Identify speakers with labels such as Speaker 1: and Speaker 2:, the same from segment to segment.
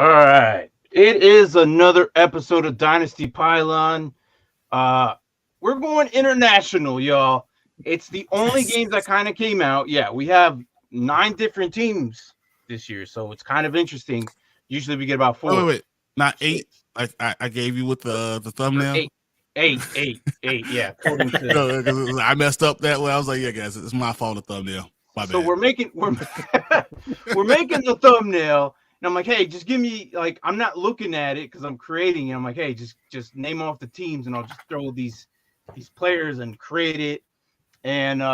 Speaker 1: All right. It is another episode of Dynasty Pylon. Uh we're going international, y'all. It's the only
Speaker 2: Yes.
Speaker 1: games that kind of came out. Yeah, we have 9 different teams this year, so it's kind of interesting. Usually we get about
Speaker 2: Wait,
Speaker 1: four,
Speaker 2: not 8.
Speaker 1: six,
Speaker 2: I gave you with the
Speaker 1: or
Speaker 2: thumbnail.
Speaker 1: eight. Eight, yeah, according to.
Speaker 2: No, 'cause I messed up that way. I was like, yeah, guys, it's my fault. The thumbnail. My
Speaker 1: So
Speaker 2: bad.
Speaker 1: we're making the thumbnail, and I'm like, hey, just give me, like, I'm not looking at it because I'm creating it. I'm like, hey, just name off the teams, and I'll just throw these players and create it. And
Speaker 2: This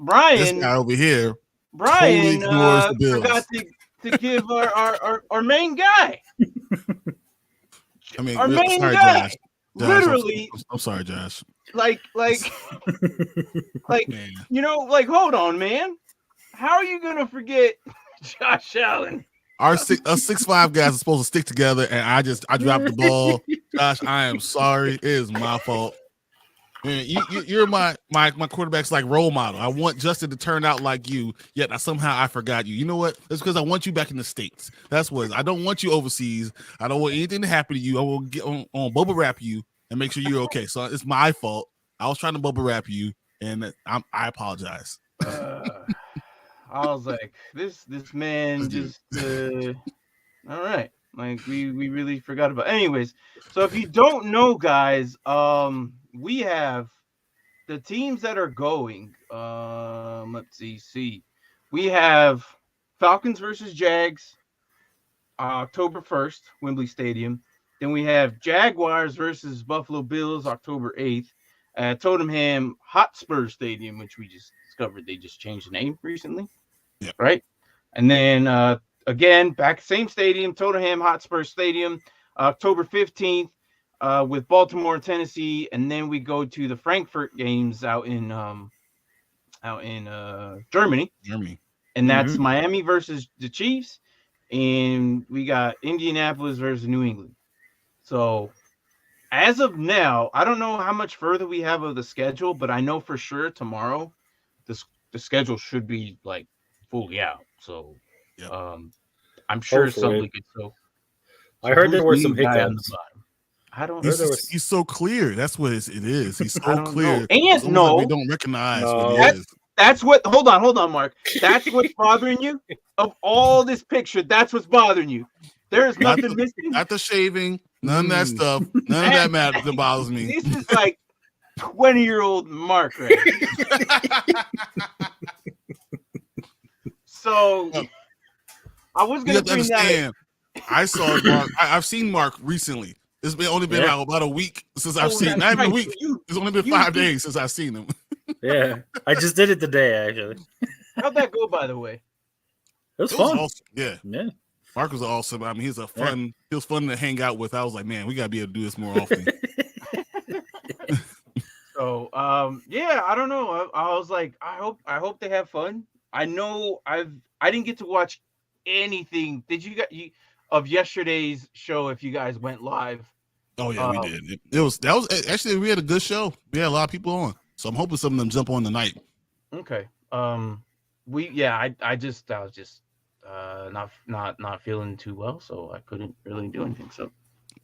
Speaker 1: Bryon
Speaker 2: guy over here totally
Speaker 1: Bryon
Speaker 2: ignores the
Speaker 1: forgot
Speaker 2: Bills.
Speaker 1: to give our main guy,
Speaker 2: I mean,
Speaker 1: our main
Speaker 2: sorry,
Speaker 1: guy,
Speaker 2: Josh.
Speaker 1: literally,
Speaker 2: I'm sorry, Josh.
Speaker 1: like
Speaker 2: Man,
Speaker 1: like, hold on, man, how are you gonna forget Josh Allen?
Speaker 2: us 6'5" guys are supposed to stick together, and I dropped the ball. Josh, I am sorry. It is my fault. Man, you're my quarterback's like role model. I want Justin to turn out like you, yet somehow I forgot you. You know what? It's because I want you back in the States. That's what I don't want you overseas. I don't want anything to happen to you. I will get on bubble wrap you and make sure you're okay. So it's my fault. I was trying to bubble wrap you, and I apologize.
Speaker 1: I was like, this man just all right. Like we really forgot about. Anyways, so if you don't know, guys, we have the teams that are going. Let's see. We have Falcons versus Jags, October 1st, Wembley Stadium. Then we have Jaguars versus Buffalo Bills, October 8th, at Tottenham Hotspur Stadium, which we just discovered they just changed the name recently.
Speaker 2: Yep.
Speaker 1: Right? And then again, back same stadium, Tottenham Hotspur Stadium, October 15th, with Baltimore and Tennessee, and then we go to the Frankfurt games out in Germany. And that's Miami versus the Chiefs, and we got Indianapolis versus New England. So as of now, I don't know how much further we have of the schedule, but I know for sure tomorrow the schedule should be like fully out. So
Speaker 2: Yep.
Speaker 1: I'm sure
Speaker 3: Hopefully.
Speaker 1: somebody could. So
Speaker 3: I heard there were some
Speaker 1: who's the guy on the
Speaker 3: hiccups.
Speaker 1: bottom? I don't.
Speaker 2: He's so clear. That's what it is. He's
Speaker 1: I
Speaker 2: so
Speaker 1: don't
Speaker 2: clear.
Speaker 1: know.
Speaker 2: It's
Speaker 1: And
Speaker 2: almost like
Speaker 1: no,
Speaker 2: we don't recognize what he
Speaker 3: No.
Speaker 2: is.
Speaker 1: that's what. Hold on, Mark. That's what's bothering you. Of all this picture, that's what's bothering you. There is
Speaker 2: Not
Speaker 1: nothing missing.
Speaker 2: Not the shaving, none of that stuff. None of that matters. That bothers me.
Speaker 1: This is like 20-year-old Mark, right? So I was
Speaker 2: You
Speaker 1: gonna
Speaker 2: have to
Speaker 1: bring that.
Speaker 2: understand. I saw Mark. I've seen Mark recently. It's only been about a week since I've seen. Not even a week. It's only been 5 days since I've seen him.
Speaker 3: Yeah, I just did it today, actually.
Speaker 1: How'd that go, by the way?
Speaker 3: It was
Speaker 2: It
Speaker 3: fun.
Speaker 2: was awesome. Yeah.
Speaker 3: Yeah.
Speaker 2: Mark was awesome. I mean, he's he was fun to hang out with. I was like, man, we gotta be able to do this more often.
Speaker 1: So yeah, I don't know. I was like, I hope they have fun. I know I didn't get to watch anything. Did you of yesterday's show if you guys went live?
Speaker 2: Oh yeah, we did. That was actually, we had a good show. We had a lot of people on. So I'm hoping some of them jump on tonight.
Speaker 1: Okay. I was just not feeling too well, so I couldn't really do anything. So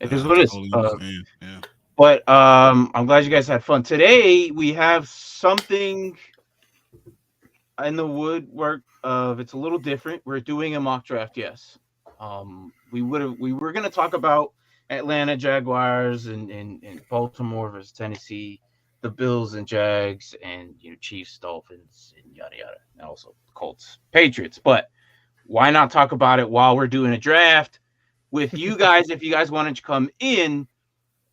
Speaker 1: it is what it is.
Speaker 2: Yeah.
Speaker 1: But I'm glad you guys had fun. Today we have something in the woodwork of it's a little different. We're doing a mock draft, yes. We were gonna talk about Atlanta Jaguars and Baltimore versus Tennessee, the Bills and Jags, and Chiefs, Dolphins, and yada yada, and also Colts, Patriots. But why not talk about it while we're doing a draft with you guys if you guys wanted to come in?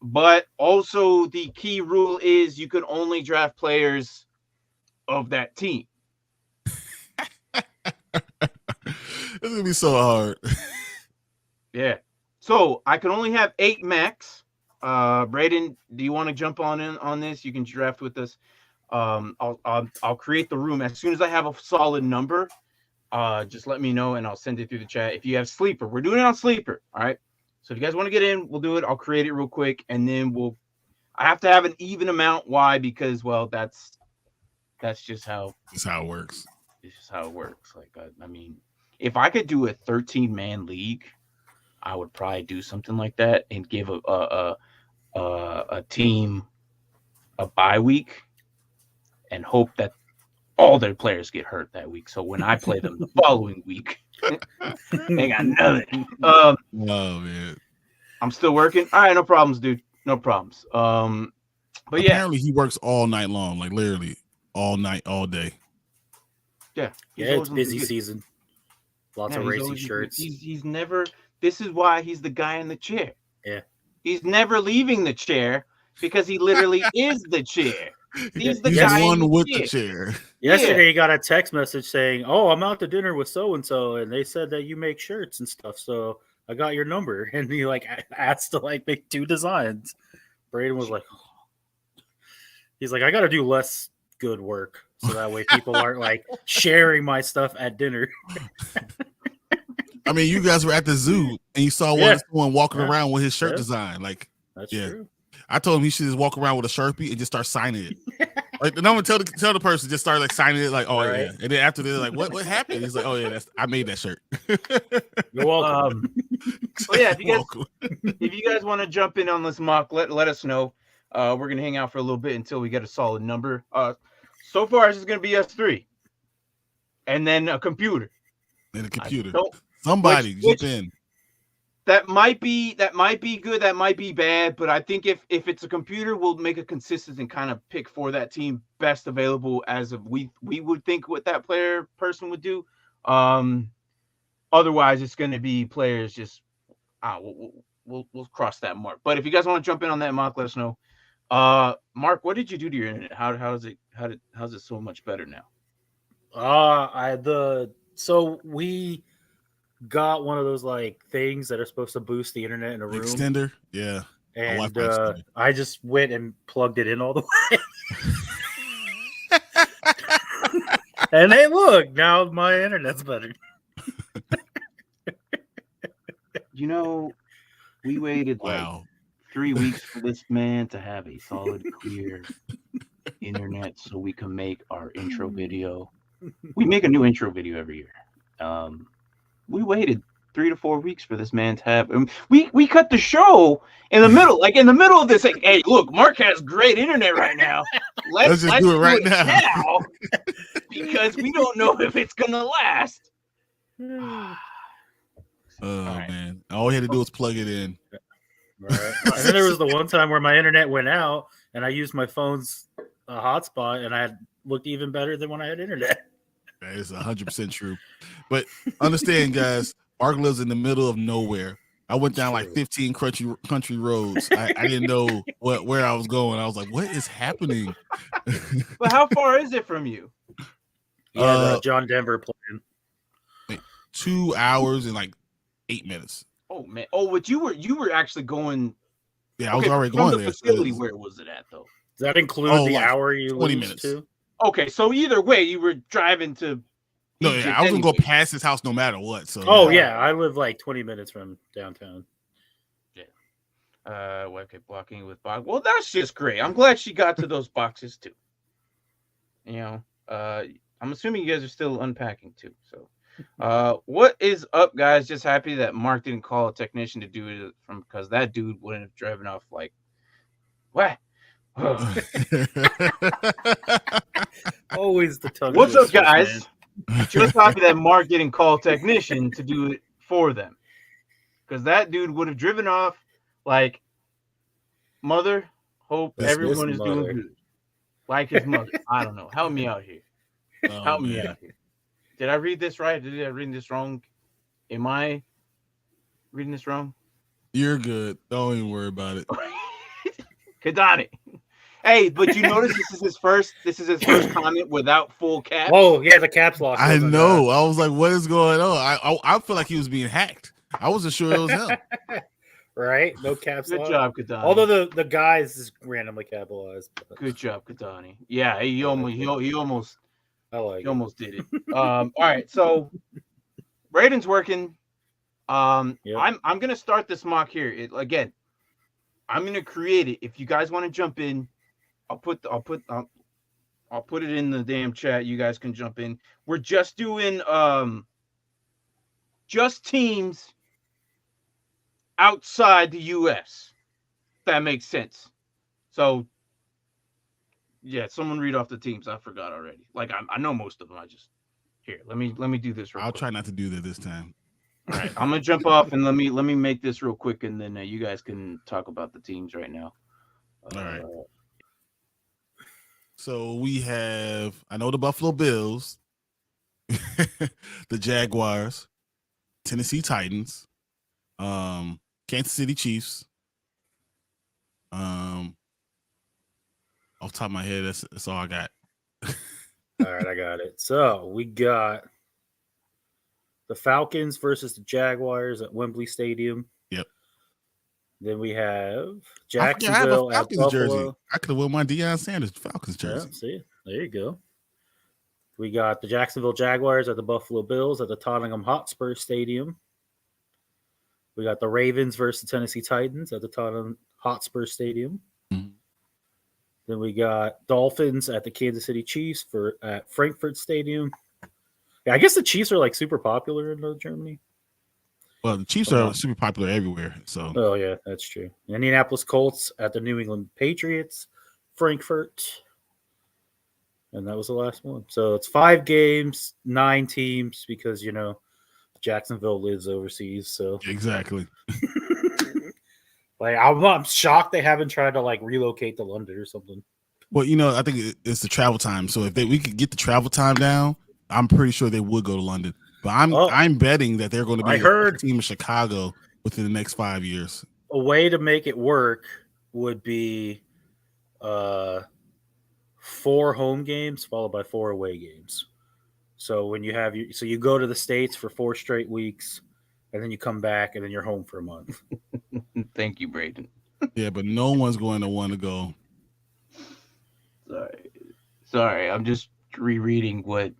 Speaker 1: But also the key rule is you can only draft players of that team.
Speaker 2: It's gonna be so hard.
Speaker 1: Yeah. So I can only have 8 max. Braden, do you want to jump on this? You can draft with us. I'll create the room as soon as I have a solid number. Just let me know and I'll send it through the chat. If you have sleeper, we're doing it on sleeper. All right. So if you guys want to get in, we'll do it. I'll create it real quick and then I have to have an even amount. Why? Because that's just how
Speaker 2: It's how it works.
Speaker 1: It's just how it works. Like I mean, If I could do a 13-man league, I would probably do something like that and give a team a bye week and hope that all their players get hurt that week. So when I play them the following week, they got nothing.
Speaker 2: Oh man.
Speaker 1: I'm still working. All right, no problems, dude. No problems. But yeah,
Speaker 2: Apparently he works all night long, like literally all night, all day.
Speaker 1: yeah,
Speaker 3: Yeah, it's busy season. Lots of racing shirts.
Speaker 1: He's never. This is why he's the guy in the chair.
Speaker 3: Yeah.
Speaker 1: He's never leaving the chair because he literally is the chair. He's the
Speaker 2: He's
Speaker 1: guy
Speaker 2: one
Speaker 1: in
Speaker 2: with
Speaker 1: the
Speaker 2: the chair.
Speaker 3: Yesterday, he got a text message saying, "Oh, I'm out to dinner with so and so, and they said that you make shirts and stuff. So I got your number." And he like asked to like make 2 designs. Braden was like, he's like, "I got to do less good work so that way people aren't like sharing my stuff at dinner."
Speaker 2: I mean, you guys were at the zoo and you saw someone walking around with his shirt design. Like,
Speaker 3: that's true.
Speaker 2: I told him he should just walk around with a Sharpie and just start signing it. Like, and I'm gonna tell the person, just start like signing it, like, oh yeah. And then after they're like, what happened? He's like, oh yeah, I made that shirt.
Speaker 3: You're welcome.
Speaker 1: Well, yeah, if you guys want to jump in on this mock, let us know. We're gonna hang out for a little bit until we get a solid number. So far, this is gonna be us 3, and then a computer.
Speaker 2: And a computer. Somebody jump in.
Speaker 1: That might be good. That might be bad. But I think if it's a computer, we'll make a consistent and kind of pick for that team best available as of we would think what that person would do. Otherwise, it's going to be players just. We'll cross that mark. But if you guys want to jump in on that mock, let us know. Mark, what did you do to your internet? How's it so much better now?
Speaker 3: So we got one of those like things that are supposed to boost the internet in a room.
Speaker 2: Extender, yeah.
Speaker 3: And I just went and plugged it in all the way. And hey, look, now my internet's better.
Speaker 1: You know, we waited 3 weeks for this man to have a solid, clear internet so we can make our intro video. We make a new intro video every year. We waited 3 to 4 weeks for this man to have. We cut the show in the middle, of this. Like, hey, look, Mark has great internet right now. Let's
Speaker 2: just do it right now.
Speaker 1: Because we don't know if it's gonna last.
Speaker 2: Man, all we had to do was plug it in.
Speaker 3: Right. And then there was the one time where my internet went out, and I used my phone's hotspot, and I looked even better than when I had internet.
Speaker 2: That is 100% true. But understand, guys, Mark lives in the middle of nowhere. I went down like 15 country roads. I didn't know where I was going. I was like, what is happening?
Speaker 1: But how far is it from you?
Speaker 3: Yeah, John Denver playing.
Speaker 2: 2 hours and like 8 minutes.
Speaker 1: Oh man! Oh, but you were actually going.
Speaker 2: Yeah, I was already going there.
Speaker 1: Facility, where was it at though?
Speaker 3: Does that include the hour you
Speaker 2: 20 minutes
Speaker 3: to?
Speaker 1: Okay, so either way, you were driving to.
Speaker 2: No, I was gonna go past his house no matter what. So.
Speaker 3: Oh yeah, I live like 20 minutes from downtown.
Speaker 1: Yeah. Okay, blocking with box. Well, that's just great. I'm glad she got to those boxes too. You know, I'm assuming you guys are still unpacking too. So, what is up, guys? Just happy that Mark didn't call a technician to do it because that dude wouldn't have driven off like what.
Speaker 3: Always the tongue.
Speaker 1: What's up, guys? Just happy that Mark didn't call a technician to do it for them, because that dude would have driven off like mother. Hope everyone is doing good, like his mother. I don't know. Help me out here. Help me out here. Did I read this right? Did I read this wrong? Am I reading this wrong?
Speaker 2: You're good. Don't even worry about it.
Speaker 1: Kadani. Hey, but you notice this is his first comment without full caps.
Speaker 3: Oh yeah, the caps lock.
Speaker 2: I know. I was like, what is going on? I feel like he was being hacked. I wasn't sure it was him.
Speaker 3: Right? No caps lock.
Speaker 1: Good job, Kadani.
Speaker 3: Although the guys is randomly capitalized. But...
Speaker 1: Good job, Kadani. Yeah, he almost did it. All right, so Braden's working. Yep. I'm gonna start this mock here. I'm gonna create it. If you guys want to jump in, I'll put it in the damn chat. You guys can jump in. We're just doing just teams outside the U.S. That makes sense. So, yeah, someone read off the teams. I forgot already. Like I know most of them. I just here. Let me do this real
Speaker 2: I'll
Speaker 1: quick.
Speaker 2: try not to do that this time.
Speaker 1: All right, I'm gonna jump off and let me make this real quick, and then you guys can talk about the teams right now.
Speaker 2: All right. So we have, I know the Buffalo Bills, the Jaguars, Tennessee Titans, Kansas City Chiefs. Off the top of my head, that's all I got.
Speaker 3: All right, I got it. So we got the Falcons versus the Jaguars at Wembley Stadium.
Speaker 2: Yep.
Speaker 3: Then we have
Speaker 2: I have a
Speaker 3: Jacksonville at
Speaker 2: Falcons
Speaker 3: Buffalo.
Speaker 2: jersey. I could have worn my Deion Sanders Falcons jersey.
Speaker 3: Yeah, see, there you go. We got the Jacksonville Jaguars at the Buffalo Bills at the Tottenham Hotspur Stadium. We got the Ravens versus the Tennessee Titans at the Tottenham Hotspur Stadium.
Speaker 2: Mhm.
Speaker 3: Then we got Dolphins at the Kansas City Chiefs at Frankfurt Stadium. Yeah, I guess the Chiefs are like super popular in Germany.
Speaker 2: Well, the Chiefs are super popular everywhere. So,
Speaker 3: oh yeah, that's true. Indianapolis Colts at the New England Patriots, Frankfurt, and that was the last one. So it's 5 games, 9 teams because Jacksonville lives overseas. So
Speaker 2: exactly.
Speaker 3: Like I'm shocked they haven't tried to like relocate to London or something.
Speaker 2: Well, I think it's the travel time. So if we could get the travel time down, I'm pretty sure they would go to London. But I'm betting that they're going to be a team in Chicago within the next 5 years.
Speaker 3: A way to make it work would be 4 home games followed by 4 away games. So when you you go to the States for 4 straight weeks, and then you come back, and then you're home for a month.
Speaker 1: Thank you, Braden.
Speaker 2: Yeah, but no one's going to want to go.
Speaker 1: Sorry, I'm just rereading what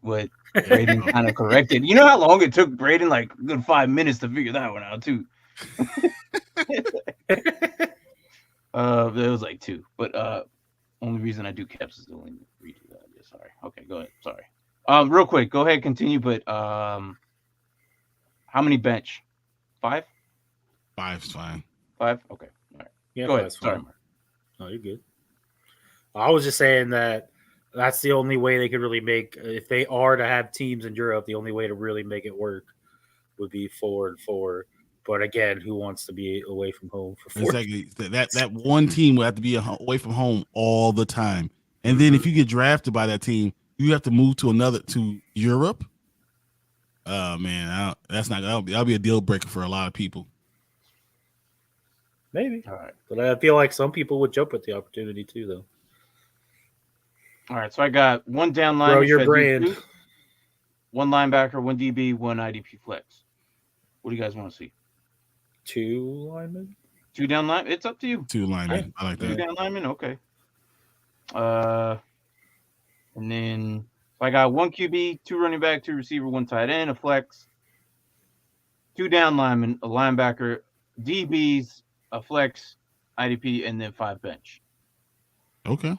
Speaker 1: Braden kind of corrected. You know how long it took Braden? Like a good 5 minutes to figure that one out too. It was like 2, but only reason I do caps is to only read that. Sorry. Okay, go ahead. Sorry. Real quick, go ahead, continue. But how many bench? 5?
Speaker 2: 5's fine.
Speaker 1: 5? Okay. All right.
Speaker 3: Yeah,
Speaker 1: go ahead. Sorry, Mark.
Speaker 3: No, you're good. I was just saying that's the only way they could really make, if they are to have teams in Europe, the only way to really make it work would be 4 and 4. But again, who wants to be away from home for 4?
Speaker 2: Exactly. That one team will have to be away from home all the time. And then if you get drafted by that team, you have to move to Europe. Oh man, that'll be a deal breaker for a lot of people.
Speaker 3: Maybe.
Speaker 1: All right.
Speaker 3: But I feel like some people would jump at the opportunity too, though.
Speaker 1: All right, so I got 1 down line.
Speaker 3: Bro, your brand.
Speaker 1: 1 linebacker, 1 DB, 1 IDP flex. What do you guys want to see?
Speaker 3: 2 linemen?
Speaker 1: 2 down line? It's up to you.
Speaker 2: 2 linemen. I like that.
Speaker 1: 2 down linemen? Okay. And then so I got 1 QB, 2 running back, 2 receiver, 1 tight end, a flex, 2 down linemen, a linebacker, DBs, a flex, IDP, and then 5 bench.
Speaker 2: Okay.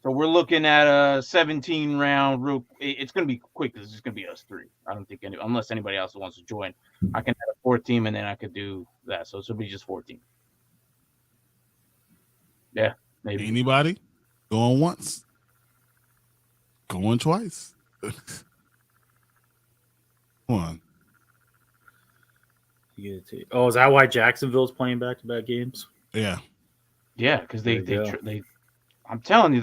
Speaker 1: So we're looking at a 17 round. It's going to be quick because it's just going to be us 3. I don't think unless anybody else wants to join, I can add a 4th team and then I could do that. So it'll be just 14. Yeah, maybe.
Speaker 2: Anybody going once, going twice. Come on.
Speaker 3: Oh, is that why Jacksonville's playing back-to-back games?
Speaker 2: Yeah.
Speaker 1: Yeah, because they I'm telling you,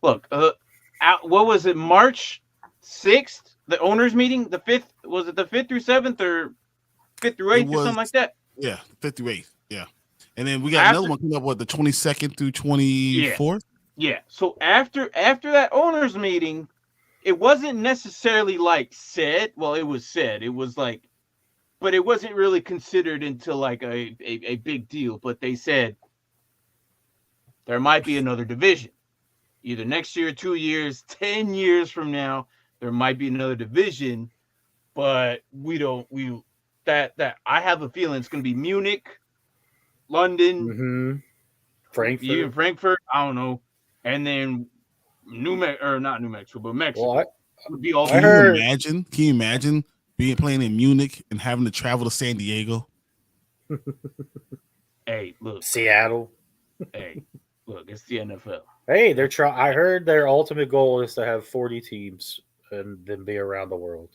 Speaker 1: look. What was it? March 6th, the owners meeting. The 5th, was it the 5th through 7th or 5th through 8th or something like that?
Speaker 2: Yeah, 5th through 8th. Yeah, and then we got another one coming up. The 22nd through 24th.
Speaker 1: Yeah. So after that owners meeting, it wasn't necessarily like said. Well, it was said. It was like, but it wasn't really considered until like a big deal. But they said there might be another division. Either next year, 2 years, 10 years from now, there might be another division, but I have a feeling it's going to be Munich, London, Frankfurt, I don't know, and then not New Mexico, but Mexico.
Speaker 2: Well, can you imagine playing in Munich and having to travel to San Diego.
Speaker 1: Hey, look.
Speaker 3: Seattle.
Speaker 1: Hey, look. It's the NFL.
Speaker 3: Hey, they're trying. I heard their ultimate goal is to have 40 teams and then be around the world.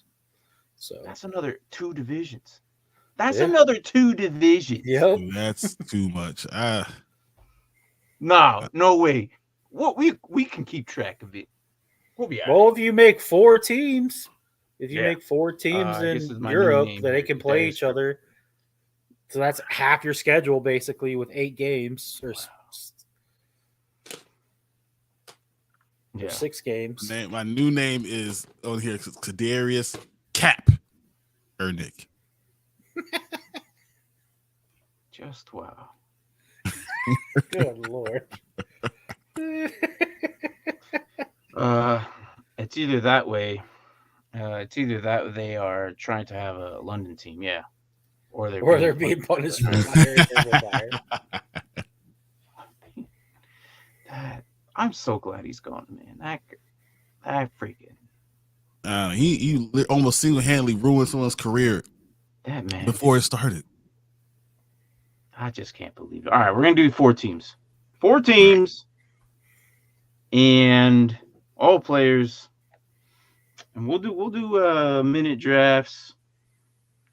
Speaker 3: So
Speaker 1: That's another 2 divisions. That's
Speaker 3: Yeah.
Speaker 1: another 2 divisions.
Speaker 3: yep.
Speaker 2: Dude, that's too much.
Speaker 1: No way. What we can keep track of it. We'll be out.
Speaker 3: Well, if you make 4 teams, if you
Speaker 1: Yeah.
Speaker 3: make 4 teams
Speaker 1: This is
Speaker 3: in
Speaker 1: my new
Speaker 3: Europe,
Speaker 1: name
Speaker 3: that they
Speaker 1: here.
Speaker 3: can play
Speaker 1: That is
Speaker 3: each other. So that's half your schedule basically with 8 games or
Speaker 1: Yeah.
Speaker 3: 6 games.
Speaker 2: My new name is on here. Kadarius Cap Ernick.
Speaker 1: Just wow.
Speaker 3: Good Lord.
Speaker 1: It's either that way. It's either that they are trying to have a London team, yeah, or
Speaker 3: They're being punished for firing their
Speaker 1: I'm so glad he's gone, man. That freaking
Speaker 2: He almost single-handedly ruined someone's career
Speaker 1: that man.
Speaker 2: before it started.
Speaker 1: I just can't believe it. All right, we're gonna do 4 teams. 4 teams, and all players, and we'll do minute drafts,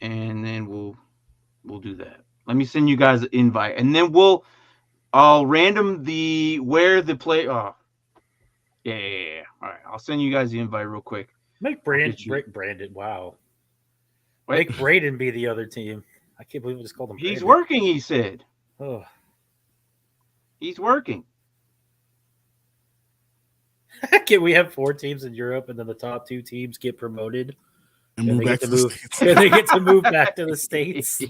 Speaker 1: and then we'll do that. Let me send you guys an invite, and then I'll random where the play. Oh, yeah. All right, I'll send you guys the invite real quick.
Speaker 3: Make Brandon. Wow.
Speaker 1: Wait.
Speaker 3: Make Braden be the other team. I can't believe we just called him.
Speaker 1: He's
Speaker 3: Brandon.
Speaker 1: working. He said
Speaker 3: Oh.
Speaker 1: he's working.
Speaker 3: Can we have 4 teams in Europe and then the top 2 teams get promoted?
Speaker 2: And
Speaker 3: And
Speaker 2: move
Speaker 3: they
Speaker 2: back
Speaker 3: get
Speaker 2: to
Speaker 3: to
Speaker 2: the
Speaker 3: move.
Speaker 2: States.
Speaker 3: And they get to move back to the States.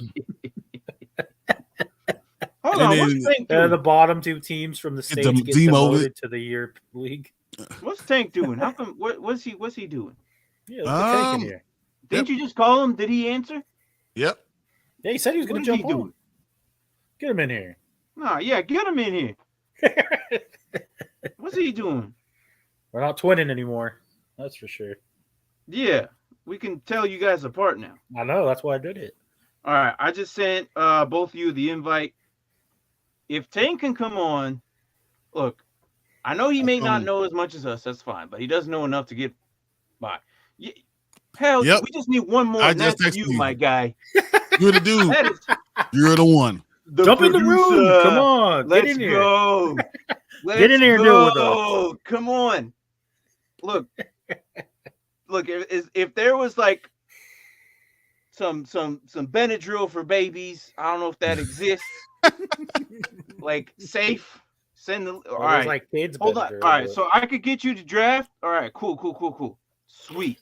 Speaker 1: Hold
Speaker 2: And
Speaker 1: on,
Speaker 2: then-
Speaker 1: what's Tank
Speaker 3: And
Speaker 1: doing?
Speaker 3: the bottom 2 teams from the
Speaker 2: Get
Speaker 3: States get
Speaker 2: demoted.
Speaker 3: demoted to the Europe League.
Speaker 1: What's Tank doing? How come? What's he doing?
Speaker 3: Yeah, let's get Tank in here.
Speaker 1: Didn't you just call him? Did he answer?
Speaker 2: Yep.
Speaker 3: Yeah, he said he was going
Speaker 1: What
Speaker 3: to
Speaker 1: is he
Speaker 3: jump on.
Speaker 1: doing?
Speaker 3: Get him in here.
Speaker 1: No, yeah, get him in here. What's he doing?
Speaker 3: We're not twinning anymore. That's for sure.
Speaker 1: Yeah, we can tell you guys apart now.
Speaker 3: I know. That's why I did it.
Speaker 1: All right, I just sent both of you the invite. If Tank can come on, look, I know he may not know as much as us. That's fine, but he does know enough to get by. Hell,
Speaker 2: Yep.
Speaker 1: we just need one more.
Speaker 2: I
Speaker 1: And
Speaker 2: just
Speaker 1: that's
Speaker 2: texted
Speaker 1: you,
Speaker 2: you.
Speaker 1: my guy.
Speaker 2: You're the dude.
Speaker 1: That is
Speaker 2: You're the one.
Speaker 1: the
Speaker 3: Jump in the room.
Speaker 1: producer.
Speaker 3: Come on.
Speaker 1: Let's
Speaker 3: Get in here.
Speaker 1: go.
Speaker 3: Get in here and do it with
Speaker 1: us. Come on. Look, if there was like some Benadryl for babies, I don't know if that exists. Like safe. Send the all
Speaker 3: Well,
Speaker 1: right.
Speaker 3: there's like kids.
Speaker 1: Hold on.
Speaker 3: Benadryl,
Speaker 1: All right,
Speaker 3: but-
Speaker 1: so I could get you to draft. All right, cool. Sweet.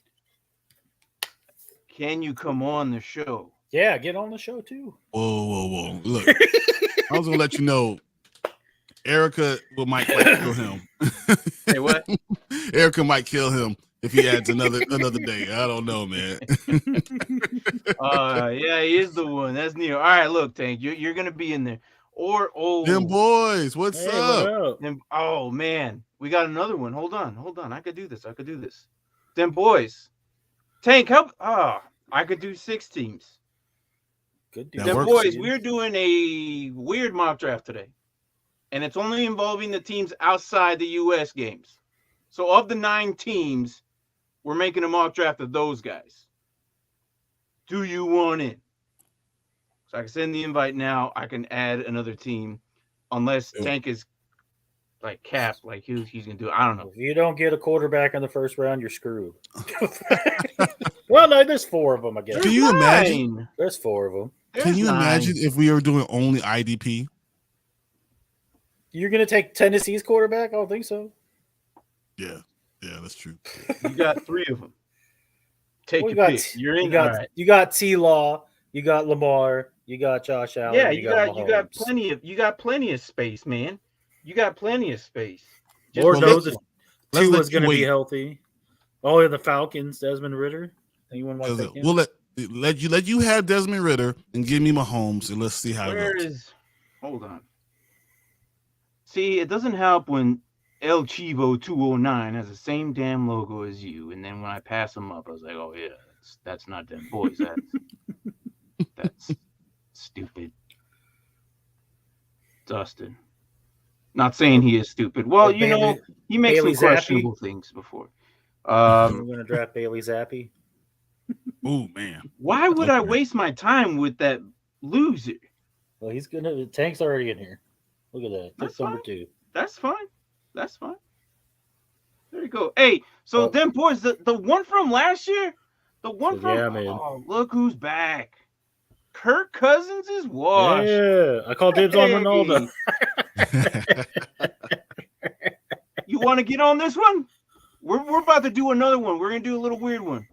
Speaker 1: Can you come on the show?
Speaker 3: Yeah, get on the show too.
Speaker 2: Whoa. Look, I was gonna let you know, Erica might kill him.
Speaker 1: Say what?
Speaker 2: Erica might kill him if he adds another day. I don't know, man.
Speaker 1: Yeah, he is the one. That's Neil. All right, look, Tank, you're gonna be in there.
Speaker 2: Them boys, what's
Speaker 3: Hey,
Speaker 2: up?
Speaker 3: what up?
Speaker 1: Them, oh man, we got another one. Hold on. I could do this. Them boys. Tank, help. I could do 6 teams.
Speaker 3: Good
Speaker 2: That
Speaker 3: dude.
Speaker 1: Them
Speaker 2: works.
Speaker 1: boys, we're doing a weird mock draft today. And it's only involving the teams outside the US games. So of the 9 teams, we're making a mock draft of those guys. Do you want in? So I can send the invite now. I can add another team. Unless Tank is like capped, like he's gonna do it. I don't know.
Speaker 3: If you don't get a quarterback in the first round, you're screwed. Well, no, there's 4 of them, I guess.
Speaker 2: Can you imagine?
Speaker 1: 9.
Speaker 3: There's 4 of them.
Speaker 2: Can you
Speaker 1: There's 9.
Speaker 2: imagine if we were doing only IDP?
Speaker 3: You're going to take Tennessee's quarterback? I don't think so.
Speaker 2: Yeah, that's true.
Speaker 1: You got 3 of them. Take
Speaker 3: Well,
Speaker 1: your pick. You're in. All right.
Speaker 3: You got T-Law, you got Lamar, you got Josh Allen.
Speaker 1: Yeah,
Speaker 3: you
Speaker 1: you got
Speaker 3: Mahomes.
Speaker 1: plenty of space, man. You got plenty of space.
Speaker 3: Lord
Speaker 2: Well,
Speaker 3: knows if
Speaker 2: let's
Speaker 3: Tua's
Speaker 2: let you
Speaker 3: going to be
Speaker 2: wait.
Speaker 3: healthy. Oh, yeah, the Falcons, Desmond Ritter. Anyone want to take him?
Speaker 2: We'll let you have Desmond Ritter and give me Mahomes, and let's see how it
Speaker 1: Where
Speaker 2: goes.
Speaker 1: is? Hold on. See, it doesn't help when El Chivo 209 has the same damn logo as you, and then when I pass him up, I was like, oh yeah, That's not them boys. That's stupid. Dustin. Not saying he is stupid. Well,
Speaker 3: Or Bailey-
Speaker 1: he makes
Speaker 3: Bailey
Speaker 1: some
Speaker 3: Zappi?
Speaker 1: questionable things before.
Speaker 3: We're going to draft Bailey Zappi.
Speaker 2: Oh man.
Speaker 1: Why would I
Speaker 2: Okay.
Speaker 1: waste my time with that loser?
Speaker 3: Well, he's going to. Tank's already in here. Look at that.
Speaker 1: That's
Speaker 3: That's number
Speaker 1: fine.
Speaker 3: 2.
Speaker 1: That's fine. That's fine. There you go. Hey, so
Speaker 3: Oh.
Speaker 1: them boys, the one from last year, the one from
Speaker 3: Yeah, man.
Speaker 1: oh, look who's back. Kirk Cousins is washed.
Speaker 3: Yeah, I call dibs on Ronaldo.
Speaker 1: You want to get on this one? We're about to do another one. We're gonna do a little weird one.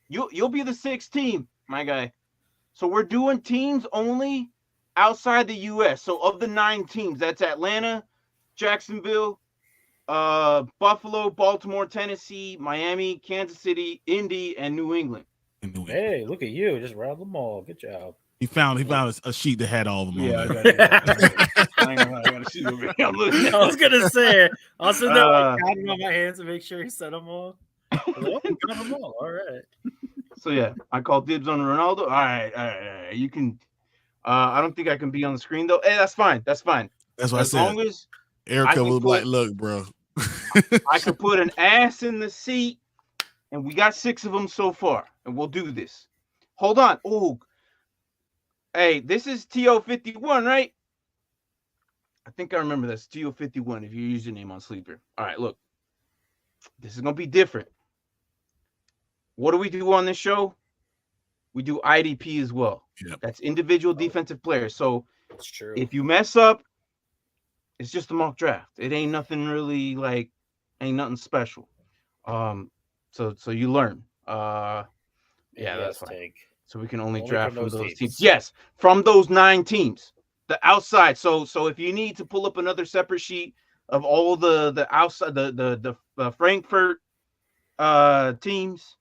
Speaker 1: You'll be the 6th team, my guy. So we're doing teams only outside the U.S. So of the 9 teams, that's Atlanta, Jacksonville, Buffalo, Baltimore, Tennessee, Miami, Kansas City, Indy, and New England.
Speaker 3: Hey, look at you. Just round them all. Good job.
Speaker 2: He found a sheet that had all of them on there.
Speaker 1: I gotta see over here. I'm looking at
Speaker 3: I was going to say, I'll sit there
Speaker 1: Uh,
Speaker 3: counting on my hands and make sure he said them all. Oh, he got them all. All right.
Speaker 1: So yeah, I call dibs on Ronaldo. All right. You can. I don't think I can be on the screen though. Hey, that's fine. That's fine.
Speaker 2: That's what I
Speaker 1: As
Speaker 2: said.
Speaker 1: long as I
Speaker 2: Erica
Speaker 1: can
Speaker 2: was
Speaker 1: put-
Speaker 2: like, "Look, bro,
Speaker 1: I could put an ass in the seat, and we got 6 of them so far, and we'll do this. Hold on. Oh, hey, this is TO51, right? I think I remember that's TO51 if you use your name on Sleeper. All right, look, this is gonna be different. What do we do on this show? We do IDP as well.
Speaker 2: Yep.
Speaker 1: That's individual defensive players. So
Speaker 3: That's true.
Speaker 1: if you mess up, it's just a mock draft. It ain't nothing really ain't nothing special. So you learn. Yeah, that's fine.
Speaker 3: Tank.
Speaker 1: So we can only
Speaker 3: Only
Speaker 1: draft
Speaker 3: from
Speaker 1: from
Speaker 3: those
Speaker 1: those teams.
Speaker 3: teams.
Speaker 1: Yes, from those 9 teams. The outside. So if you need to pull up another separate sheet of all the outside the Frankfurt teams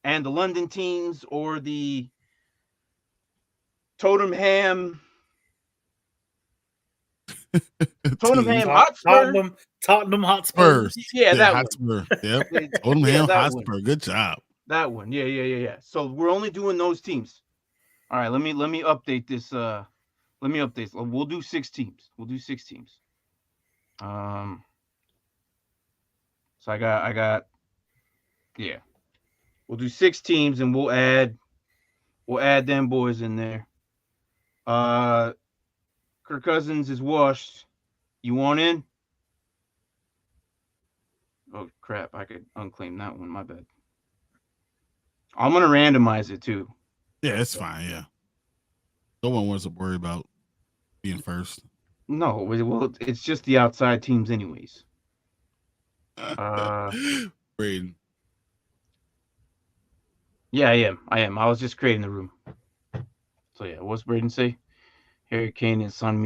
Speaker 1: and the London teams or the Tottenham Hotspur.
Speaker 3: Tottenham Hotspurs.
Speaker 2: Spurs,
Speaker 1: Yeah, that one.
Speaker 2: Hotspur, yep,
Speaker 1: Yeah,
Speaker 2: Tottenham
Speaker 1: that
Speaker 2: Hotspur,
Speaker 1: one.
Speaker 2: good job."
Speaker 1: That one. Yeah. So we're only doing those teams. All right, let me update this. Let me update. We'll do 6 teams. So I got yeah. We'll do 6 teams and we'll add them boys in there. Kirk Cousins is washed. You want in? Oh crap, I could unclaim that one, my bad. I'm gonna randomize it too.
Speaker 2: Yeah, it's fine. Yeah, no one wants to worry about being first.
Speaker 1: No, well, it's just the outside teams anyways.
Speaker 2: Braden,
Speaker 1: Yeah, I am. I was just creating the room. So yeah, what's Braden say? Harry Kane and Son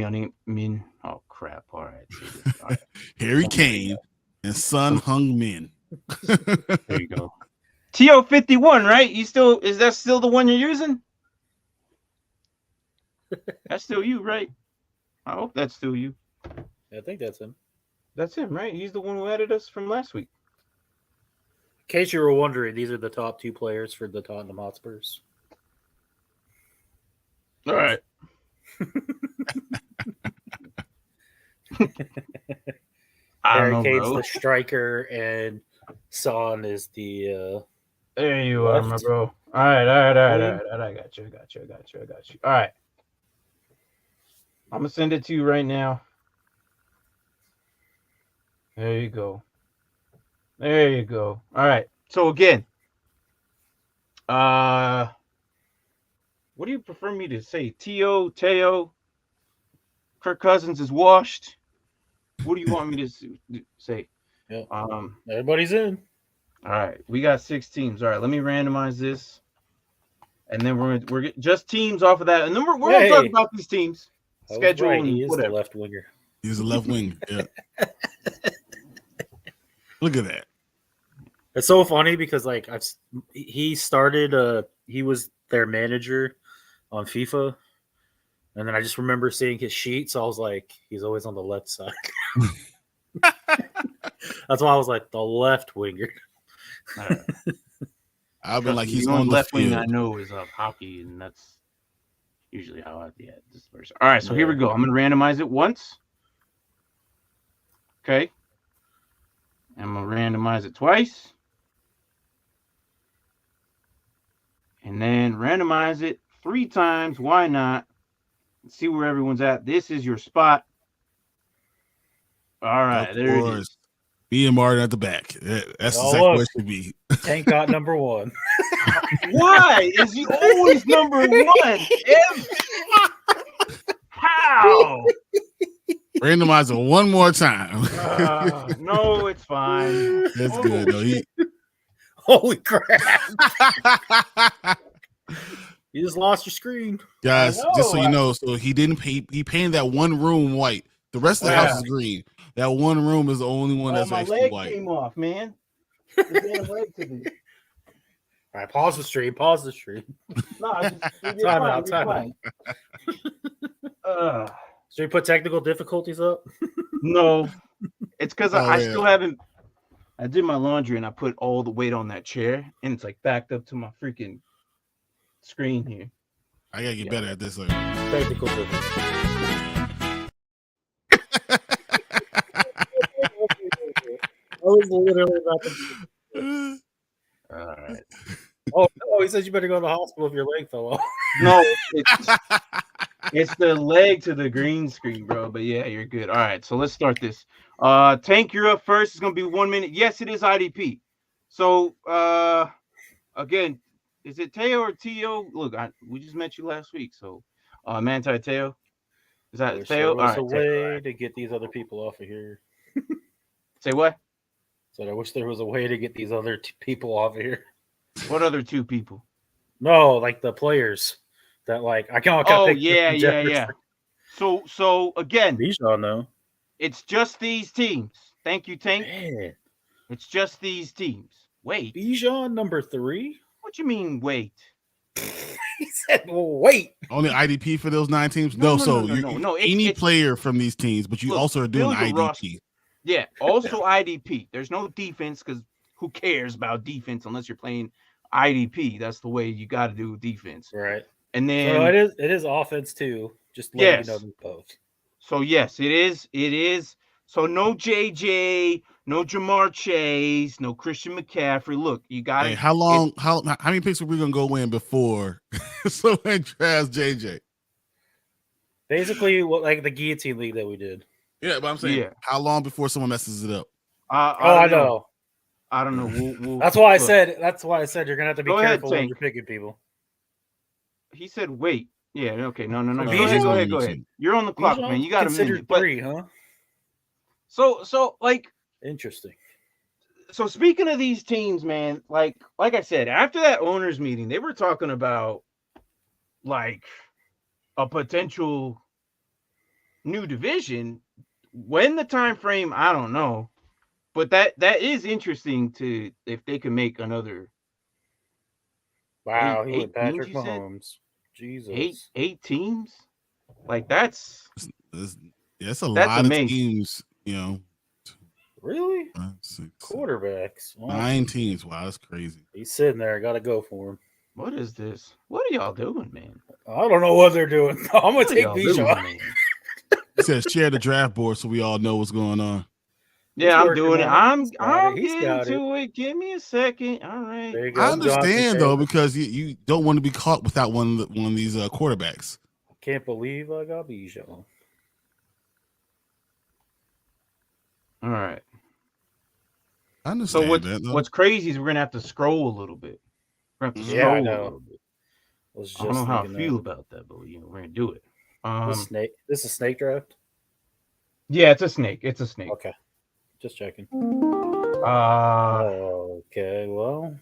Speaker 1: Min. Oh crap! All right. All right.
Speaker 2: Harry Kane and Son Heung-min.
Speaker 1: There you go. TO51, right? Is that still the one you're using? That's still you, right? I hope that's still you.
Speaker 3: I think that's him.
Speaker 1: That's him, right? He's the one who added us from last week.
Speaker 3: In case you were wondering, these are the top 2 players for the Tottenham Hotspurs.
Speaker 1: All right. I
Speaker 3: Harry
Speaker 1: don't know,
Speaker 3: Kane's
Speaker 1: bro.
Speaker 3: the striker, and Son is the.
Speaker 1: There you are, my
Speaker 3: left.
Speaker 1: bro. All right. I got you. All right. I'm gonna send it to you right now. There you go. All right. So again, what do you prefer me to say? Teo, Kirk Cousins is washed. What do you want me to say?
Speaker 3: Yeah.
Speaker 1: All
Speaker 3: Everybody's in.
Speaker 1: right. We got 6 teams. All right. Let me randomize this, and then we're just teams off of that, and then we're gonna talk about these teams.
Speaker 3: I was
Speaker 1: Schedule
Speaker 3: right.
Speaker 1: and
Speaker 3: He is
Speaker 1: whatever.
Speaker 3: the left winger.
Speaker 2: He's a left wing. Yeah. Look at that.
Speaker 3: It's so funny because he started. He was their manager on FIFA, and then I just remember seeing his sheet, so I was like, he's always on the left side. That's why I was like the left winger.
Speaker 1: All
Speaker 2: I've been like, he's
Speaker 1: the only
Speaker 2: on the
Speaker 1: left wing I
Speaker 2: field.
Speaker 1: know is hockey, and that's usually how I this person. All right, so here we go. I'm gonna randomize it once. Okay. I'm gonna randomize it twice. And then randomize it 3 times. Why not? Let's see where everyone's at. This is your spot. All right, there it is.
Speaker 2: Me and Martin at the back. That's exactly what it should be.
Speaker 3: Tank got number 1.
Speaker 1: Why is he always number 1? How?
Speaker 2: Randomize it one more time.
Speaker 1: No, it's fine.
Speaker 2: That's good. No,
Speaker 3: Holy crap. You just lost your screen.
Speaker 2: Guys, just so you know, so he didn't pay, he painted that one room white. The rest of the house is green. That one room is the only one that's actually white.
Speaker 1: My leg came off, man. Leg to me.
Speaker 3: All right, pause the stream. Pause the stream.
Speaker 1: No,
Speaker 3: time out. Should we put technical difficulties up?
Speaker 1: No, it's because I still haven't. I did my laundry and I put all the weight on that chair, and it's like backed up to my freaking screen here.
Speaker 2: I gotta get better at this.
Speaker 3: Technical difficulties. I was literally about to.
Speaker 1: All right.
Speaker 3: Oh, he said you better go to the hospital if your leg fell off.
Speaker 1: No, it's the leg to the green screen, bro. But yeah, you're good. All right, so let's start this. Tank, you're up first. It's gonna be 1 minute. Yes, it is IDP. So again, is it Teo or Teo? Look, we just met you last week. So Manti Teo. Is that Teo?
Speaker 3: There's a way to get these other people off of here.
Speaker 1: Say what?
Speaker 3: So I wish there was a way to get these other people off of here.
Speaker 1: What other 2 people?
Speaker 3: No, like the players that like I can't.
Speaker 1: Oh yeah. So again,
Speaker 3: Bijan, no.
Speaker 1: It's just these teams. Thank you, Tank.
Speaker 3: Man.
Speaker 1: It's just these teams. Wait.
Speaker 3: Bijan number 3?
Speaker 1: What you mean, wait?
Speaker 3: He said, wait.
Speaker 2: Only IDP for those 9 teams?
Speaker 1: No.
Speaker 2: Any player from these teams, but you also are doing IDP.
Speaker 1: Yeah, also IDP. There's no defense because who cares about defense unless you're playing IDP? That's the way you got to do defense.
Speaker 3: Right.
Speaker 1: And then
Speaker 3: so it is offense too. Just let you know both.
Speaker 1: So yes, it is. It is. So no JJ, no Jamar Chase, no Christian McCaffrey. Look, you got it.
Speaker 2: How many picks are we gonna go in before someone drafts JJ?
Speaker 3: Basically, like the guillotine league that we did.
Speaker 2: Yeah, but I'm saying, how long before someone messes it up?
Speaker 1: I know. I don't know. We'll
Speaker 3: that's why I said. That's why I said you're gonna have to be careful when you're picking people.
Speaker 1: He said, "Wait." Yeah. Okay. No. Go ahead. You're on the clock, man. You got a minute.
Speaker 3: 3, huh?
Speaker 1: So like
Speaker 3: interesting.
Speaker 1: So speaking of these teams, man, like I said, after that owners meeting, they were talking about like a potential new division. When the time frame, I don't know, but that is interesting to if they can make another.
Speaker 3: Wow, he went Patrick Mahomes. Jesus,
Speaker 1: 8 teams, like that's
Speaker 2: a lot of teams, you know.
Speaker 3: Really?
Speaker 2: 5, 6,
Speaker 3: quarterbacks.
Speaker 2: Wow. 9 teams. Wow, that's crazy.
Speaker 3: He's sitting there. Got to go for him.
Speaker 1: What is this? What are y'all doing, man?
Speaker 3: I don't know what they're doing. I'm gonna take Bijan.
Speaker 2: He says share the draft board so we all know what's going on.
Speaker 1: Yeah, I'm doing it. I'm getting to it. Give me a second. All right.
Speaker 3: There you go.
Speaker 2: I understand though, because you don't want to be caught without one of these quarterbacks.
Speaker 3: Can't believe I got Bijan.
Speaker 1: All right.
Speaker 2: I understand.
Speaker 1: So what's crazy is we're gonna have to scroll a little bit. We're gonna have to scroll a little bit. I don't know how I feel about that, but we're gonna do it.
Speaker 3: This is a snake draft?
Speaker 1: Yeah, it's a snake. It's a snake.
Speaker 3: Okay. Just checking. Okay, well,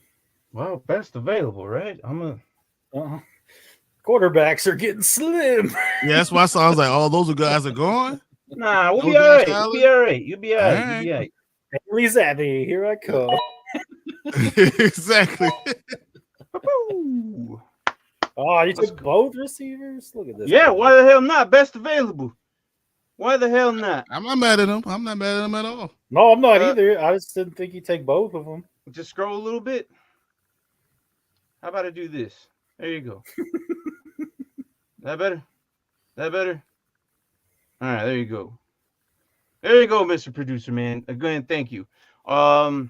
Speaker 1: best available, right?
Speaker 3: Quarterbacks are getting slim.
Speaker 2: Yeah, that's why I saw. I was like, "Oh, those guys are gone."
Speaker 1: Nah, we'll be all right. You'll be all right. You'll be all right.
Speaker 3: Bailey Zappi, here I come.
Speaker 2: Exactly.
Speaker 3: Oh, you took both receivers? Look at this.
Speaker 1: Yeah, why the hell not? Best available. Why the hell not?
Speaker 2: I'm not mad at him. I'm not mad at him at all.
Speaker 3: No, I'm not either. I just didn't think you'd take both of them.
Speaker 1: Just scroll a little bit. How about I do this? There you go. That better? That better? All right, there you go. There you go, Mr. Producer Man. Again, thank you. I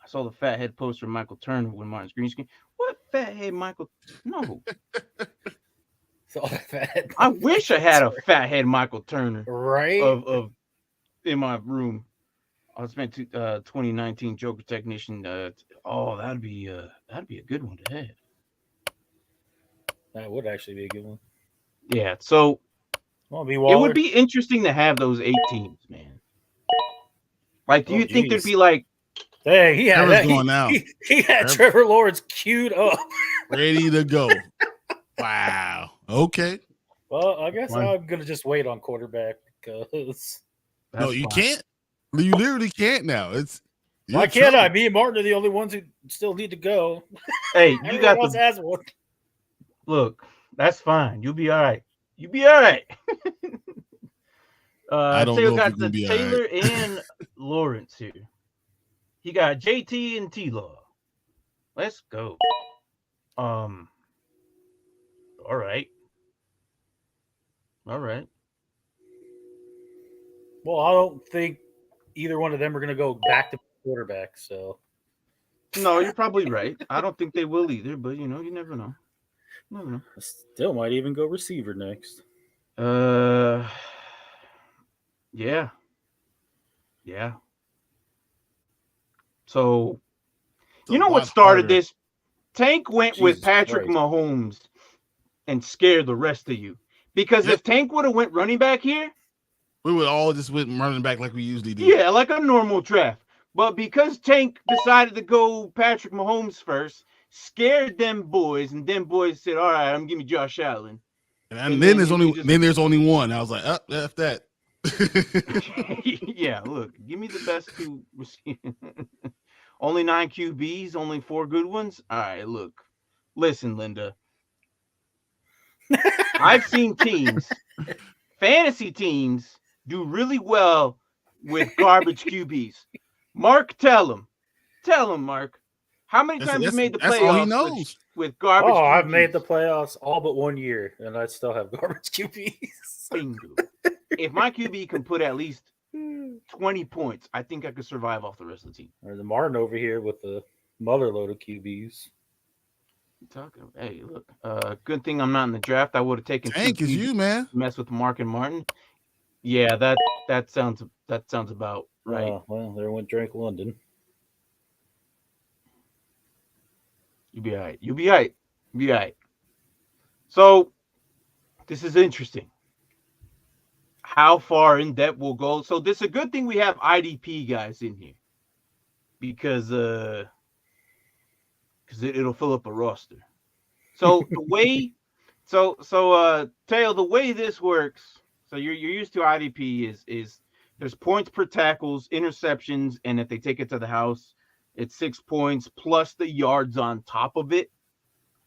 Speaker 1: saw the fathead poster of Michael Turner when Martin's green screen. What fathead Michael? No.
Speaker 3: So that
Speaker 1: I wish I had a fathead Michael Turner
Speaker 3: right.
Speaker 1: of in my room. I spent 2019 Joker Technician. That'd be a good one to have.
Speaker 3: That would actually be a good one.
Speaker 1: Yeah, so
Speaker 3: Well, be
Speaker 1: it
Speaker 3: Waller.
Speaker 1: would be interesting to have those 8 teams, man. Like, do you think there'd
Speaker 3: geez.
Speaker 1: be like?
Speaker 3: Dang, he had
Speaker 2: Trevor's
Speaker 3: that.
Speaker 2: going now.
Speaker 3: He had Trevor Lawrence queued up,
Speaker 2: ready to go. Wow. Okay.
Speaker 3: Well, I guess
Speaker 1: Fine.
Speaker 3: I'm gonna just wait on quarterback because
Speaker 2: No, you can't. You literally can't now. It's
Speaker 3: why can't I? Me and Martin are the only ones who still need to go.
Speaker 1: Hey, you
Speaker 3: Everyone
Speaker 1: got
Speaker 3: else
Speaker 1: the
Speaker 3: has one.
Speaker 1: look. That's fine. You'll be all right. You'll be all right.
Speaker 2: I don't
Speaker 1: Taylor
Speaker 2: know if
Speaker 1: got
Speaker 2: you're gonna
Speaker 1: the
Speaker 2: be all
Speaker 1: Taylor
Speaker 2: right.
Speaker 1: and Lawrence here. He got JT and T-Law. Let's go. All right. All right.
Speaker 3: Well, I don't think either one of them are going to go back to quarterback. So
Speaker 1: No, you're probably right. I don't think they will either, but you never know. Never know.
Speaker 3: I still might even go receiver next.
Speaker 1: Yeah. Yeah. So, you know what started this? Tank went with Patrick Mahomes and scared the rest of you. Because if Tank would have went running back here,
Speaker 2: we would all just went running back like we usually do.
Speaker 1: Yeah, like a normal draft. But because Tank decided to go Patrick Mahomes first, scared them boys, and them boys said, "All right, I'm giving Josh Allen."
Speaker 2: And then there's only one. I was like, F that.
Speaker 1: Yeah, look, give me the best 2 receivers. Only 9 QBs, only 4 good ones. All right, look, listen, Linda. I've seen teams, fantasy teams, do really well with garbage QBs. Mark, tell him, Mark. How many times have you made the playoffs
Speaker 2: all he knows.
Speaker 1: with garbage QBs?
Speaker 3: I've made the playoffs all but 1 year, and I still have garbage QBs.
Speaker 1: Bingo. If my QB can put at least 20 points, I think I could survive off the rest of the team.
Speaker 3: Or the Martin over here with the mother load of QBs.
Speaker 1: Hey, look. Good thing I'm not in the draft. I would have taken
Speaker 2: Tank is you, man.
Speaker 1: Mess with Mark and Martin. Yeah, that sounds about right.
Speaker 3: Well, there went Drake London.
Speaker 1: You'll be all right. So this is interesting. How far in depth we'll go. So this is a good thing we have IDP guys in here. Because it'll fill up a roster. So the way Tail, the way this works, so you're used to IDP is there's points per tackles, interceptions, and if they take it to the house, it's 6 points plus the yards on top of it.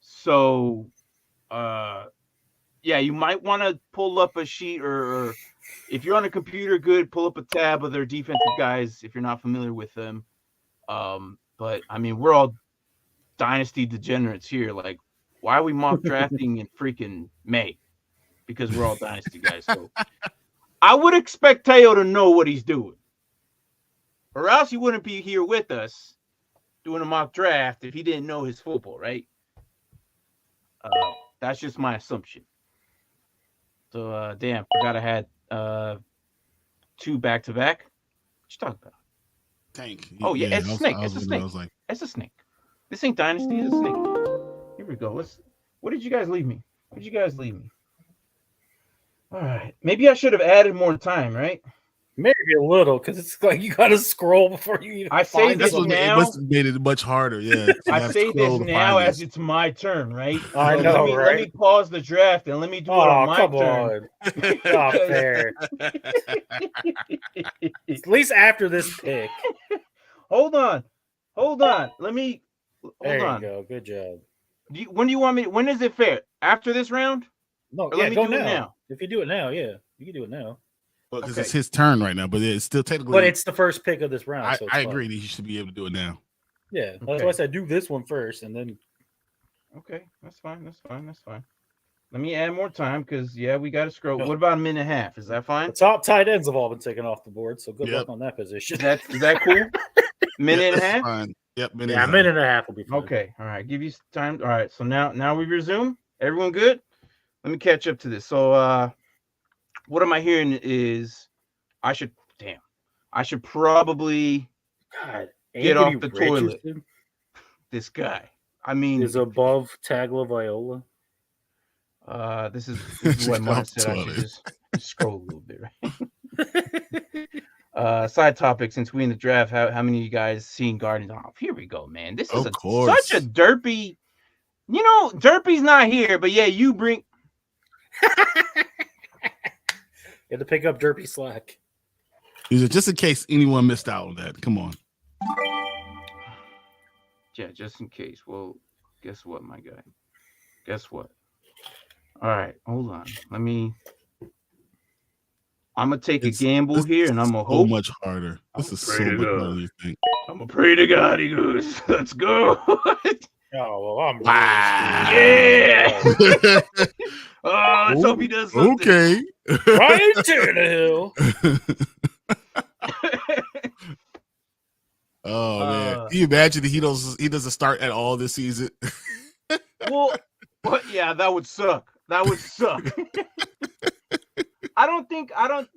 Speaker 1: So you might want to pull up a sheet or if you're on a computer, pull up a tab of their defensive guys if you're not familiar with them. But I mean, we're all Dynasty degenerates here. Like, why are we mock drafting in freaking May? Because we're all Dynasty guys. So I would expect Teo to know what he's doing. Or else he wouldn't be here with us doing a mock draft if he didn't know his football, right? That's just my assumption. So, damn, forgot I had 2 back-to-back. What you talking about?
Speaker 2: Tank.
Speaker 1: Oh, yeah, it's a snake. It's a snake. It's a snake. This ain't Dynasty. It's a snake. Here we go. What did you guys leave me? All right. Maybe I should have added more time, right?
Speaker 3: Maybe a little, because it's like you got to scroll before you even.
Speaker 1: I saved this now.
Speaker 2: It made it much harder. Yeah.
Speaker 1: I say this now as it's my turn, right?
Speaker 3: I know, right?
Speaker 1: Let me pause the draft and let me do it on my turn.
Speaker 3: Not fair. At least after this pick.
Speaker 1: Hold on. Let me.
Speaker 3: There you go. Good job.
Speaker 1: When do you want me? When is it fair? After this round?
Speaker 3: No, let me go now. If you do it now, yeah, you can do it now.
Speaker 2: Because it's his turn right now, but it's still technically.
Speaker 3: But it's the first pick of this round.
Speaker 2: I agree that he should be able to do it now.
Speaker 3: Yeah, that's why I said do this one first, and then
Speaker 1: Okay, that's fine. That's fine. That's fine. Let me add more time because we got to scroll. What about a minute and a half? Is that fine?
Speaker 3: The top tight ends have all been taken off the board, so good
Speaker 2: Yep.
Speaker 3: luck on that position.
Speaker 1: Is that cool? Minute and a
Speaker 2: that's
Speaker 1: half.
Speaker 2: fine. Yep,
Speaker 3: Yeah, a minute and a half will be fine.
Speaker 1: Okay. All right. Give you time. All right. So now we resume. Everyone good? Let me catch up to this. So what am I hearing is I should probably
Speaker 3: God,
Speaker 1: get
Speaker 3: Anthony
Speaker 1: off the toilet.
Speaker 3: Richardson
Speaker 1: This guy. I mean,
Speaker 3: is above Tagovailoa.
Speaker 1: this is what Mona said. I should just scroll a little bit, right? Side topic: since we in the draft, how many of you guys seen Guardians? Oh, here we go, man. This is such a derpy. You know, Derpy's not here, but yeah, you bring.
Speaker 3: You had to pick up Derpy slack.
Speaker 2: Just in case anyone missed out on that. Come on.
Speaker 1: Yeah, just in case. Well, guess what, my guy? Guess what? All right, hold on. I'm gonna take a gamble here, and I'm gonna hope.
Speaker 2: So much harder. This is so much harder than you think.
Speaker 1: I'm gonna pray to God, he goes. Let's go.
Speaker 3: Oh, well, I'm
Speaker 1: yeah. Let's hope he does something.
Speaker 2: Okay.
Speaker 3: Ryan Tannehill.
Speaker 2: Oh man. Can you imagine that he doesn't start at all this season?
Speaker 1: well, yeah, that would suck. That would suck.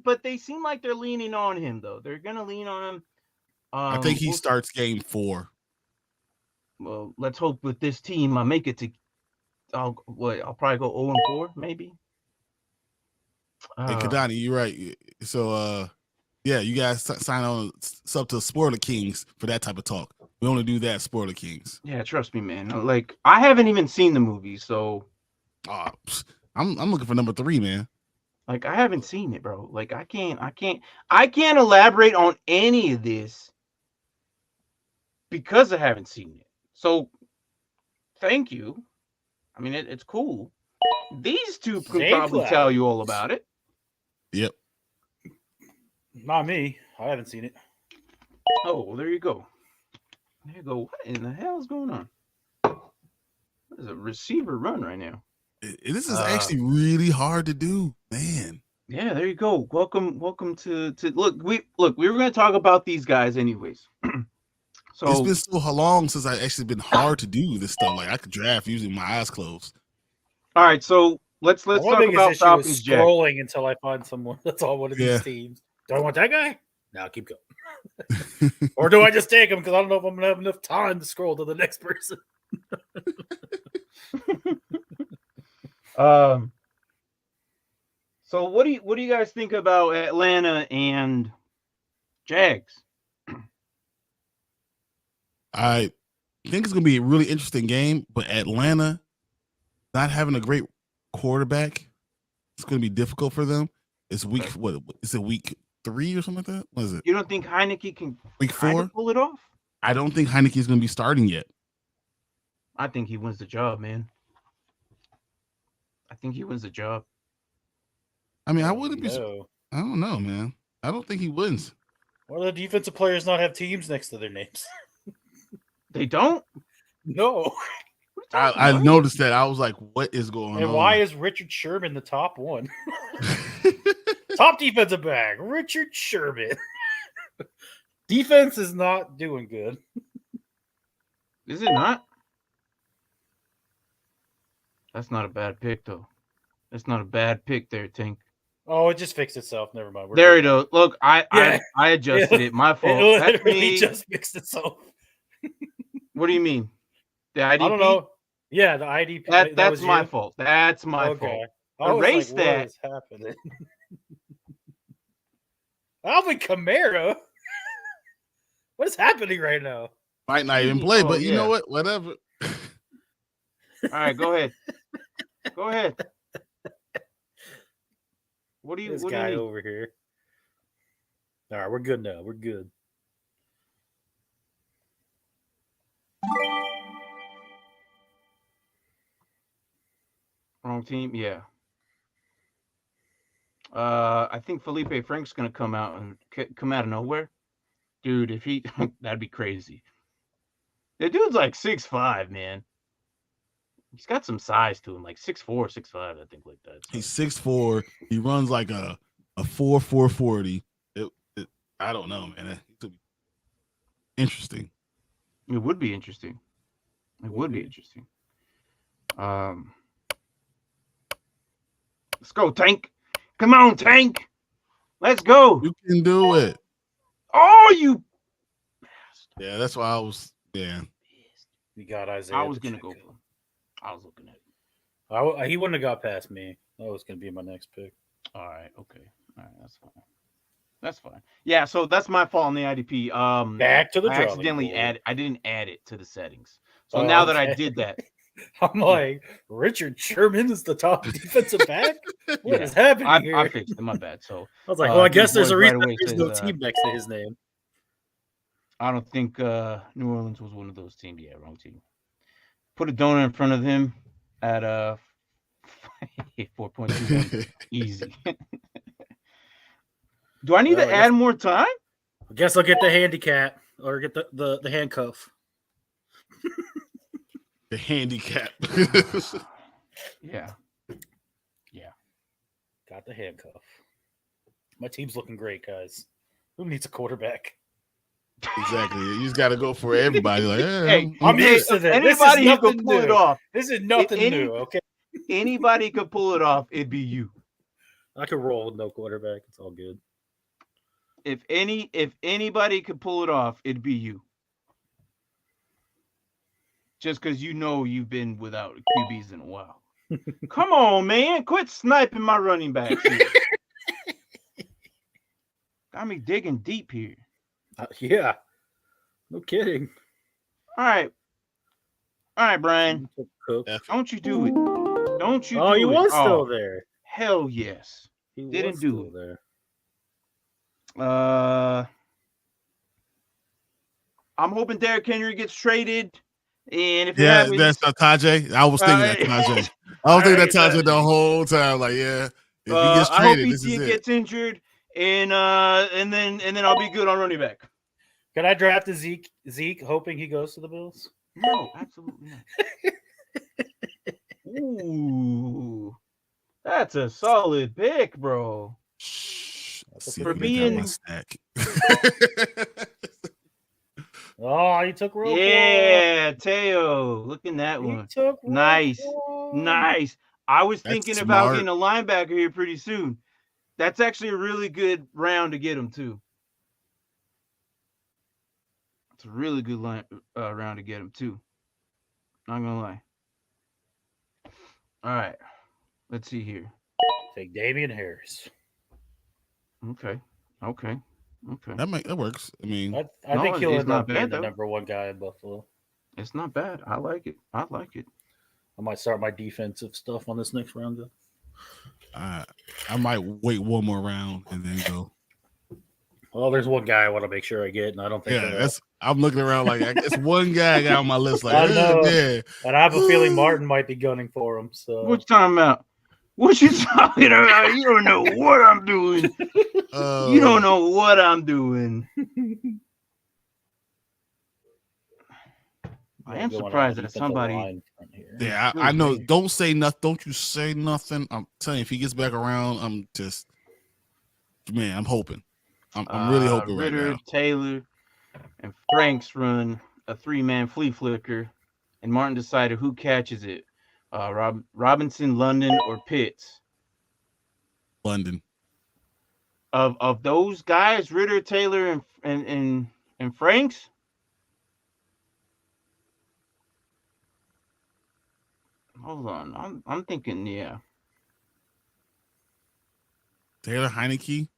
Speaker 1: But they seem like they're leaning on him though. They're gonna lean on him.
Speaker 2: I think he starts game 4.
Speaker 1: Well, let's hope with this team I make it to. I'll probably go 0-4 maybe.
Speaker 2: Hey, Kadani, you're right. So, yeah, you guys sign on sub to Spoiler Kings for that type of talk. We only do that, Spoiler Kings.
Speaker 1: Yeah, trust me, man. Like I haven't even seen the movie, so.
Speaker 2: I'm looking for number 3, man.
Speaker 1: Like I haven't seen it, bro. Like I can't elaborate on any of this because I haven't seen it. So, thank you. I mean, it's cool. These two can probably tell you all about it.
Speaker 2: Yep.
Speaker 3: Not me. I haven't seen it.
Speaker 1: Oh, well, there you go. There you go. What in the hell is going on? There's a receiver run right now.
Speaker 2: This is actually really hard to do, man.
Speaker 1: Yeah, there you go. Welcome to look. We were going to talk about these guys anyways. So
Speaker 2: it's been so long since I actually been hard to do this stuff. Like I could draft using my eyes closed.
Speaker 1: All right, so let's talk about Falcons.
Speaker 3: Scrolling until I find someone that's on one of these teams. Do I want that guy? No, keep going. Or do I just take him because I don't know if I'm gonna have enough time to scroll to the next person.
Speaker 1: So what do you guys think about Atlanta and Jags?
Speaker 2: I think it's going to be a really interesting game, but Atlanta not having a great quarterback, it's going to be difficult for them. It's week what is it, week 3 or something like that? What is it?
Speaker 1: You don't think Heineke can
Speaker 2: week 4
Speaker 1: pull it off?
Speaker 2: I don't think Heineke is going to be starting yet.
Speaker 1: I think he wins the job, man. I think he wins the job.
Speaker 2: I mean, I wouldn't be. I don't know, man. I don't think he wins.
Speaker 3: Why do the defensive players not have teams next to their names?
Speaker 1: They don't?
Speaker 3: No.
Speaker 2: I noticed that. I was like, what is going on?
Speaker 3: And why is Richard Sherman the top one? Top defensive back, Richard Sherman. Defense is not doing good.
Speaker 1: Is it not? That's not a bad pick, though. That's not a bad pick there, Tink.
Speaker 3: Oh, it just fixed itself. Never mind.
Speaker 1: There it is. Look, I adjusted it. My fault.
Speaker 3: It literally just fixed itself.
Speaker 1: What do you mean? The IDP?
Speaker 3: I don't know. Yeah, the IDP.
Speaker 1: That's my fault. That's my fault. Erase that.
Speaker 3: What is happening? Alvin Kamara? What is happening right now?
Speaker 2: Might not even play, but you know what? Whatever.
Speaker 1: All right, go ahead. Go ahead. What do you?
Speaker 3: This
Speaker 1: what
Speaker 3: guy
Speaker 1: do you
Speaker 3: over here. All right, we're good now. We're good.
Speaker 1: Wrong team, yeah. I think Felipe Frank's gonna come out of nowhere, dude. If he, that'd be crazy. The dude's like 6'5", man. He's got some size to him, like 6'4", 6'5", I think, like that. So.
Speaker 2: He's 6'4". He runs like a 4.40. I don't know, man. It could be interesting.
Speaker 1: It would be interesting. It would be interesting. Let's go, Tank. Come on, Tank. Let's go.
Speaker 2: You can do it.
Speaker 1: Oh, you.
Speaker 2: Yeah, that's why I was. Yeah.
Speaker 3: You got Isaiah.
Speaker 1: I was gonna go for him. I was looking at it.
Speaker 3: He wouldn't have got past me. That was gonna be my next pick.
Speaker 1: All right. Okay. All right. That's fine. That's fine. Yeah. So that's my fault on the IDP.
Speaker 3: Back to the
Speaker 1: I
Speaker 3: drawing
Speaker 1: accidentally
Speaker 3: board.
Speaker 1: I didn't add it to the settings. So now that I did that,
Speaker 3: I'm like, Richard Sherman is the top defensive back? What is
Speaker 1: yeah,
Speaker 3: happening here?
Speaker 1: I fixed it. My bad. So
Speaker 3: I was like, well, I guess there's a
Speaker 1: right
Speaker 3: reason
Speaker 1: away
Speaker 3: there's no
Speaker 1: says,
Speaker 3: team next to his name.
Speaker 1: I don't think New Orleans was one of those teams. Yeah, wrong team. Put a donut in front of him at 4.21. Easy. Do I need to add more time?
Speaker 3: I guess I'll get the handicap or get the handcuff.
Speaker 2: The handicap.
Speaker 1: Yeah.
Speaker 3: Got the handcuff. My team's looking great, guys. Who needs a quarterback?
Speaker 2: Exactly. You just got to go for everybody. Like,
Speaker 1: Hey,
Speaker 3: I'm used to this.
Speaker 1: Anybody who could pull it off.
Speaker 3: This is nothing new, okay?
Speaker 1: Anybody could pull it off. It'd be you.
Speaker 3: I could roll with no quarterback. It's all good.
Speaker 1: If anybody could pull it off, it'd be you. Just because you've been without QBs in a while. Come on, man. Quit sniping my running backs here. Got me digging deep here.
Speaker 3: Yeah. No kidding.
Speaker 1: All right, Bryon. Don't you do it. Don't you do it.
Speaker 3: Oh, he was still there.
Speaker 1: Hell yes.
Speaker 3: He
Speaker 1: Didn't do it.
Speaker 3: There.
Speaker 1: I'm hoping Derrick Henry gets traded. And if
Speaker 2: that's Tajay. I was thinking that Tajay. I was thinking that Tajay the whole time. Like, yeah, if he gets traded,
Speaker 1: I hope
Speaker 2: this is
Speaker 1: he
Speaker 2: it.
Speaker 1: gets injured, and then I'll be good on running back.
Speaker 3: Can I draft a Zeke, hoping he goes to the Bills?
Speaker 1: No, absolutely not. Ooh, that's a solid pick, bro.
Speaker 2: For being stack.
Speaker 3: Oh, he took Roquan.
Speaker 1: Yeah, Teo. Look at that one. Nice. I was thinking about getting a linebacker here pretty soon. That's actually a really good round to get him too. It's a really good round to get him too. Not gonna lie. All right, let's see here.
Speaker 3: Take Damian Harris.
Speaker 1: Okay.
Speaker 2: That works. I mean,
Speaker 3: I think he'll end up being the number one guy in Buffalo.
Speaker 1: It's not bad. I like it. I
Speaker 3: might start my defensive stuff on this next round.
Speaker 2: I might wait one more round and then go.
Speaker 3: Well, there's one guy I want to make sure I get, and I don't think.
Speaker 2: Yeah, I'm looking around like it's one guy I got on my list. Like,
Speaker 3: I know,
Speaker 2: yeah.
Speaker 3: And I have a feeling Martin might be gunning for him. So
Speaker 1: what you talking about? What you talking about? You don't know what I'm doing. You don't know what I'm doing. I am surprised that somebody.
Speaker 2: Yeah, I know. Don't say nothing. Don't you say nothing. I'm telling you, if he gets back around, I'm hoping. I'm really hoping right
Speaker 1: Ritter,
Speaker 2: now.
Speaker 1: Taylor, and Franks run a 3-man flea flicker, and Martin decided who catches it. Robinson, London, or Pitts.
Speaker 2: London.
Speaker 1: Of those guys, Ritter, Taylor, and Franks. Hold on, I'm thinking, yeah.
Speaker 2: Taylor Heineke.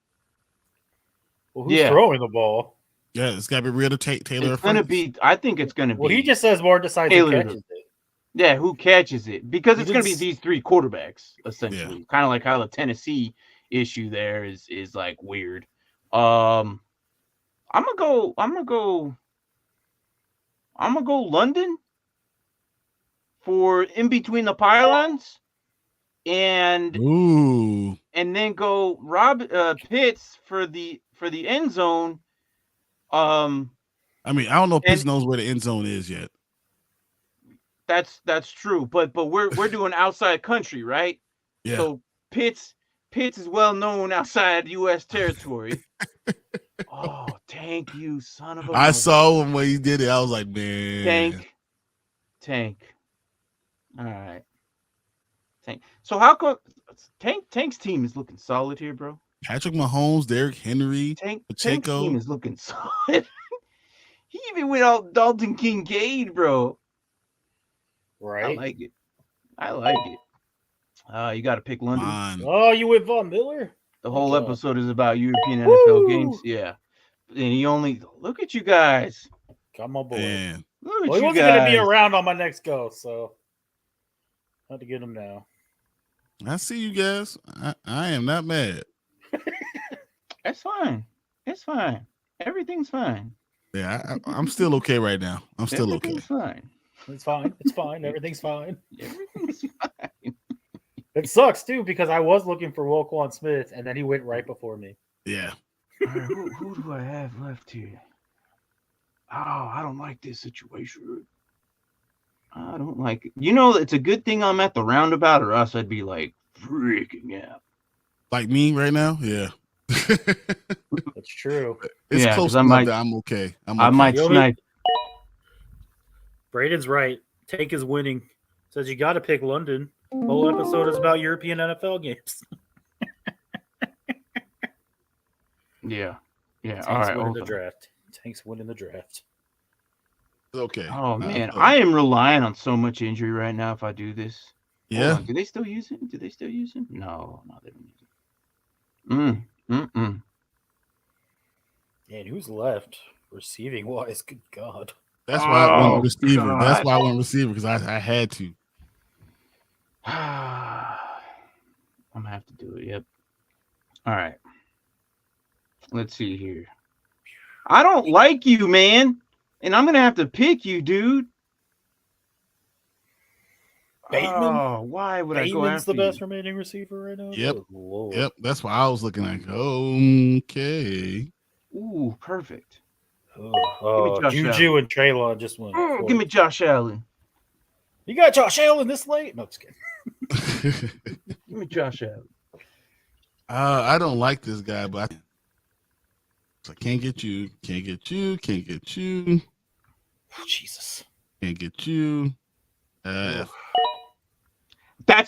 Speaker 3: Well, who's throwing the ball?
Speaker 2: Yeah, it's got to be Ritter, Taylor.
Speaker 1: It's gonna be. I think it's gonna be.
Speaker 3: Well, he just says Martin decides who catches it.
Speaker 1: Yeah, who catches it? Because it's gonna be these three quarterbacks essentially. Yeah. Kind of like how the Tennessee issue there is like weird. I'm gonna go London for in between the pylons, and then go Pitts for the end zone.
Speaker 2: I mean, I don't know if Pitts knows where the end zone is yet.
Speaker 1: That's true. But we're doing outside country, right?
Speaker 2: Yeah.
Speaker 1: So Pitts is well known outside U.S. territory. Oh, Tank, you son of a
Speaker 2: I
Speaker 1: mother.
Speaker 2: saw him when he did it. I was like, man.
Speaker 1: Tank. All right. Tank. So how come Tank's team is looking solid here, bro?
Speaker 2: Patrick Mahomes, Derrick Henry,
Speaker 1: Tank's
Speaker 2: Pacheco.
Speaker 1: team is looking solid. He even went out Dalton Kincaid, bro.
Speaker 3: Right.
Speaker 1: I like it. You got to pick London.
Speaker 2: Man.
Speaker 3: Oh, you with Von Miller?
Speaker 1: The whole episode is about European NFL games. Yeah. And he only look at you guys.
Speaker 3: Come on, boy.
Speaker 2: Man.
Speaker 1: Look at
Speaker 3: Well, he
Speaker 1: you
Speaker 3: wasn't
Speaker 1: guys.
Speaker 3: going to be around on my next go, so I had to get him now.
Speaker 2: I see you guys. I am not mad.
Speaker 1: That's fine. It's fine. Everything's fine.
Speaker 2: Yeah, I'm still okay right now. I'm still okay.
Speaker 1: Everything's fine.
Speaker 3: It's fine. It's fine. Everything's fine.
Speaker 1: Everything's fine.
Speaker 3: It sucks, too, because I was looking for Roquan Smith, and then he went right before me.
Speaker 2: Yeah.
Speaker 1: All right, who do I have left here? Oh, I don't like this situation. I don't like it. You know, it's a good thing I'm at the roundabout, or else I'd be like freaking out.
Speaker 2: Like me right now? Yeah.
Speaker 3: That's true.
Speaker 2: It's
Speaker 1: Yeah,
Speaker 2: close
Speaker 1: 'cause I
Speaker 2: enough
Speaker 1: might-
Speaker 2: that I'm okay.
Speaker 1: I might
Speaker 3: The only-
Speaker 1: snipe.
Speaker 3: Braden's right. Tank is winning. Says you got to pick London. The whole episode is about European NFL games.
Speaker 1: Yeah.
Speaker 3: Tank's
Speaker 1: All right.
Speaker 3: winning the
Speaker 1: hold on.
Speaker 3: draft. Tank's winning the draft.
Speaker 2: It's okay.
Speaker 1: Oh man,
Speaker 2: okay.
Speaker 1: I am relying on so much injury right now. If I do this, Hold
Speaker 2: Yeah.
Speaker 1: on, do they still use it? No, they don't use it.
Speaker 3: And who's left receiving wise? Good God.
Speaker 2: That's why I
Speaker 1: Oh,
Speaker 2: went receiver.
Speaker 1: God.
Speaker 2: That's why I went receiver because I had to.
Speaker 1: I'm gonna have to do it. Yep. All right. Let's see here. I don't like you, man, and I'm gonna have to pick you, dude.
Speaker 3: Bateman?
Speaker 1: Oh, why would I go
Speaker 3: Bateman's
Speaker 1: after
Speaker 3: the best
Speaker 1: you?
Speaker 3: remaining receiver right now?
Speaker 2: Yep.
Speaker 3: Good Lord.
Speaker 2: Yep. That's why I was looking like, okay.
Speaker 1: Ooh, perfect.
Speaker 3: Oh,
Speaker 1: Josh
Speaker 3: Juju and Traylon just went.
Speaker 1: Give me Josh Allen.
Speaker 3: You got Josh Allen this late? No, just kidding.
Speaker 1: Give me Josh Allen.
Speaker 2: I don't like this guy, but I can't get you. Can't get you. Can't get you.
Speaker 3: Oh, Jesus.
Speaker 2: Can't get you.
Speaker 1: That's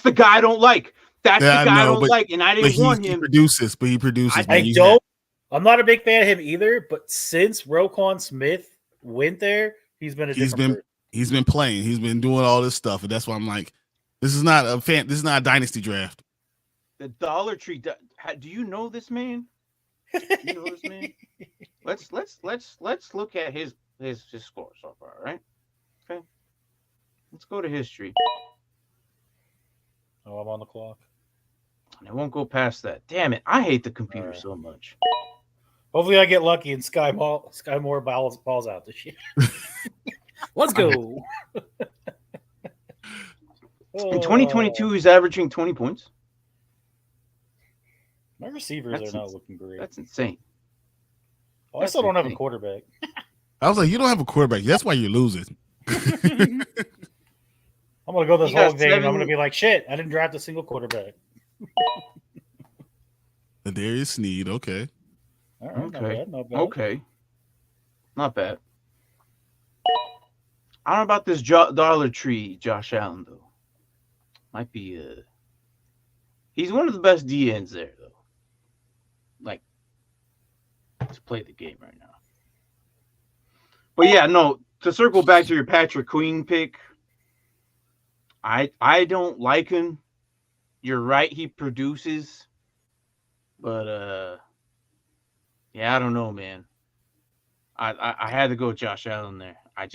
Speaker 1: the guy I don't like. That's
Speaker 2: Yeah,
Speaker 1: the guy I
Speaker 2: know,
Speaker 1: don't like, and I didn't want
Speaker 2: he
Speaker 1: him.
Speaker 2: produces, but he produces. man.
Speaker 3: I don't. I'm not a big fan of him either, but since Roquan Smith went there, he's been a different person.
Speaker 2: He's been playing. He's been doing all this stuff, and that's why I'm like, this is not a fan. This is not a dynasty draft.
Speaker 1: The Dollar Tree. Do you know this man? You know this man? Let's look at his score so far, right? Okay. Let's go to history.
Speaker 3: Oh, I'm on the clock.
Speaker 1: And I won't go past that. Damn it! I hate the computer
Speaker 3: All right.
Speaker 1: so much.
Speaker 3: Hopefully, I get lucky and Sky Moore balls out this year. Let's go.
Speaker 1: In 2022, he's averaging 20 points.
Speaker 3: My receivers
Speaker 1: That's
Speaker 3: are not looking great.
Speaker 1: That's insane.
Speaker 3: I still don't have a
Speaker 1: insane.
Speaker 3: quarterback.
Speaker 2: I was like, you don't have a quarterback. That's why you're losing.
Speaker 3: I'm gonna go this
Speaker 1: You got
Speaker 3: whole game.
Speaker 1: 7
Speaker 3: I'm gonna be like, shit. I didn't draft a single quarterback.
Speaker 2: Darius Sneed. Okay.
Speaker 3: All right,
Speaker 1: Okay.
Speaker 3: not bad.
Speaker 1: Okay. Not bad. I don't know about this Dollar Tree Josh Allen, though. Might be he's one of the best DNs there, though. Like, to play the game right now. But yeah, no, to circle back to your Patrick Queen pick, I don't like him. You're right, he produces. But yeah, I don't know, man. I had to go Josh Allen there.
Speaker 2: I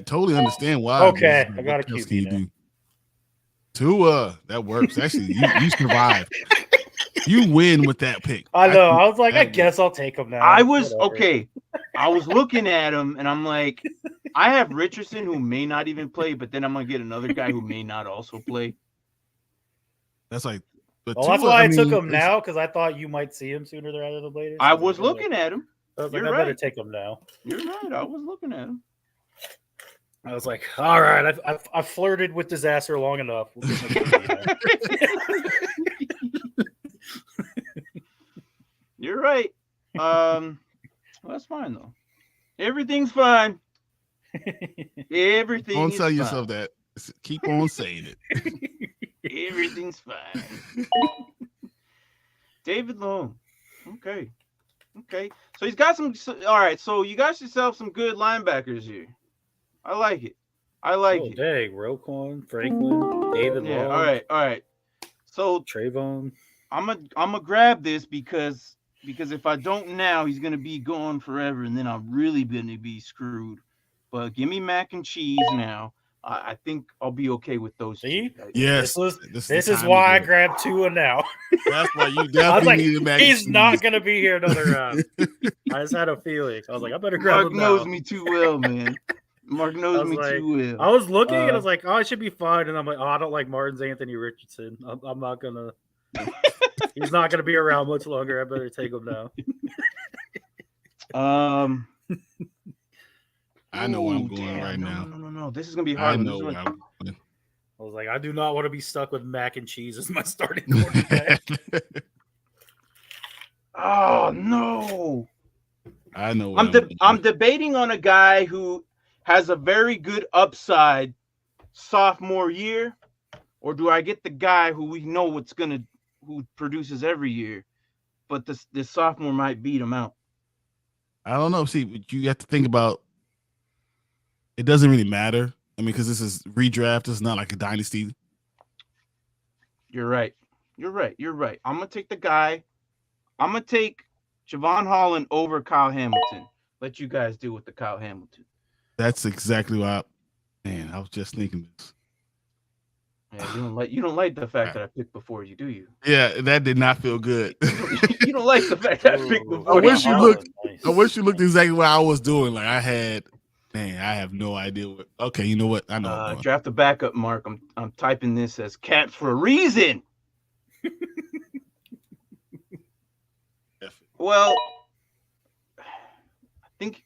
Speaker 2: totally understand why.
Speaker 3: Okay,
Speaker 2: but
Speaker 3: I got a
Speaker 2: what else
Speaker 3: QB
Speaker 2: can you
Speaker 3: now.
Speaker 2: do? Tua, that works. Actually, you survived. You win with that pick.
Speaker 3: I know. I was like, I
Speaker 2: that
Speaker 3: guess I'll take him now.
Speaker 1: I was
Speaker 3: Whatever.
Speaker 1: okay. I was looking at him and I'm like, I have Richardson who may not even play, but then I'm gonna get another guy who may not also play.
Speaker 2: That's like, but
Speaker 3: Well, that's
Speaker 2: Tua,
Speaker 3: why I
Speaker 2: mean,
Speaker 3: took him
Speaker 2: it's-
Speaker 3: now because I thought you might see him sooner rather than later.
Speaker 1: I was looking at him.
Speaker 3: I was like,
Speaker 1: You're
Speaker 3: I better
Speaker 1: right.
Speaker 3: take him now.
Speaker 1: You're right. I was looking at him.
Speaker 3: I was like, all right, I've flirted with disaster long enough. We'll give him a
Speaker 1: You're right. Well, that's fine though. Everything's fine. Everything
Speaker 2: Don't
Speaker 1: is
Speaker 2: tell
Speaker 1: fine.
Speaker 2: yourself that. Keep on saying it.
Speaker 1: Everything's fine. David Long. Okay. So he's got some. All right. So you got yourself some good linebackers here. I like it.
Speaker 3: Oh, dang. Roquan, Franklin, David
Speaker 1: Yeah.
Speaker 3: Long.
Speaker 1: All right. So
Speaker 3: Trayvon.
Speaker 1: I'm gonna grab this because if I don't now, he's gonna be gone forever, and then I'm really gonna be screwed. But give me mac and cheese now. I think I'll be okay with those.
Speaker 3: See?
Speaker 1: Two.
Speaker 2: Yes.
Speaker 3: This is why I grabbed Tua now.
Speaker 2: That's why you
Speaker 3: I was
Speaker 2: definitely
Speaker 3: like,
Speaker 2: needed mac and
Speaker 3: he's
Speaker 2: cheese.
Speaker 3: not going to be here another round. I just had a feeling. I was like, I better grab
Speaker 1: Mark
Speaker 3: him
Speaker 1: knows
Speaker 3: now.
Speaker 1: me too well, man. Mark knows me too well.
Speaker 3: I was looking and I was like, oh, it should be fine. And I'm like, oh, I don't like Martin's Anthony Richardson. I'm not going to. He's not going to be around much longer. I better take him now.
Speaker 2: I know where I'm going right now.
Speaker 1: No. This is gonna be hard.
Speaker 2: I know where I'm going.
Speaker 3: I was like, I do not want to be stuck with mac and cheese as my starting quarterback.
Speaker 1: Oh no!
Speaker 2: I know. Where
Speaker 1: I'm debating on a guy who has a very good upside sophomore year, or do I get the guy who we know who produces every year, but this sophomore might beat him out.
Speaker 2: I don't know. See, you have to think about. It doesn't really matter. I mean, because this is redraft. This is not like a dynasty.
Speaker 1: You're right. I'm gonna take the guy. I'm gonna take Javon Holland over Kyle Hamilton. Let you guys deal with the Kyle Hamilton.
Speaker 2: That's exactly what. I was just thinking this.
Speaker 1: Yeah, you don't like the fact that I picked before you, do you?
Speaker 2: Yeah, that did not feel good.
Speaker 1: You don't like the fact that I picked before.
Speaker 2: I wish you looked.
Speaker 3: Nice.
Speaker 2: I wish you looked exactly what I was doing. Like I had. Man, I have no idea what. Okay, you know what? I know.
Speaker 1: Draft the backup, Mark. I'm typing this as Caps for a reason. Well, I think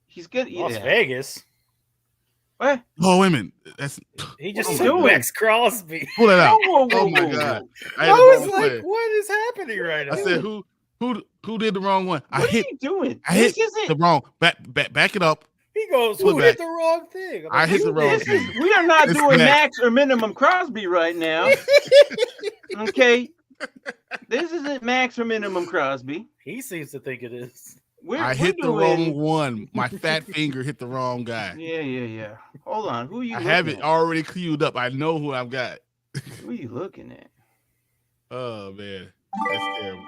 Speaker 1: he's good.
Speaker 3: Las Vegas.
Speaker 1: What?
Speaker 2: Oh, wait a minute.
Speaker 3: He just
Speaker 1: What
Speaker 3: took
Speaker 1: doing?
Speaker 3: Max Crosby.
Speaker 2: Pull that out.
Speaker 1: Whoa,
Speaker 2: Oh my god!
Speaker 3: I was like, what is happening right now?
Speaker 2: I said, who did the wrong one?
Speaker 1: What are you doing?
Speaker 2: I hit the wrong. Back it up.
Speaker 3: He goes, who hit the wrong thing?
Speaker 2: I hit the wrong thing.
Speaker 1: We are not doing max or minimum Crosby right now. Okay. This isn't max or minimum Crosby.
Speaker 3: He seems to think it is.
Speaker 2: I hit the wrong one. My fat finger hit the wrong guy.
Speaker 1: Yeah. Hold on. Who are you?
Speaker 2: I have it already queued up. I know who I've got.
Speaker 1: Who are you looking at?
Speaker 2: Oh man, that's terrible.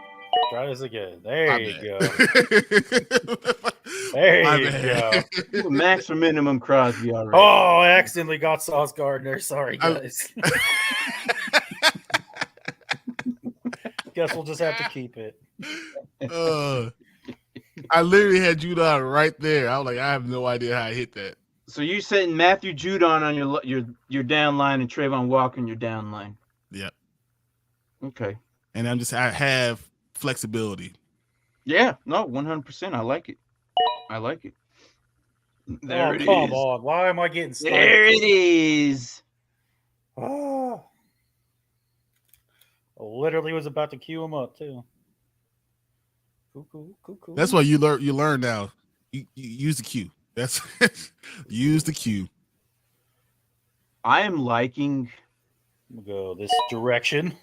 Speaker 3: Try this again. There you go.
Speaker 2: My
Speaker 3: There you go.
Speaker 1: Max or minimum Crosby already.
Speaker 3: Oh, I accidentally got Sauce Gardner. Sorry, guys. Guess we'll just have to keep it.
Speaker 2: I literally had Judon right there. I was like, I have no idea how I hit that.
Speaker 1: So you're setting Matthew Judon on your down line and Trayvon Walker on your down line.
Speaker 2: Yeah.
Speaker 1: Okay.
Speaker 2: And I have flexibility.
Speaker 1: Yeah. No, 100%. I like it. There it is.
Speaker 3: Come on. Why am I getting stuck?
Speaker 1: There it is.
Speaker 3: Oh. I literally was about to queue him up too. Cuckoo.
Speaker 2: That's why you learn now. You use the cue. That's use the cue.
Speaker 1: I am liking.
Speaker 3: We'll go this direction.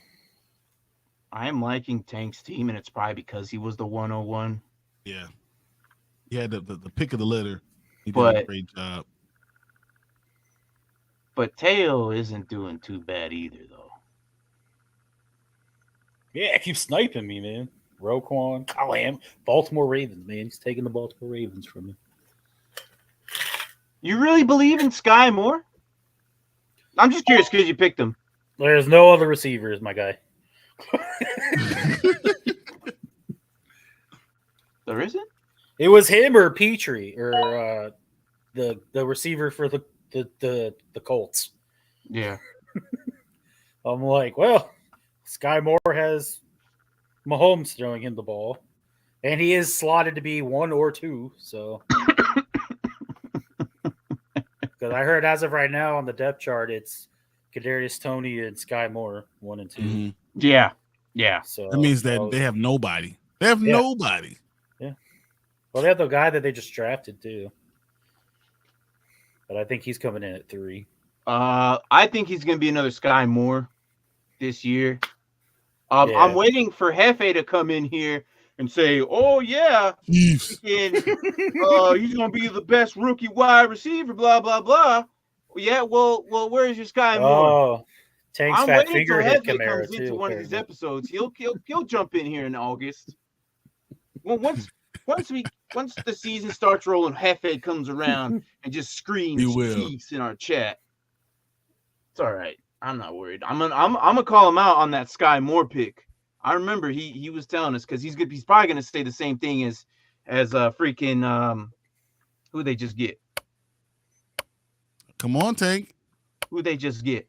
Speaker 1: I am liking Tank's team, and it's probably because he was the 101.
Speaker 2: Yeah. He had the pick of the litter. He did a great job.
Speaker 1: But Teo isn't doing too bad either, though.
Speaker 3: Yeah, keep sniping me, man. Roquan, Callahan, Baltimore Ravens, man. He's taking the Baltimore Ravens from me.
Speaker 1: You really believe in Sky Moore? I'm just curious because you picked him.
Speaker 3: There's no other receivers, my guy.
Speaker 1: There isn't?
Speaker 3: It was him or Petrie or the receiver for the Colts.
Speaker 1: Yeah.
Speaker 3: I'm like, well, Sky Moore has Mahomes throwing him the ball, and he is slotted to be 1 or 2. So Because I heard as of right now on the depth chart, it's Kadarius Toney and Sky Moore 1 and 2.
Speaker 2: Mm-hmm.
Speaker 1: Yeah.
Speaker 3: So
Speaker 2: That means that they have nobody. They have nobody.
Speaker 3: Yeah. Well, they have the guy that they just drafted too, but I think he's coming in at 3.
Speaker 1: I think he's going to be another Sky Moore this year. I'm waiting for Hefe to come in here and say, "Oh yeah, he's going to be the best rookie wide receiver." Blah blah blah. Yeah, well, where's your Sky Moore?
Speaker 3: Oh, Tank's fat finger hit
Speaker 1: Hefe
Speaker 3: Kamara
Speaker 1: comes into
Speaker 3: too.
Speaker 1: one of these episodes. He'll jump in here in August. Well, once the season starts rolling, Hefe comes around and just screams Chiefs in our chat. It's all right. I'm not worried. I'm gonna call him out on that Sky Moore pick. I remember he was telling us because he's probably gonna say the same thing as freaking who they just get.
Speaker 2: Come on, Tank.
Speaker 1: Who they just get?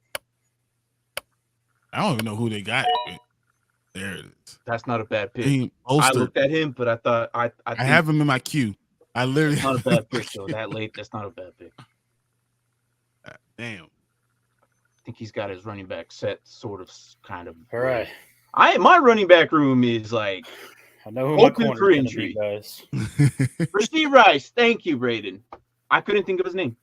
Speaker 2: I don't even know who they got. There it is.
Speaker 1: That's not a bad pick. I looked at him, but I thought I
Speaker 2: have him in my queue. I literally
Speaker 1: not a bad pick though. That late, that's not a bad pick.
Speaker 2: Damn.
Speaker 1: I think he's got his running back set sort of kind of.
Speaker 3: All right.
Speaker 1: My running back room is like
Speaker 3: I know who
Speaker 1: open for injury.
Speaker 3: Guys.
Speaker 1: Rasheed Rice, thank you, Braden. I couldn't think of his name.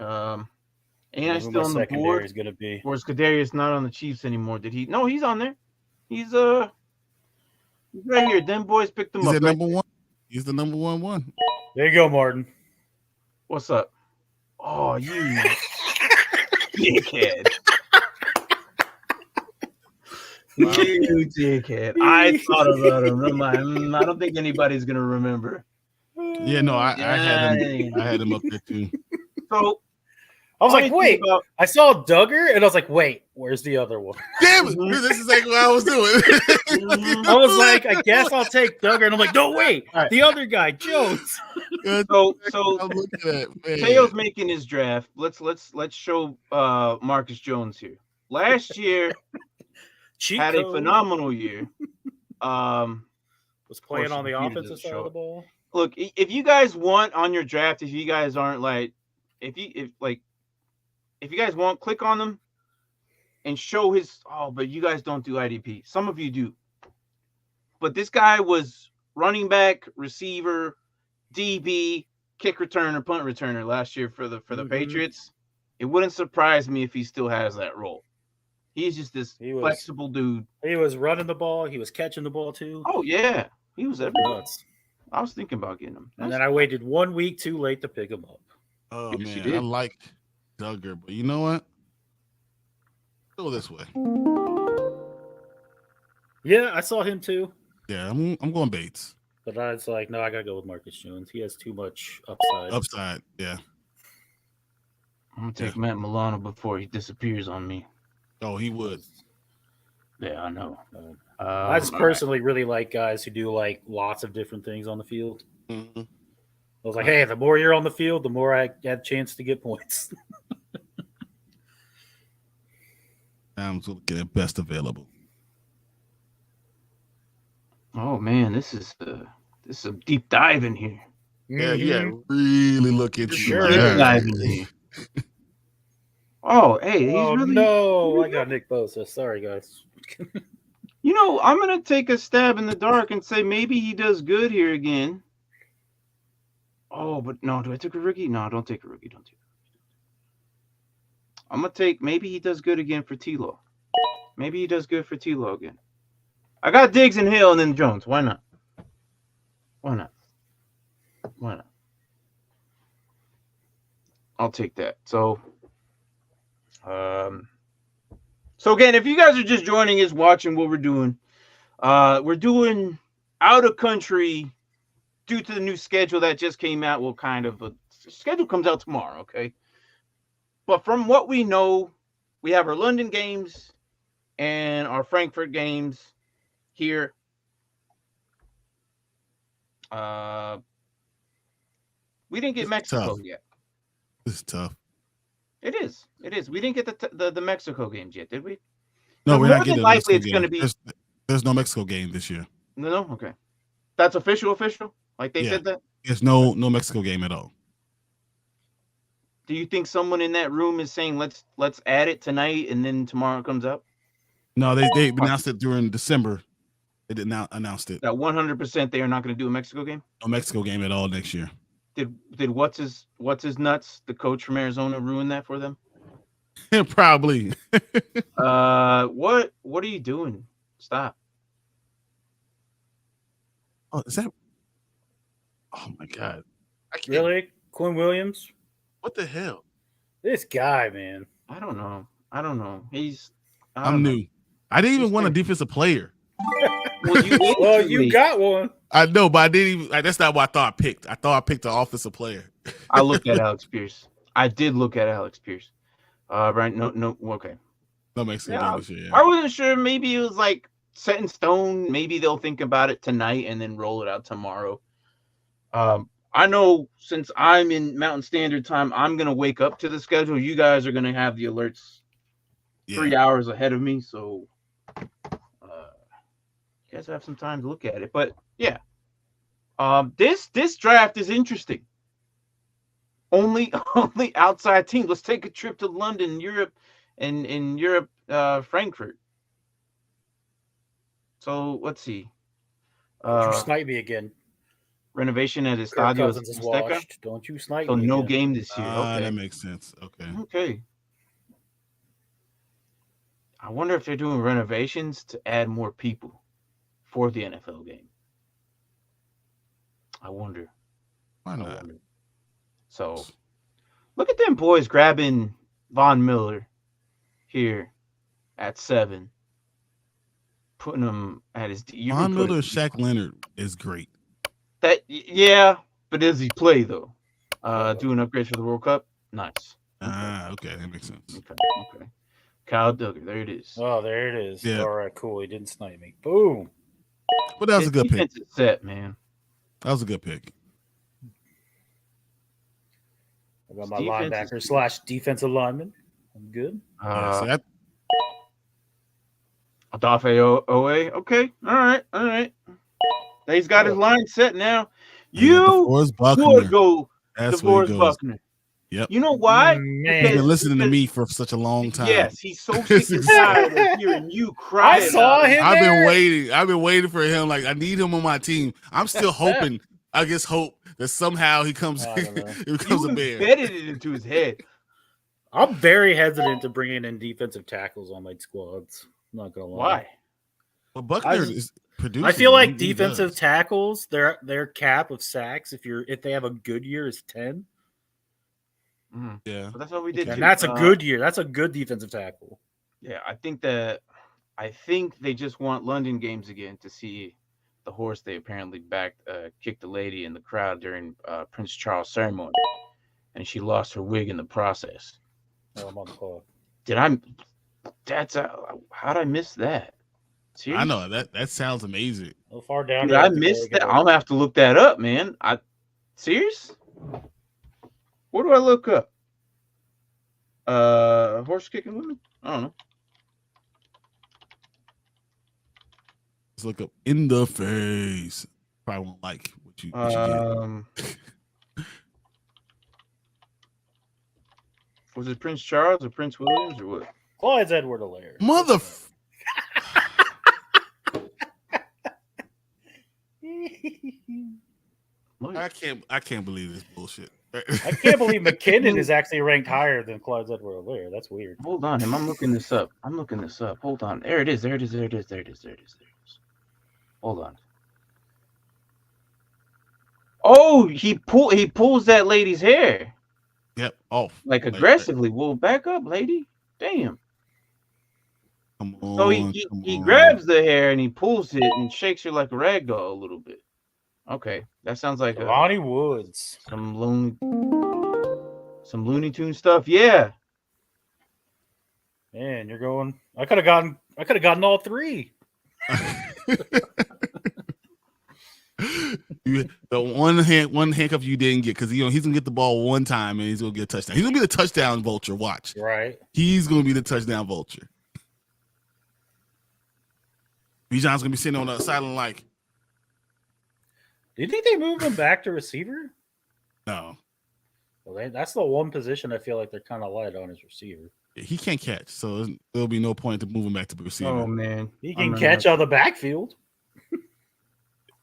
Speaker 1: And I still on the board.
Speaker 3: Is gonna be.
Speaker 1: Or is Kadarius not on the Chiefs anymore? Did he? No, he's on there. He's right here. Them boys picked him up.
Speaker 2: He's the number one. He's the number one.
Speaker 3: There you go, Martin.
Speaker 1: What's up? Oh, you dickhead. You dickhead. I thought about him. I'm like, I don't think anybody's gonna remember.
Speaker 2: Yeah, no, I had him up there too.
Speaker 1: So
Speaker 3: I was like, wait, I saw Duggar, and I was like, wait, where's the other one?
Speaker 2: Damn it, this is exactly what I was doing.
Speaker 3: I was like, I guess I'll take Duggar, and I'm like, no, wait, the other guy, Jones.
Speaker 1: So Teo's making his draft. Let's show Marcus Jones here. Last year had a phenomenal year.
Speaker 3: Was playing on the offensive side of the ball.
Speaker 1: Look, if you guys want on your draft, if you guys aren't like, if you guys want, click on them and show his. Oh, but you guys don't do IDP. Some of you do. But this guy was running back, receiver, DB, kick returner, punt returner last year for the Patriots. It wouldn't surprise me if he still has that role. He's just this flexible dude.
Speaker 3: He was running the ball. He was catching the ball too.
Speaker 1: Oh yeah, he was everywhere. I was thinking about getting him.
Speaker 3: And then I waited 1 week too late to pick him up.
Speaker 2: Oh, man, I like Duggar, but you know what? Go this way.
Speaker 3: Yeah, I saw him too.
Speaker 2: Yeah, I'm going Bates.
Speaker 3: But I was like, no, I got to go with Marcus Jones. He has too much upside.
Speaker 2: Upside, yeah.
Speaker 1: I'm going to take Matt Milano before he disappears on me.
Speaker 2: Oh, he would.
Speaker 1: Yeah, I know.
Speaker 3: I just personally really like guys who do like lots of different things on the field.
Speaker 2: Mm-hmm.
Speaker 3: I was like, hey, the more you're on the field, the more I have a chance to get points.
Speaker 2: I'm looking at best available.
Speaker 1: Oh man, this is a deep dive in here.
Speaker 2: Yeah, really look into
Speaker 3: sure.
Speaker 1: Dive in here. Oh, hey, he's really.
Speaker 3: No, I got Nick Bosa. Sorry, guys.
Speaker 1: You know, I'm gonna take a stab in the dark and say maybe he does good here again. Oh, but no, do I take a rookie? No, don't take a rookie. Don't take a rookie. I'm gonna take maybe he does good again for T-Law. Maybe he does good for T-Law again. I got Diggs and Hill and then Jones. Why not? Why not? Why not? I'll take that. So again, if you guys are just joining us, watching what we're doing out of country due to the new schedule that just came out. Well, kind of a schedule comes out tomorrow, okay? But from what we know, we have our London games and our Frankfurt games here. We didn't get Mexico yet.
Speaker 2: This is tough.
Speaker 1: It is. We didn't get the Mexico games yet, did we?
Speaker 2: No, we're not getting.
Speaker 1: Likely, it's going to be.
Speaker 2: There's no Mexico game this year.
Speaker 1: No. Okay, that's official. Like they said that.
Speaker 2: There's no Mexico game at all.
Speaker 1: Do you think someone in that room is saying let's add it tonight and then tomorrow it comes out?
Speaker 2: No, they announced it during December. They did not announced it.
Speaker 1: That 100% they are not going to do a Mexico game.
Speaker 2: No Mexico game at all next year.
Speaker 1: Did what's his nuts, the coach from Arizona, ruin that for them?
Speaker 2: Probably.
Speaker 1: What are you doing? Stop.
Speaker 2: Oh, is that? Oh my God! I can't.
Speaker 3: Really, Quinn Williams?
Speaker 2: What the hell?
Speaker 3: This guy, man.
Speaker 1: I don't know.
Speaker 2: I'm new. I didn't even want a defensive player.
Speaker 1: Well,
Speaker 3: You got one.
Speaker 2: I know, but I didn't even. That's not what I thought I picked. I thought I picked an offensive player.
Speaker 1: I looked at Alex Pierce. I did look at Alex Pierce. Right? No. Okay.
Speaker 2: No Mexico game this year. Yeah.
Speaker 1: I wasn't sure. Maybe it was like set in stone. Maybe they'll think about it tonight and then roll it out tomorrow. I know since I'm in Mountain Standard Time, I'm gonna wake up to the schedule. You guys are gonna have the alerts 3 hours ahead of me, so you guys have some time to look at it. But yeah, this draft is interesting. Only outside teams. Let's take a trip to London, Europe, and in Europe, Frankfurt. So let's see.
Speaker 3: Don't you snipe me again.
Speaker 1: Renovation at
Speaker 3: Kirk
Speaker 1: Estadio
Speaker 3: Cousins is
Speaker 1: Azteca.
Speaker 3: washed. Don't you snipe
Speaker 1: So
Speaker 3: me
Speaker 1: no
Speaker 3: again.
Speaker 1: game this year. Okay.
Speaker 2: That makes sense.
Speaker 1: Okay. I wonder if they're doing renovations to add more people for the NFL game. I wonder.
Speaker 2: Why not?
Speaker 1: So, look at them boys grabbing Von Miller here at 7, putting him at his.
Speaker 2: Von Miller, Shaq Leonard is great.
Speaker 1: But does he play though? Do an upgrade for the World Cup. Nice.
Speaker 2: Okay, that makes sense.
Speaker 1: Okay. Kyle Duggar, there it is.
Speaker 3: Oh, there it is.
Speaker 2: Yeah.
Speaker 3: All right, cool. He didn't snipe me. Boom.
Speaker 2: But that was a good pick.
Speaker 1: Set, man.
Speaker 2: That was a good pick.
Speaker 3: I got my linebacker / defensive lineman. I'm good.
Speaker 1: Odafe Owe. Okay. All right. He's got his line set now. You would go DeForest Buckner.
Speaker 2: Yep.
Speaker 1: You know why?
Speaker 2: He's been listening to me for such a long time.
Speaker 1: Yes, he's so sick and tired of hearing you cry.
Speaker 3: I saw him.
Speaker 2: I've been waiting for him. Like, I need him on my team. I'm still hoping. I just hope that somehow he comes. He becomes a Bear.
Speaker 1: Embedded it into his head.
Speaker 3: I'm very hesitant to bringing in defensive tackles on my squads. I'm not gonna lie.
Speaker 1: Why?
Speaker 2: Well, Buckner is producing.
Speaker 3: I feel like defensive tackles, their cap of sacks, if they have a good year, is 10.
Speaker 2: Yeah,
Speaker 1: but that's what we did.
Speaker 3: And that's a good year. That's a good defensive tackle.
Speaker 1: Yeah, I think they just want London games again to see the horse they apparently kicked a lady in the crowd during Prince Charles' ceremony, and she lost her wig in the process.
Speaker 3: Oh, I'm on the call.
Speaker 1: How'd I miss that? Seriously?
Speaker 2: I know that sounds amazing.
Speaker 3: How far down?
Speaker 1: Did I miss that? I'm gonna have to look that up, man. Serious? What do I look up? Horse kicking women? I don't know.
Speaker 2: Let's look up in the face. Probably won't like what you get.
Speaker 1: Was it Prince Charles or Prince Williams or what?
Speaker 3: Clyde's Edward-Helaire.
Speaker 2: I can't believe this bullshit.
Speaker 3: I can't believe McKinnon is actually ranked higher than Clyde's Edward-Helaire. That's weird.
Speaker 1: Hold on, I'm looking this up. Hold on. There it is. Hold on. Oh, he pulls that lady's hair.
Speaker 2: Yep. Off.
Speaker 1: Like aggressively. Well, back up, lady. Damn.
Speaker 2: Come on.
Speaker 1: So he grabs the hair and he pulls it and shakes her like a rag doll a little bit. Okay, that sounds like
Speaker 3: Lonnie Woods.
Speaker 1: Some Looney Tune stuff. Yeah.
Speaker 3: Man, you're going. I could have gotten all three.
Speaker 2: The one handcuff you didn't get because he's gonna get the ball one time and he's gonna get a touchdown. He's gonna be the touchdown vulture. Watch.
Speaker 3: Right.
Speaker 2: He's gonna be the touchdown vulture. Bijan's gonna be sitting on the sideline like.
Speaker 3: Do you think they moved him back to receiver?
Speaker 2: No,
Speaker 3: Well, that's the one position I feel like they're kind of light on is receiver.
Speaker 2: he can't catch, so there'll be no point to move him back to receiver.
Speaker 1: Oh man,
Speaker 3: He can catch out of the backfield.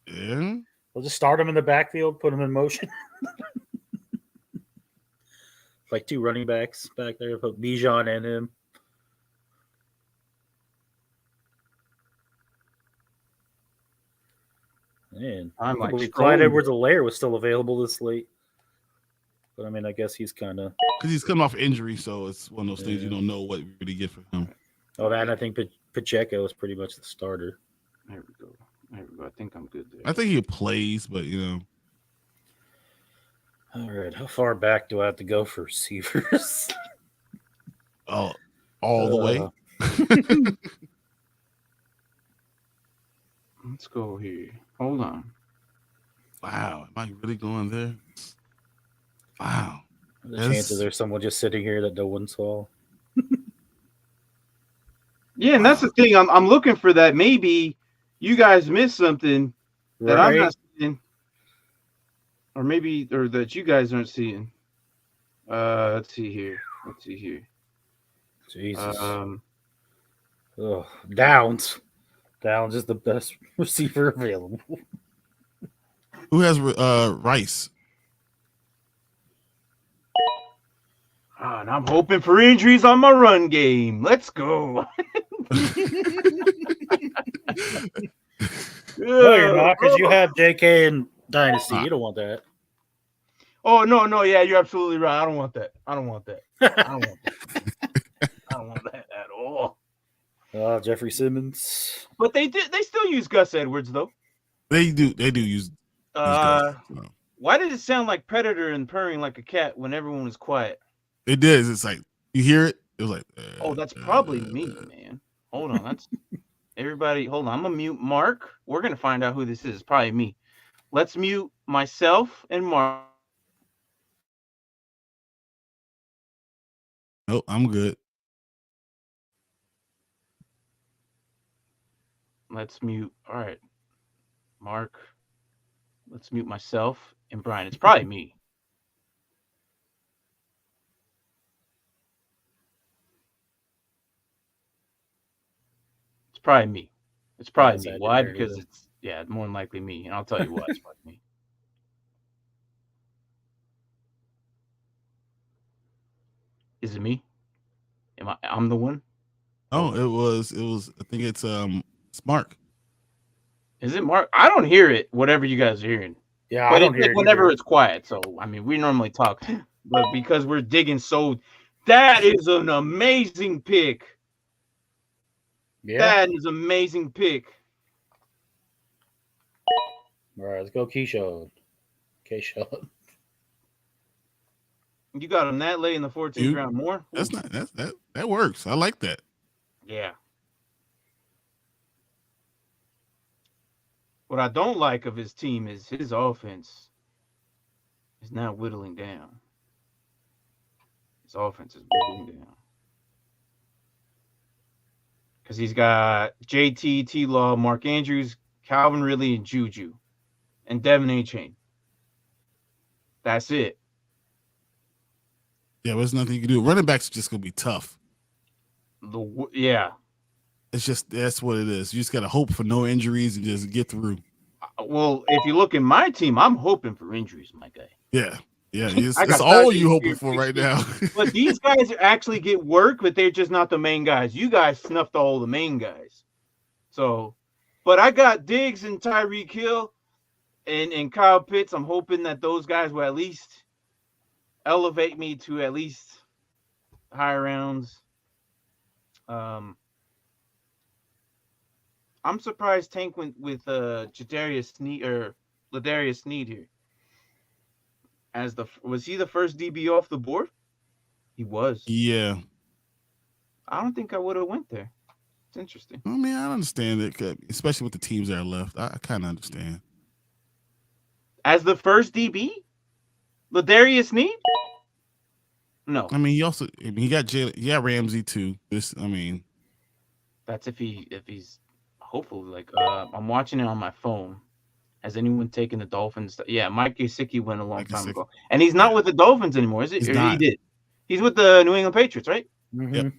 Speaker 2: Yeah.
Speaker 3: We'll just start him in the backfield, put him in motion. Like 2 running backs back there, put Bijan and him. Man,
Speaker 1: I'm like
Speaker 3: Clyde
Speaker 1: scrolling.
Speaker 3: Edwards-Helaire was still available this late. But I mean, I guess he's kind of
Speaker 2: Because he's coming off injury, so it's one of those things you don't know what you really get from him.
Speaker 3: Oh, that and I think Pacheco is pretty much the starter.
Speaker 1: There we go. I think I'm good there.
Speaker 2: I think he plays, but
Speaker 3: All right, how far back do I have to go for receivers?
Speaker 2: all the way.
Speaker 1: Let's go here. Hold on.
Speaker 2: Wow, am I really going there? Wow.
Speaker 3: The chances there's someone just sitting here that no one saw.
Speaker 1: Yeah, and that's the thing. I'm looking for that. Maybe you guys missed something that I'm not seeing, or that you guys aren't seeing. Let's see here.
Speaker 3: Jesus. Downs. Downs is the best receiver available.
Speaker 2: Who has Rice?
Speaker 1: And I'm hoping for injuries on my run game. Let's go.
Speaker 3: No, you're not, because you have JK and Dynasty. You don't want that.
Speaker 1: Oh, no. Yeah, you're absolutely right. I don't want that. I don't want that at all.
Speaker 3: Jeffrey Simmons.
Speaker 1: But they still use Gus Edwards, though.
Speaker 2: They do use Gus.
Speaker 1: Why did it sound like Predator and purring like a cat when everyone was quiet?
Speaker 2: It did. It's like you hear it. It was like.
Speaker 1: That's probably me, man. Hold on. That's everybody. Hold on. I'm gonna mute Mark. We're gonna find out who this is. It's probably me. Let's mute myself and Mark.
Speaker 2: Nope, I'm good.
Speaker 1: Let's mute. All right, Mark. Let's mute myself and Bryon. It's probably me. It's probably me. Why? Because it's more than likely me, and I'll tell you why. It's probably me. Is it me? I'm the one?
Speaker 2: Oh, it was. I think it's Mark.
Speaker 1: Is it Mark? I don't hear it. Whatever you guys are hearing.
Speaker 3: Yeah,
Speaker 1: but
Speaker 3: I don't hear it
Speaker 1: whenever
Speaker 3: either.
Speaker 1: it's quiet. So I mean, we normally talk, but because we're digging, that is an amazing pick.
Speaker 3: Yeah,
Speaker 1: that is an amazing pick.
Speaker 3: All right, let's go, Keyshawn.
Speaker 1: You got him that late in the 14th round. More?
Speaker 2: That's not that works. I like that.
Speaker 1: Yeah. What I don't like of his team is his offense is now whittling down. His offense is whittling down. Because he's got JT, T-Law, Mark Andrews, Calvin Ridley, and Juju. And Devin A-Chain. That's it.
Speaker 2: Yeah, there's nothing you can do. Running backs are just going to be tough.
Speaker 1: Yeah.
Speaker 2: That's what it is. You just got to hope for no injuries and just get through.
Speaker 1: Well, if you look at my team, I'm hoping for injuries, my guy.
Speaker 2: Yeah. It's all you hoping for right now.
Speaker 1: But these guys actually get work, but they're just not the main guys. You guys snuffed all the main guys. So, but I got Diggs and Tyreek Hill and Kyle Pitts. I'm hoping that those guys will at least elevate me to at least higher rounds. I'm surprised Tank went with Ladarius Sneed here. Was he the first DB off the board? He was.
Speaker 2: Yeah.
Speaker 1: I don't think I would have went there. It's interesting.
Speaker 2: I mean, I understand it, especially with the teams that are left. I kind of understand.
Speaker 1: As the first DB, Ladarius Sneed? No.
Speaker 2: I mean, he got Ramsey too. That's
Speaker 1: if he's hopefully I'm watching it on my phone, Has anyone taken the Dolphins? Yeah, Mike Gesicki went a long
Speaker 2: Mike
Speaker 1: time
Speaker 2: Gesicki.
Speaker 1: ago, and he's not with the Dolphins anymore, is it?
Speaker 2: He's
Speaker 1: Or
Speaker 2: not.
Speaker 1: he did. He's with the New England Patriots, right?
Speaker 3: Mhm.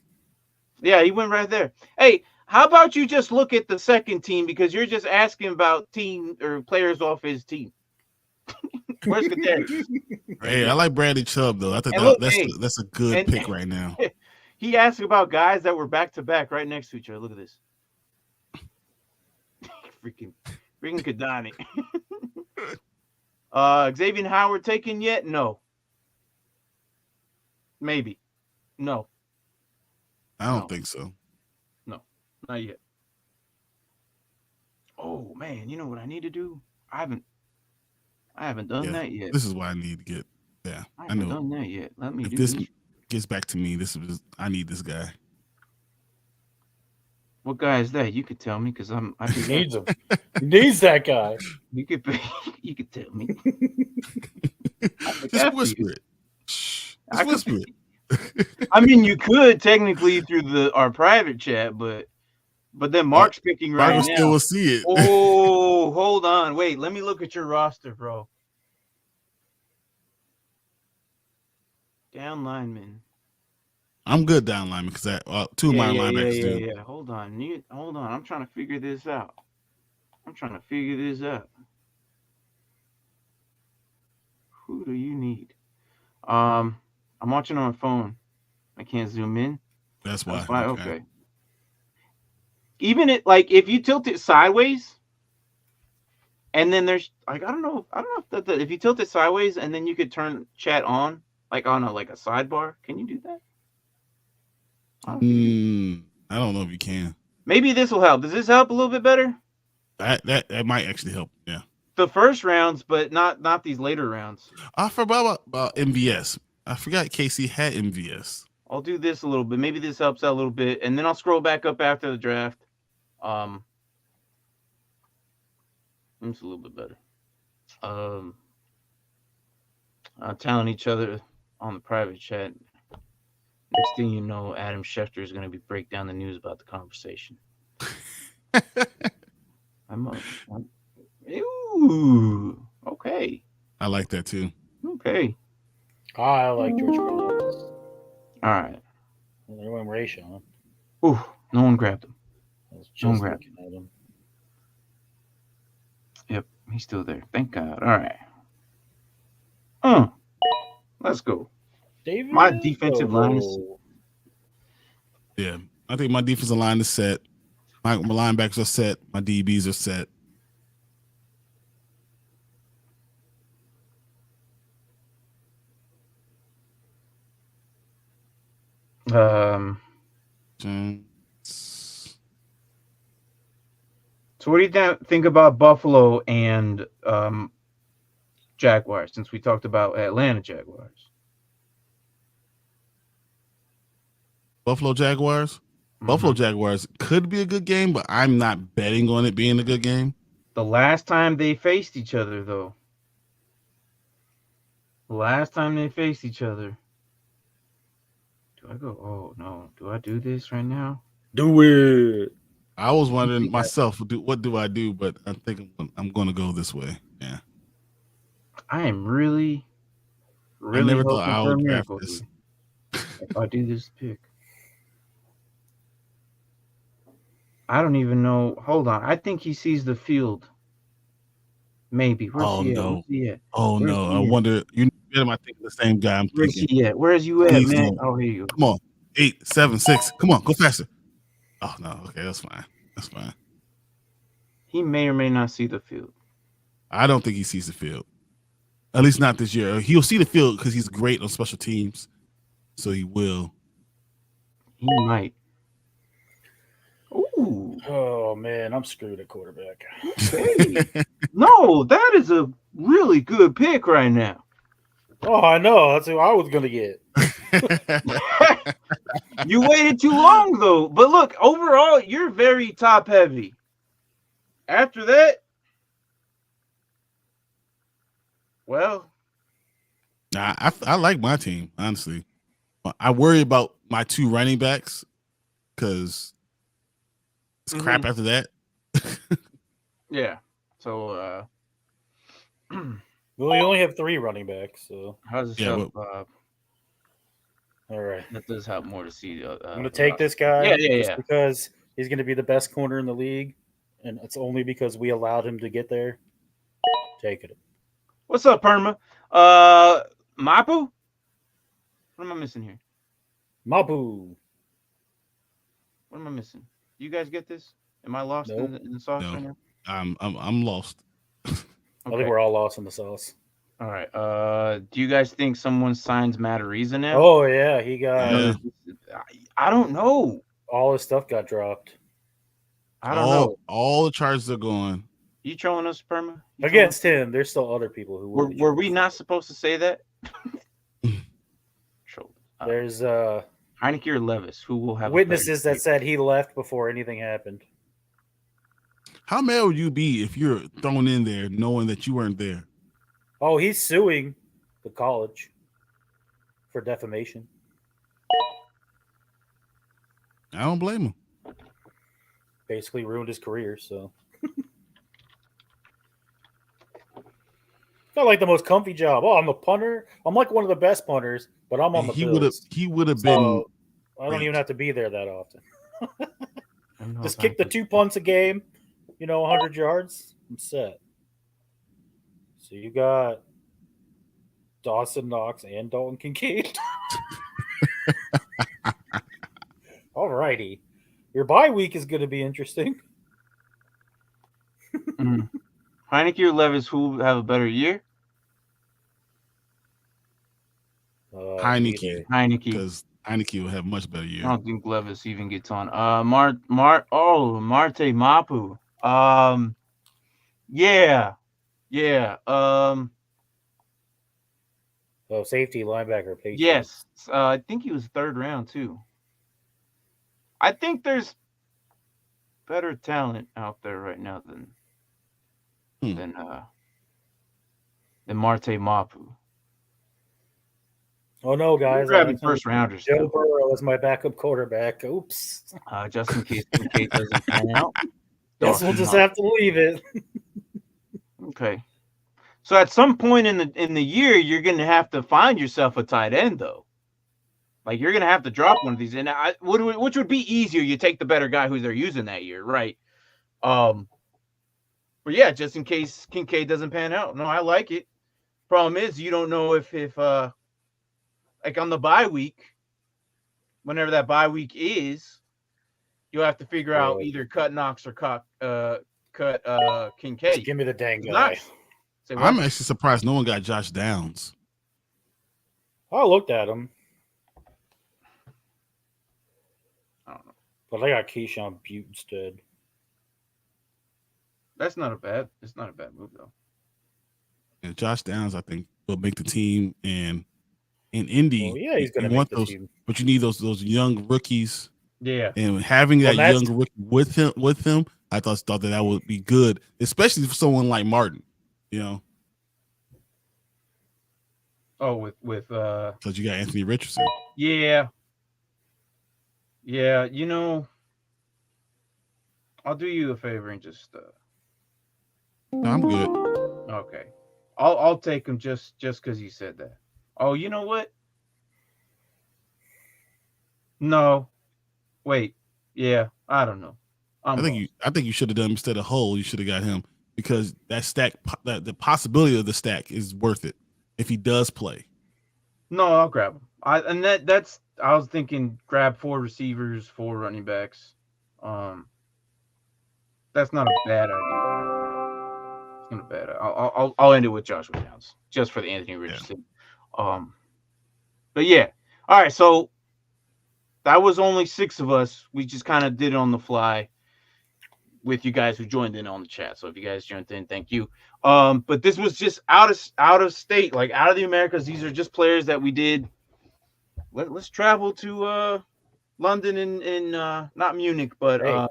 Speaker 1: Yeah, he went right there. Hey, how about you just look at the second team because you're just asking about team or players off his team. Where's Kadarius?
Speaker 2: Hey, I like Bradley Chubb though. I think
Speaker 1: And look,
Speaker 2: that's a good
Speaker 1: and
Speaker 2: pick right now.
Speaker 1: he asked about guys that were back to back right next to each other. Look at this. freaking Kadani. Xavier Howard taken yet? No. Maybe. No.
Speaker 2: I don't think so.
Speaker 1: No, not yet. Oh man, you know what I need to do? I haven't done that yet.
Speaker 2: This is what I need to get. Yeah,
Speaker 1: I haven't done that yet. Let me
Speaker 2: if
Speaker 1: do
Speaker 2: this
Speaker 1: this.
Speaker 2: gets back to me, I need this guy.
Speaker 1: What guy is that? You could tell me because I
Speaker 3: He needs him. He needs that guy.
Speaker 1: You could tell me.
Speaker 2: Just whisper it. Just whisper it.
Speaker 1: I mean, you could technically through our private chat, but then Mark's picking right now.
Speaker 2: Still will see it.
Speaker 1: Oh, hold on, wait. Let me look at your roster, bro. Down lineman.
Speaker 2: I'm good down lineman because two of my linebackers do.
Speaker 1: Yeah. Hold on. I'm trying to figure this out. Who do you need? I'm watching on my phone. I can't zoom in.
Speaker 2: That's why.
Speaker 1: Okay. Even if you tilt it sideways, and then there's I don't know if you tilt it sideways and then you could turn chat on on a sidebar. Can you do that?
Speaker 2: I don't know if you can.
Speaker 1: Maybe this will help. Does this help a little bit better?
Speaker 2: That might actually help. Yeah.
Speaker 1: The first rounds, but not these later rounds.
Speaker 2: I forgot about MVS. I forgot Casey had MVS.
Speaker 1: I'll do this a little bit. Maybe this helps out a little bit, and then I'll scroll back up after the draft. It's a little bit better. Telling each other on the private chat. Next thing you know, Adam Schefter is going to be break down the news about the conversation. Ew. Okay.
Speaker 2: I like that too.
Speaker 1: Okay.
Speaker 3: I like George Karlaftis.
Speaker 1: All right.
Speaker 3: They went Rayshon.
Speaker 1: Ooh, no one grabbed him.
Speaker 3: I was just looking at him.
Speaker 1: Yep, he's still there. Thank God. All right. Let's go.
Speaker 3: David
Speaker 1: my defensive line is.
Speaker 2: Yeah, I think my defensive line is set. My linebackers are set. My DBs are set.
Speaker 1: So what do you think about Buffalo and Jaguars, since we talked about Atlanta Jaguars?
Speaker 2: Buffalo Jaguars? Mm-hmm. Buffalo Jaguars could be a good game, but I'm not betting on it being a good game.
Speaker 1: The last time they faced each other, though. Do I go? Oh, no. Do I do this right now?
Speaker 3: Do it.
Speaker 2: I was wondering myself, what do I do? But I think I'm going to go this way. Yeah.
Speaker 1: I am really
Speaker 2: I never thought I would draft this.
Speaker 1: If I do this pick. I don't even know. Hold on. I think he sees the field. Maybe. Where's he at?
Speaker 2: Oh, no. I wonder. You might think the same guy I'm
Speaker 1: Where's
Speaker 2: thinking.
Speaker 1: he at? Where's you at, man? Oh, here you go.
Speaker 2: Come on. 8, 7, 6. Come on. Go faster. Oh, no. Okay. That's fine.
Speaker 1: He may or may not see the field.
Speaker 2: I don't think he sees the field. At least not this year. He'll see the field because he's great on special teams. So he will.
Speaker 1: He might. Ooh.
Speaker 3: Oh, man. I'm screwed at quarterback.
Speaker 1: Okay. No, that is a really good pick right now.
Speaker 3: Oh, I know. That's who I was going to get.
Speaker 1: You waited too long, though. But look, overall, you're very top heavy. After that, well.
Speaker 2: Nah, I like my team, honestly. I worry about my 2 running backs because it's crap after that.
Speaker 1: Yeah. So
Speaker 3: Well, you only have 3 running backs, so
Speaker 1: How does it
Speaker 2: Yeah,
Speaker 1: show?
Speaker 3: all right.
Speaker 1: That does help more to see.
Speaker 3: I'm going to take this guy
Speaker 1: Yeah.
Speaker 3: just because he's going to be the best corner in the league, and it's only because we allowed him to get there. Take it.
Speaker 1: What's up, Perma? Mapu? What am I missing here?
Speaker 3: Mabu.
Speaker 1: What am I missing? You guys get this? Am I lost
Speaker 3: Nope.
Speaker 1: in the sauce
Speaker 2: No.
Speaker 1: right now?
Speaker 2: I'm lost.
Speaker 3: I think we're all lost in the sauce.
Speaker 1: All right. Do you guys think someone signs Matt Ariza now?
Speaker 3: Oh yeah, he got
Speaker 2: Yeah.
Speaker 1: I don't know.
Speaker 3: all his stuff got dropped
Speaker 1: I don't know.
Speaker 2: All the charges are gone.
Speaker 1: You trolling us, Perma? You
Speaker 3: against him. There's still other people who
Speaker 1: trolling us? Were we not supposed to say that? Troll.
Speaker 3: There's
Speaker 1: Heineke or Levis, who will have
Speaker 3: witnesses that said he left before anything happened.
Speaker 2: How mad would you be if you're thrown in there knowing that you weren't there?
Speaker 3: Oh, he's suing the college for defamation.
Speaker 2: I don't blame him.
Speaker 3: Basically ruined his career, so. Not like the most comfy job. Oh, I'm a punter. I'm like one of the best punters, but I'm on the Bills.
Speaker 2: He would have
Speaker 3: So,
Speaker 2: been.
Speaker 3: I don't even have to be there that often.
Speaker 1: Oh,
Speaker 3: Just kick the 2 punts a game, 100 yards. I'm set. So you got Dawson Knox and Dalton Kincaid. All righty. Your bye week is going to be interesting.
Speaker 1: Heineke or Levis, who will have a better year?
Speaker 2: Heineke. Because Heineke will have a much better year.
Speaker 1: I don't think Levis even gets on. Marte Mapu. Yeah.
Speaker 3: Safety, linebacker, Patriots.
Speaker 1: Yes. I think he was 3rd round too. I think there's better talent out there right now than Marte Mapu.
Speaker 3: Oh no, guys!
Speaker 1: Grabbing 1st rounders.
Speaker 3: Joe Burrow is my backup quarterback. Oops.
Speaker 1: Just in case Kincaid doesn't pan out.
Speaker 3: Guess we'll just have to leave it.
Speaker 1: Okay. So at some point in the year, you're going to have to find yourself a tight end, though. Like you're going to have to drop one of these, and which would be easier. You take the better guy who they're using that year, right? But yeah, just in case Kincaid doesn't pan out. No, I like it. Problem is, you don't know if like on the bye week, whenever that bye week is, you'll have to figure out either cut Knox or cut Kincaid.
Speaker 3: Just give me the dang guy.
Speaker 1: Nice.
Speaker 2: I'm actually surprised no one got Josh Downs.
Speaker 3: I looked at him.
Speaker 1: I don't know.
Speaker 3: But I got Keyshawn Butte instead.
Speaker 1: It's not a bad move though.
Speaker 2: And Josh Downs, I think, will make the team. And in Indy,
Speaker 3: yeah, he's going to make the team.
Speaker 2: But you need those young rookies.
Speaker 1: Yeah.
Speaker 2: And having that young rookie with him, I thought that would be good, especially for someone like Martin.
Speaker 1: Oh, with
Speaker 2: because you got Anthony Richardson.
Speaker 1: Yeah. I'll do you a favor and just
Speaker 2: No, I'm good.
Speaker 1: Okay. I'll take him just because you said that. Oh, you know what? No. Wait. Yeah, I don't know.
Speaker 2: I think you should have done instead of Hull, you should have got him because that stack, the possibility of the stack is worth it if he does play.
Speaker 1: No, I'll grab him. I was thinking grab 4 receivers, 4 running backs. That's not a bad idea. It's not a bad. I'll end it with Joshua Downs just for the Anthony Richardson. Yeah. But yeah, all right. So that was only 6 of us. We just kind of did it on the fly with you guys who joined in on the chat. So if you guys joined in, thank you. But this was just out of state, like out of the Americas. These are just players that we did. Let's travel to London and not Munich, but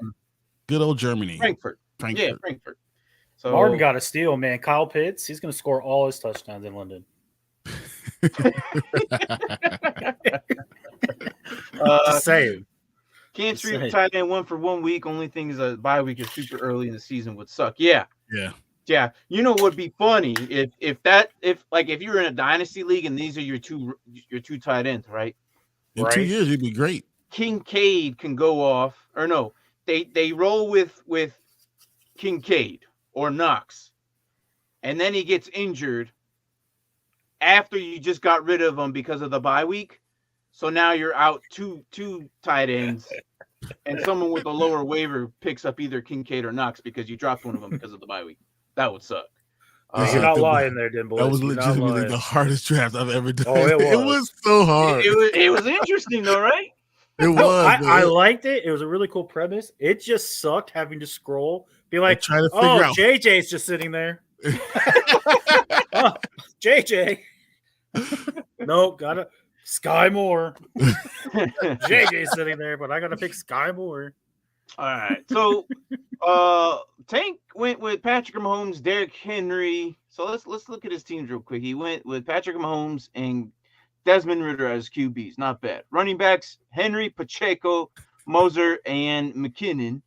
Speaker 2: good old Germany.
Speaker 1: Frankfurt. Yeah, Frankfurt. So
Speaker 3: Martin got a steal, man. Kyle Pitts, he's going to score all his touchdowns in London. Just saying.
Speaker 1: Can't treat tight end 1 for 1 week. Only thing is a bye week is super early in the season would suck. Yeah.
Speaker 2: Yeah.
Speaker 1: Yeah, you know what would be funny if you're in a dynasty league and these are your two tight ends, right?
Speaker 2: In 2
Speaker 3: Right.
Speaker 2: years, you'd be great.
Speaker 1: Kincaid can go off, or no, they roll with Kincaid or Knox, and then he gets injured after you just got rid of him because of the bye week. So now you're out two tight ends, and someone with a lower waiver picks up either Kincaid or Knox because you dropped one of them because of the bye week. That would suck.
Speaker 3: You're not lying there, Dim
Speaker 2: That
Speaker 3: Boys.
Speaker 2: was
Speaker 3: You're not
Speaker 2: legitimately
Speaker 3: lying.
Speaker 2: the hardest draft I've ever done.
Speaker 3: Oh, it
Speaker 2: It
Speaker 3: was.
Speaker 2: was so hard.
Speaker 1: It was interesting though, right?
Speaker 2: It
Speaker 3: No,
Speaker 2: was.
Speaker 3: I
Speaker 2: man.
Speaker 3: liked it. It was a really cool premise. It just sucked having to scroll, be like,
Speaker 2: try to figure
Speaker 3: oh,
Speaker 2: out.
Speaker 3: JJ's just sitting there. Oh, JJ. No, gotta Sky Moore. JJ's sitting there, but I gotta pick Sky Moore.
Speaker 1: All right. So Tank went with Patrick Mahomes, Derrick Henry. So let's look at his teams real quick. He went with Patrick Mahomes and Desmond Ridder as QBs. Not bad. Running backs, Henry, Pacheco, Moser, and McKinnon.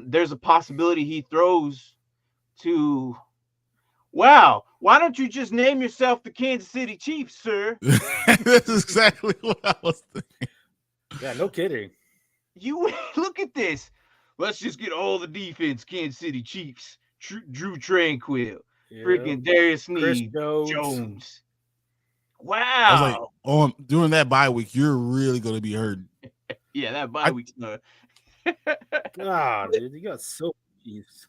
Speaker 1: There's a possibility he throws to wow. Why don't you just name yourself the Kansas City Chiefs, sir?
Speaker 2: That's exactly what I was thinking.
Speaker 3: Yeah, no kidding.
Speaker 1: You look at this. Let's just get all the defense, Kansas City Chiefs. Drew Tranquil, freaking Darius
Speaker 3: Chris
Speaker 1: Sneed,
Speaker 3: Jones.
Speaker 1: Jones.
Speaker 2: I
Speaker 1: Wow.
Speaker 2: was like, during that bye week, you're really going to be hurt.
Speaker 1: Yeah, that bye week's
Speaker 3: God, dude, you got so Chiefs.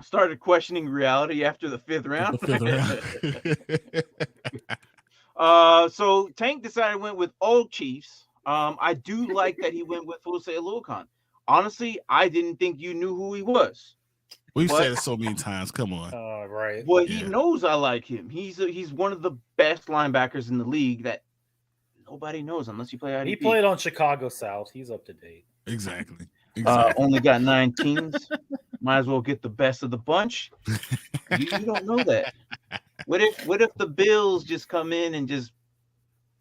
Speaker 1: Started questioning reality after the fifth round. So Tank decided went with all Chiefs. I do like that he went with Fuse Aluakon. Honestly, I didn't think you knew who he was.
Speaker 2: We've said it so many times. Come on.
Speaker 3: Right.
Speaker 1: Well, he knows I like him. He's one of the best linebackers in the league that nobody knows unless you play IDP.
Speaker 3: He played on Chicago South. He's up to date.
Speaker 2: Exactly.
Speaker 1: Only got 9 teams. Might as well get the best of the bunch. You don't know that. What if the Bills just come in and just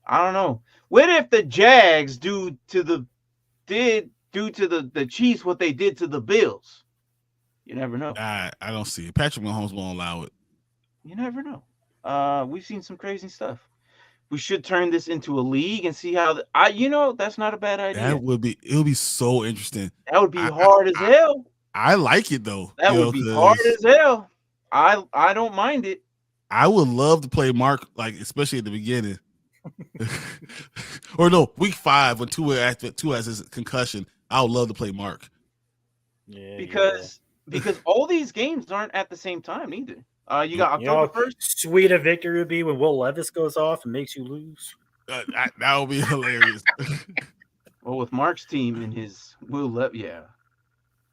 Speaker 1: I don't know. What if the Jags do to the Chiefs what they did to the Bills? You never know.
Speaker 2: I don't see it. Patrick Mahomes won't allow it.
Speaker 1: You never know. We've seen some crazy stuff. We should turn this into a league and see how that's not a bad idea.
Speaker 2: It would be so interesting.
Speaker 1: That would be hard as hell.
Speaker 2: I like it though.
Speaker 1: That would be hard as hell. I don't mind it.
Speaker 2: I would love to play Mark, like especially at the beginning. Or no, week 5 when Tua has his concussion. I would love to play Mark.
Speaker 3: Yeah,
Speaker 1: because all these games aren't at the same time either. You got October 1st.
Speaker 3: Sweet a victory would be when Will Levis goes off and makes you lose.
Speaker 2: That would be hilarious.
Speaker 1: Well, with Mark's team and his Will Levis, yeah.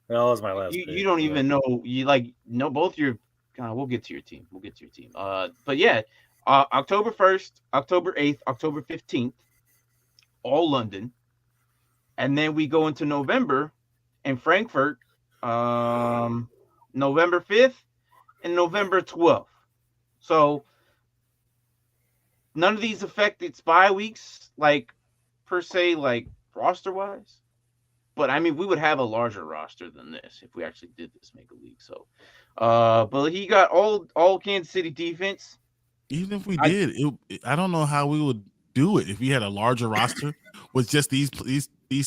Speaker 3: That was my last.
Speaker 1: You don't even know. You know both your. We'll get to your team. But yeah, October 1st, October 8th, October 15th, all London, and then we go into November in Frankfurt, November 5th and November 12th. So none of these affect its bye weeks, per se, roster wise. But I mean, we would have a larger roster than this if we actually did this make a league. So, but he got all Kansas City defense.
Speaker 2: Even if we did, I don't know how we would do it if we had a larger roster with just these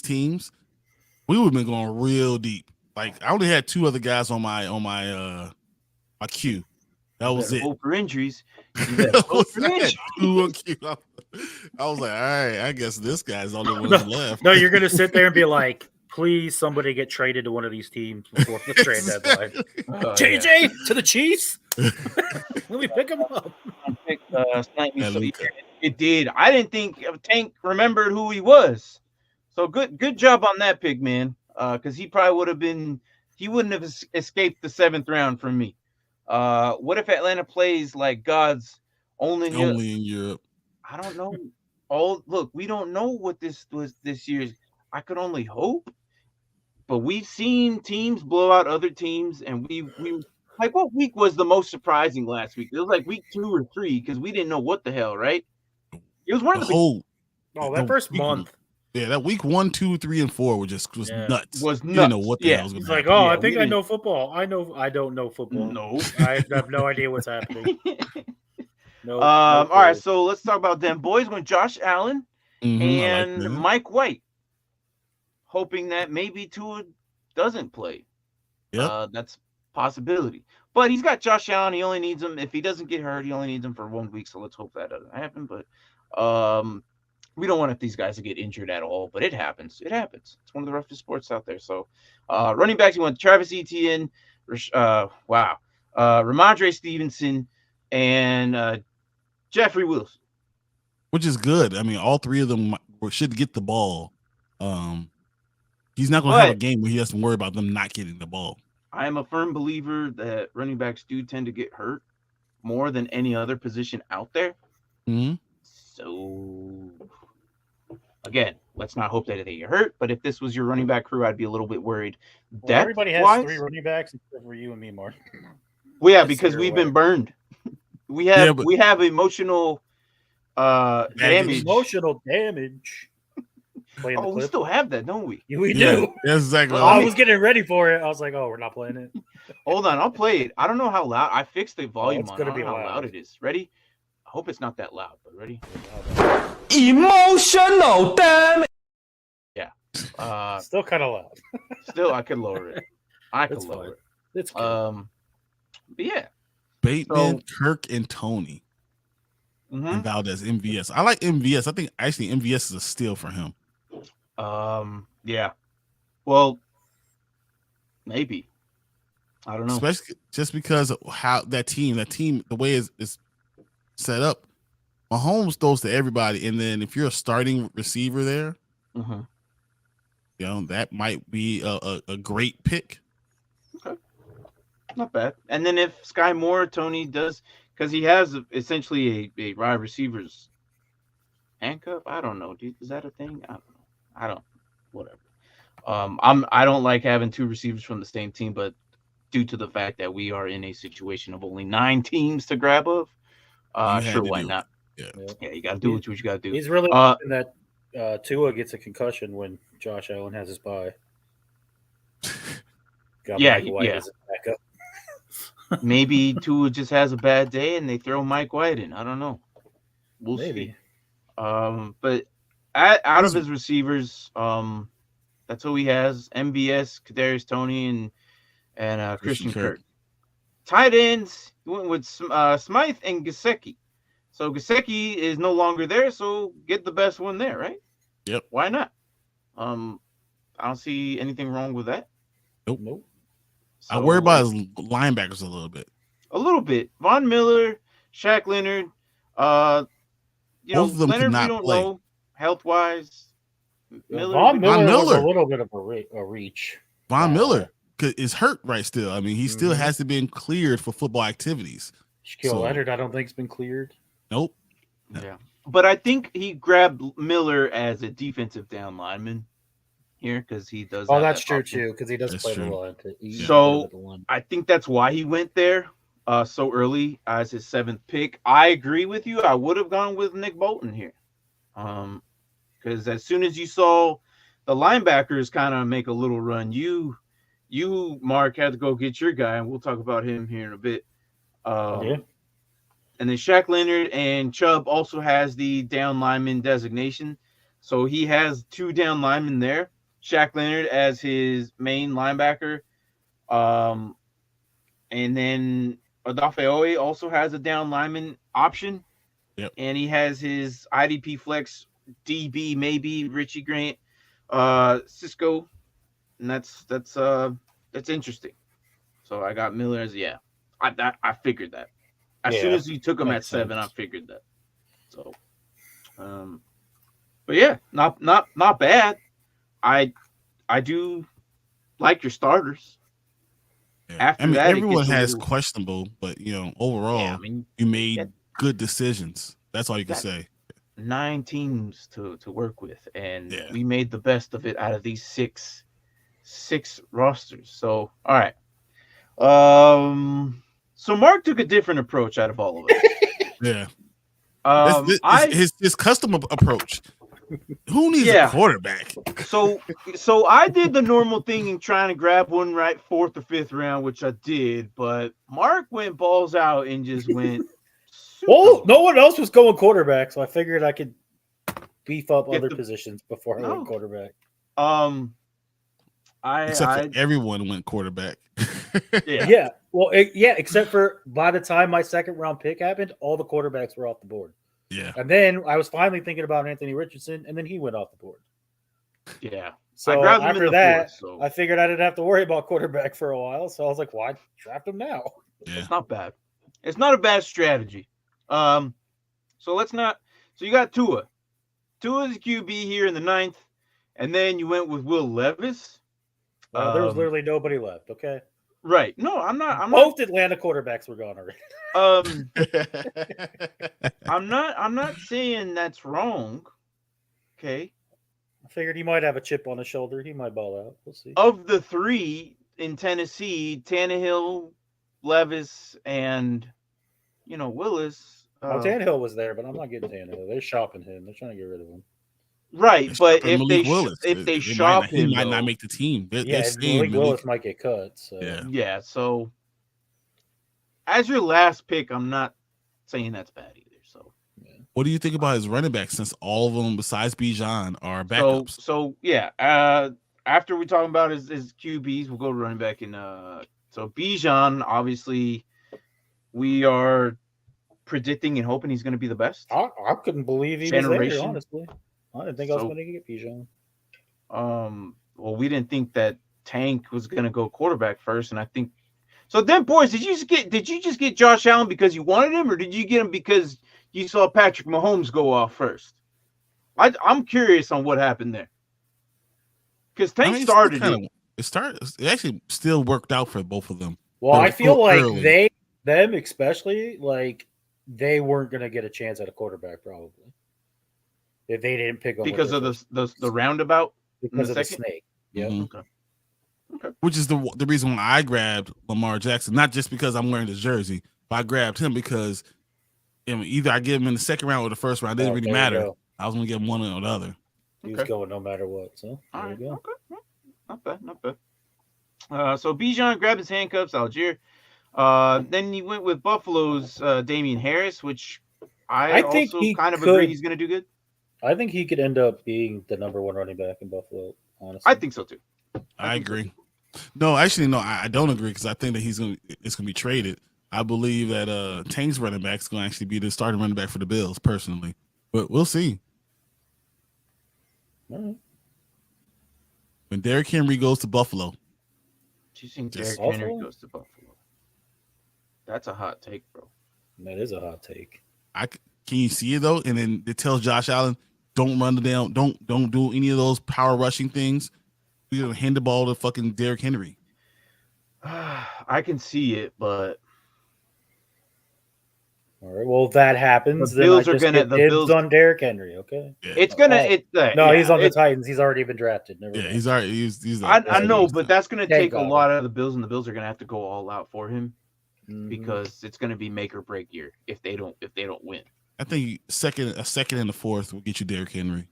Speaker 2: teams. We would have been going real deep. Like I only had 2 other guys on my queue. That was it.
Speaker 1: Hope for injuries.
Speaker 2: I was like, all right, I guess this guy's the only one left.
Speaker 3: No, you're gonna sit there and be like, please, somebody get traded to one of these teams before the trade deadline. JJ to the Chiefs. Let me pick him up.
Speaker 1: It did. I didn't think Tank remembered who he was. So good job on that pick, man. Because he probably would have been. He wouldn't have escaped the 7th round from me. What if Atlanta plays like God's only in
Speaker 2: Europe?
Speaker 1: I don't know. Look, we don't know what this was this year's. I could only hope. But we've seen teams blow out other teams, and we like what week was the most surprising last week? It was like week 2 or 3 because we didn't know what the hell, right? It was one of the
Speaker 3: that first month.
Speaker 2: Yeah, that week 1, 2, 3, and 4 was nuts.
Speaker 1: Was
Speaker 2: You didn't know
Speaker 1: nuts.
Speaker 2: what the
Speaker 1: Yeah.
Speaker 2: hell was going
Speaker 3: He's
Speaker 2: to
Speaker 3: like,
Speaker 2: happen.
Speaker 3: oh,
Speaker 1: Yeah,
Speaker 3: I think
Speaker 1: we
Speaker 3: I
Speaker 1: didn't-
Speaker 3: know football. I don't know football.
Speaker 1: No.
Speaker 3: I have no idea what's happening. No.
Speaker 1: All right, so let's talk about them boys when Josh Allen
Speaker 2: Mhm, I like
Speaker 1: and
Speaker 2: that.
Speaker 1: Mike White, hoping that maybe Tua doesn't play.
Speaker 2: Yep.
Speaker 1: That's a possibility. But he's got Josh Allen. He only needs him. If he doesn't get hurt, he only needs him for 1 week. So let's hope that doesn't happen. But we don't want these guys to get injured at all. But it happens. It happens. It's one of the roughest sports out there. So running backs, you want Travis Etienne, Ramondre Stevenson, and Jeffrey Wilson.
Speaker 2: Which is good. I mean, all three of them should get the ball. He's not going to have a game where he has to worry about them not getting the ball.
Speaker 1: I am a firm believer that running backs do tend to get hurt more than any other position out there.
Speaker 2: Mm-hmm.
Speaker 1: So, again, let's not hope that they get hurt. But if this was your running back crew, I'd be a little bit worried.
Speaker 3: Well, everybody has 3 running backs except for you and me, Mark.
Speaker 1: Well, yeah, because we've been burned. We have emotional damage.
Speaker 3: Emotional damage.
Speaker 1: Oh, we still have that, don't we?
Speaker 3: We do.
Speaker 2: That's exactly.
Speaker 3: I was getting ready for it. I was like, "Oh, we're not playing it."
Speaker 1: Hold on, I'll play it. I don't know how loud. I fixed the volume.
Speaker 3: It's gonna be
Speaker 1: how
Speaker 3: loud.
Speaker 1: loud it is. Ready? I hope it's not that loud. But ready?
Speaker 4: Emotional damage.
Speaker 1: Yeah.
Speaker 3: Still kind of loud.
Speaker 1: Still, I could lower it.
Speaker 3: It's
Speaker 1: lower
Speaker 3: fine.
Speaker 1: it.
Speaker 3: It's good.
Speaker 1: But yeah.
Speaker 2: Bateman, Kirk, and Tony. And Valdez, MVS. I like MVS. I think actually MVS is a steal for him.
Speaker 1: Yeah. Well, maybe. I don't know.
Speaker 2: Especially just because of how that team, the way it's set up, Mahomes throws to everybody, and then if you're a starting receiver there, you know, that might be a great pick.
Speaker 1: Okay. Not bad. And then if Sky Moore, Tony does, because he has essentially a wide receiver's handcuff. I don't know. Is that a thing? I don't. Whatever. I don't like having 2 receivers from the same team, but due to the fact that we are in a situation of only 9 teams to grab of, sure, why not? Yeah, you got to do what you got to do.
Speaker 3: He's really hoping that Tua gets a concussion when Josh Allen has his bye.
Speaker 1: Mike White as a backup. Maybe Tua just has a bad day and they throw Mike White in. I don't know. We'll see. But out of his receivers, that's who he has: MVS, Kadarius Toney, and Christian Kirk. Tight ends, he went with Smythe and Gesicki. So Gesicki is no longer there, so get the best one there, right?
Speaker 2: Yep.
Speaker 1: Why not? I don't see anything wrong with that.
Speaker 2: Nope. So, I worry about his linebackers a little bit.
Speaker 1: A little bit. Von Miller, Shaq Leonard.
Speaker 2: Both of them
Speaker 1: Leonard,
Speaker 2: could not
Speaker 1: we don't
Speaker 2: play.
Speaker 1: know health-wise.
Speaker 3: Von Miller was a little bit of a reach.
Speaker 2: Von Miller is hurt right still. I mean, he still hasn't been cleared for football activities.
Speaker 3: Shaquille Leonard, I don't think, has been cleared.
Speaker 2: Nope.
Speaker 1: Yeah. But I think he grabbed Miller as a defensive down lineman here because he does.
Speaker 3: Oh, that's true too, because he does play the line.
Speaker 1: So I think that's why he went there so early as his 7th pick. I agree with you. I would have gone with Nick Bolton here. Because as soon as you saw the linebackers kind of make a little run, you, Mark, had to go get your guy, and we'll talk about him here in a bit. And then Shaq Leonard and Chubb also has the down lineman designation. So he has 2 down linemen there. Shaq Leonard as his main linebacker. And then Odafe also has a down lineman option.
Speaker 2: Yep.
Speaker 1: And he has his IDP flex DB, maybe Richie Grant, Cisco. And that's interesting. So I got Miller as I figured that. As soon as you took him at 7, I figured that. So, but yeah, not bad. I do like your starters.
Speaker 2: Yeah.
Speaker 1: After that,
Speaker 2: everyone has questionable, but overall, you made good decisions. That's all you can say.
Speaker 1: 9 teams to work with, and we made the best of it out of these six rosters. So, all right. So Mark took a different approach out of all of us.
Speaker 2: Yeah. His custom approach. Who needs a quarterback?
Speaker 1: So I did the normal thing in trying to grab one right 4th or 5th round, which I did, but Mark went balls out and just went.
Speaker 3: Well, no one else was going quarterback, so I figured I could beef up
Speaker 1: Get
Speaker 3: other
Speaker 1: the-
Speaker 3: positions before I went quarterback.
Speaker 2: Except for everyone went quarterback.
Speaker 3: Yeah. Well, except for by the time my second round pick happened, all the quarterbacks were off the board.
Speaker 2: Yeah.
Speaker 3: And then I was finally thinking about Anthony Richardson, and then he went off the board.
Speaker 1: Yeah.
Speaker 3: So after that, I figured I didn't have to worry about quarterback for a while. So I was like, why draft him now?
Speaker 2: Yeah.
Speaker 1: It's not bad. It's not a bad strategy. So let's not. So you got Tua. Tua's QB here in the 9th, and then you went with Will Levis.
Speaker 3: Well, there was literally nobody left. Okay.
Speaker 1: Right. No, I'm not.
Speaker 3: Both Atlanta quarterbacks were gone already.
Speaker 1: I'm not saying that's wrong. Okay.
Speaker 3: I figured he might have a chip on his shoulder. He might ball out. We'll see.
Speaker 1: Of the 3 in Tennessee, Tannehill, Levis, and Willis.
Speaker 3: Tannehill was there, but I'm not getting Tannehill. They're shopping him. They're trying to get rid of him.
Speaker 1: Right, but if they shop him,
Speaker 2: he might not make the team.
Speaker 3: Malik Willis might get cut. So.
Speaker 1: Yeah. So as your last pick, I'm not saying that's bad either. So,
Speaker 2: what do you think about his running back? Since all of them besides Bijan are backups.
Speaker 1: So yeah. After we talk about his QBs, we'll go to running back and so Bijan, obviously, we are predicting and hoping he's going to be the best.
Speaker 3: I couldn't believe he was there, honestly. I didn't think I was going to get Bijan.
Speaker 1: Well, we didn't think that Tank was going to go quarterback first, and I think so. Then, boys, did you just get Josh Allen because you wanted him, or did you get him because you saw Patrick Mahomes go off first? I'm curious on what happened there because Tank started it.
Speaker 2: It actually still worked out for both of them.
Speaker 3: Well, I feel like them especially, like they weren't going to get a chance at a quarterback probably. If they didn't pick up
Speaker 1: because of the roundabout,
Speaker 3: because of the snake, yeah.
Speaker 2: Mm-hmm. Okay. Which is the reason why I grabbed Lamar Jackson, not just because I'm wearing the jersey, but I grabbed him because either I get him in the second round or the first round. It didn't really matter. I was going to get him one or the other.
Speaker 3: He was going no matter what. So
Speaker 1: there you go. Okay. Not bad. So Bijan grabbed his handcuffs, Algier. Then he went with Buffalo's Damian Harris, which I think also kind of agree he's going to do good.
Speaker 3: I think he could end up being the number 1 running back in Buffalo, honestly.
Speaker 1: I think so, too.
Speaker 2: I agree. No, actually, no, I don't agree because I think that it's going to be traded. I believe that Tank's running back is going to actually be the starting running back for the Bills, personally. But we'll see.
Speaker 3: All right.
Speaker 2: When Derrick Henry goes to Buffalo.
Speaker 1: Do you think Derrick Henry goes to Buffalo? That's a hot take, bro.
Speaker 3: That is a hot take.
Speaker 2: Can you see it, though? And then it tells Josh Allen, don't run down, don't do any of those power rushing things. We're going to hand the ball to fucking Derrick Henry.
Speaker 1: I can see it, but
Speaker 3: all right. Well, if that happens,
Speaker 1: the Bills are going to
Speaker 3: the Bills on Derrick Henry. Okay,
Speaker 1: yeah. It's gonna.
Speaker 3: He's on the Titans. He's already been drafted.
Speaker 2: He's already. He's
Speaker 1: I know, but that's going to take a lot out of the Bills, and the Bills are going to have to go all out for him because it's going to be make or break year if they don't win.
Speaker 2: I think a second and a fourth will get you Derrick Henry.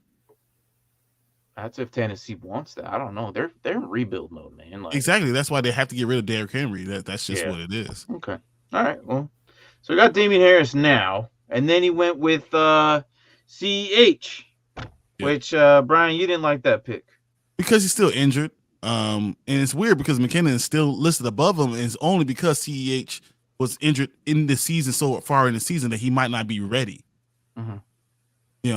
Speaker 1: That's if Tennessee wants that. I don't know. They're in rebuild mode, man.
Speaker 2: Exactly. That's why they have to get rid of Derrick Henry. That's just what it is.
Speaker 1: Okay. All right. Well, so we got Damian Harris now, and then he went with CEH, which Bryon, you didn't like that pick
Speaker 2: because he's still injured. And it's weird because McKinnon is still listed above him, and it's only because CEH was injured in the season so far in the season that he might not be ready.
Speaker 1: Mm-hmm.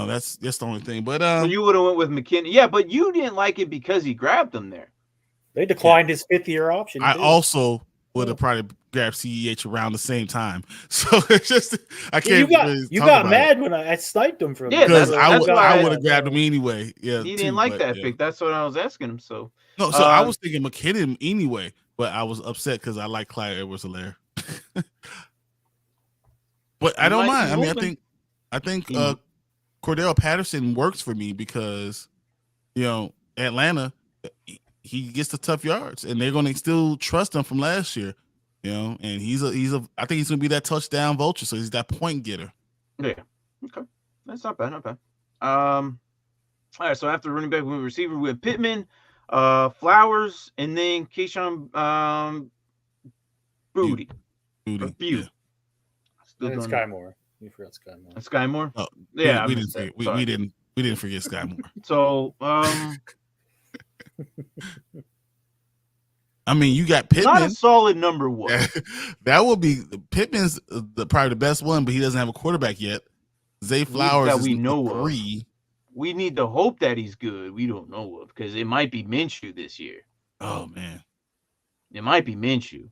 Speaker 2: That's the only thing. But
Speaker 1: so you would have went with McKinnon. Yeah, but you didn't like it because he grabbed him there.
Speaker 3: They declined his 5th-year option.
Speaker 2: I also would have probably grabbed CEH around the same time. So it's just I can't.
Speaker 3: You got mad when I sniped him from.
Speaker 2: Yeah, because I would have grabbed him anyway. Yeah,
Speaker 1: he didn't like that pick. That's what I was asking him. So
Speaker 2: no, so I was thinking McKinnon anyway, but I was upset because I like Clyde Edwards-Helaire. But I don't mind. I mean, I think Cordell Patterson works for me because Atlanta, he gets the tough yards, and they're going to still trust him from last year. And he's I think he's going to be that touchdown vulture, so he's that point getter.
Speaker 1: Yeah. Okay. That's not bad. All right, so after running back, we went receiver with Pittman, Flowers, and then Keyshawn Booty. Or
Speaker 2: Booty.
Speaker 1: Bew.
Speaker 2: Yeah.
Speaker 1: Still
Speaker 3: And
Speaker 1: don't know.
Speaker 3: Sky Moore. You forgot Sky Moore.
Speaker 1: Sky Moore?
Speaker 2: Oh,
Speaker 1: Yeah, I
Speaker 2: we
Speaker 1: missed
Speaker 2: didn't
Speaker 1: that.
Speaker 2: forget. We didn't forget Sky Moore.
Speaker 1: So,
Speaker 2: I mean, you got
Speaker 1: not a
Speaker 2: Pittman.
Speaker 1: solid number one.
Speaker 2: That will be Pittman's probably the best one, but he doesn't have a quarterback yet. Zay Flowers
Speaker 1: that
Speaker 2: is
Speaker 1: we know of.
Speaker 2: 3.
Speaker 1: We need to hope that he's good. We don't know of because it might be Minshew this year.
Speaker 2: Oh man,
Speaker 1: it might be Minshew,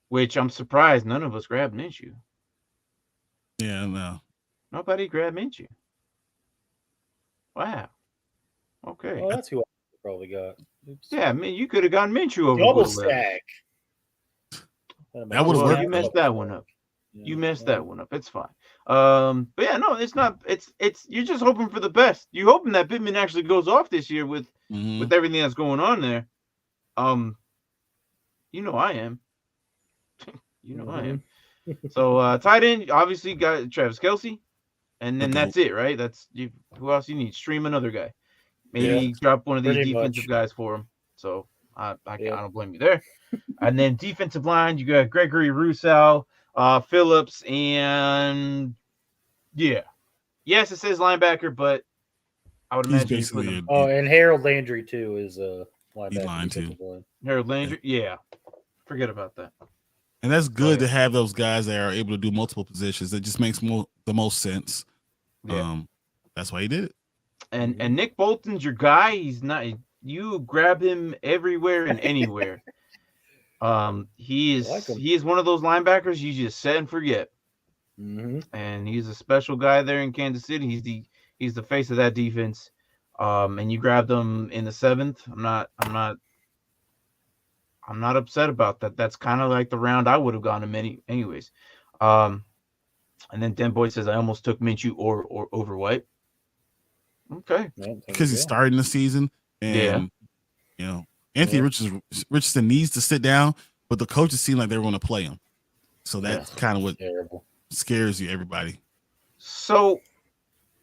Speaker 1: which I'm surprised none of us grabbed Minshew.
Speaker 2: Yeah, no,
Speaker 1: nobody grabbed Minshew. Wow. Okay.
Speaker 3: Oh, that's who I probably got. Oops.
Speaker 1: Yeah, I mean, you could have gotten Minshew over
Speaker 3: double
Speaker 1: Will Levis.
Speaker 3: stack.
Speaker 2: That would
Speaker 1: Well,
Speaker 2: work.
Speaker 1: you messed that one up.
Speaker 3: Yeah,
Speaker 1: You messed that one up. It's fine. But yeah, no, it's not. It's you're just hoping for the best. You're hoping that Pittman actually goes off this year with everything that's going on there. You know I am. You know I am. So tight end, obviously got Travis Kelce, and then that's it, right? That's you. Who else you need? Stream another guy. Maybe drop one of these defensive guys for him. So I don't blame you there. And then defensive line, you got Gregory Rousseau, Phillips, and yes, it says linebacker, but I would imagine you put him.
Speaker 3: Oh, and Harold Landry too is linebacker.
Speaker 2: He's line too.
Speaker 1: Harold Landry, yeah. Forget about that.
Speaker 2: And that's good to have those guys that are able to do multiple positions. It just makes the most sense.
Speaker 1: Yeah.
Speaker 2: That's why he did it.
Speaker 1: And Nick Bolton's your guy. He's not. You grab him everywhere and anywhere. He is one of those linebackers you just set and forget. And he's a special guy there in Kansas City. He's the face of that defense. And you grabbed him in the 7th. I'm not upset about that. That's kind of like the round I would have gone him anyways. And then Den Boy says I almost took Minshew or over White. Okay,
Speaker 2: because he's starting the season, and you know Anthony Richardson needs to sit down, but the coaches seem like they're going to play him, so that's kind of what scares you, everybody.
Speaker 1: So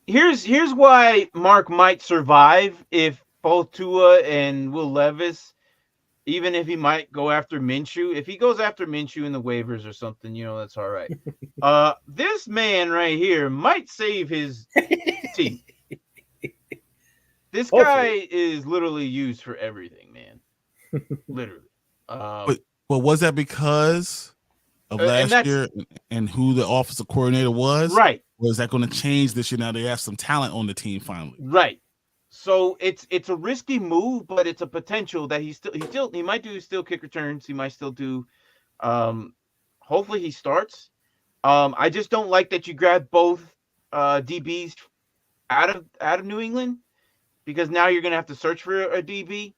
Speaker 1: here's why Mark might survive if both Tua and Will Levis, even if he might go after Minshew. If he goes after Minshew in the waivers or something, that's all right. This man right here might save his team. This guy is literally used for everything, man. Literally.
Speaker 2: But was that because of last year and who the offensive coordinator was?
Speaker 1: Right.
Speaker 2: Or is that going to change this year now they have some talent on the team finally?
Speaker 1: Right. So it's a risky move, but it's a potential that he might do still kick returns. He might still do. Hopefully he starts. I just don't like that you grab both DBs out of New England, because now you're gonna have to search for a DB.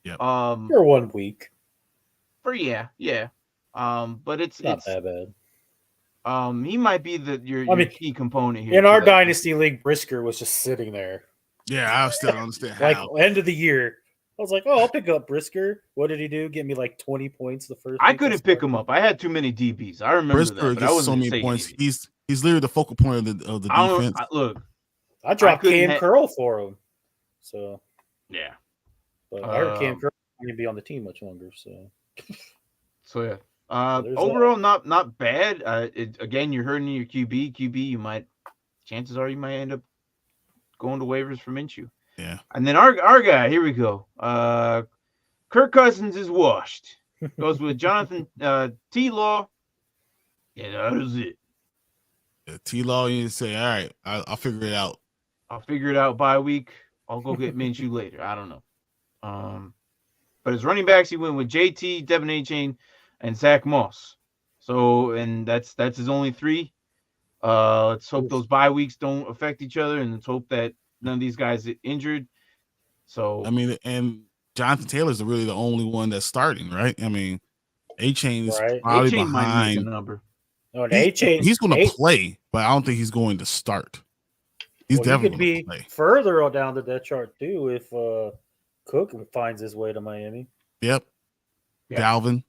Speaker 2: Yeah.
Speaker 3: For 1 week.
Speaker 1: But it's
Speaker 3: not that bad.
Speaker 1: He might be your key component here.
Speaker 3: In our Dynasty League, Brisker was just sitting there.
Speaker 2: Yeah, I still don't understand
Speaker 3: like
Speaker 2: how.
Speaker 3: End of the year, I was like, "Oh, I'll pick up Brisker." What did he do? Get me like 20 points the first.
Speaker 1: I couldn't pick him up. I had too many DBs. I remember
Speaker 2: Brisker
Speaker 1: that. But I
Speaker 2: gets so many points. He's literally the focal point of the defense.
Speaker 3: I dropped Cam Curl for him. So
Speaker 1: yeah,
Speaker 3: but I heard Cam Curl going to be on the team much longer.
Speaker 1: So yeah. Overall, not bad. Again, you're hurting your QB. Chances are you might end up going to waivers for Minshew.
Speaker 2: Yeah.
Speaker 1: And then our guy, here we go. Kirk Cousins is washed. Goes with Jonathan T-Law. Yeah, that is it.
Speaker 2: T-Law, you say, all right, I'll figure it out.
Speaker 1: I'll figure it out by week. I'll go get Minshew later. I don't know. But his running backs, he went with JT, Devin A-Chain, and Zach Moss. So, and that's his only 3. Let's hope those bye weeks don't affect each other, and let's hope that none of these guys get injured. So,
Speaker 2: I mean, and Jonathan Taylor's really the only one that's starting, right? I mean, A-Chain is probably
Speaker 1: A-Chain
Speaker 2: behind.
Speaker 1: might make a number.
Speaker 3: No, A-Chain,
Speaker 2: he's going to play, but I don't think he's going to start. He's definitely
Speaker 3: going to play. Further down the depth chart too if Cook finds his way to Miami.
Speaker 2: Yep. Dalvin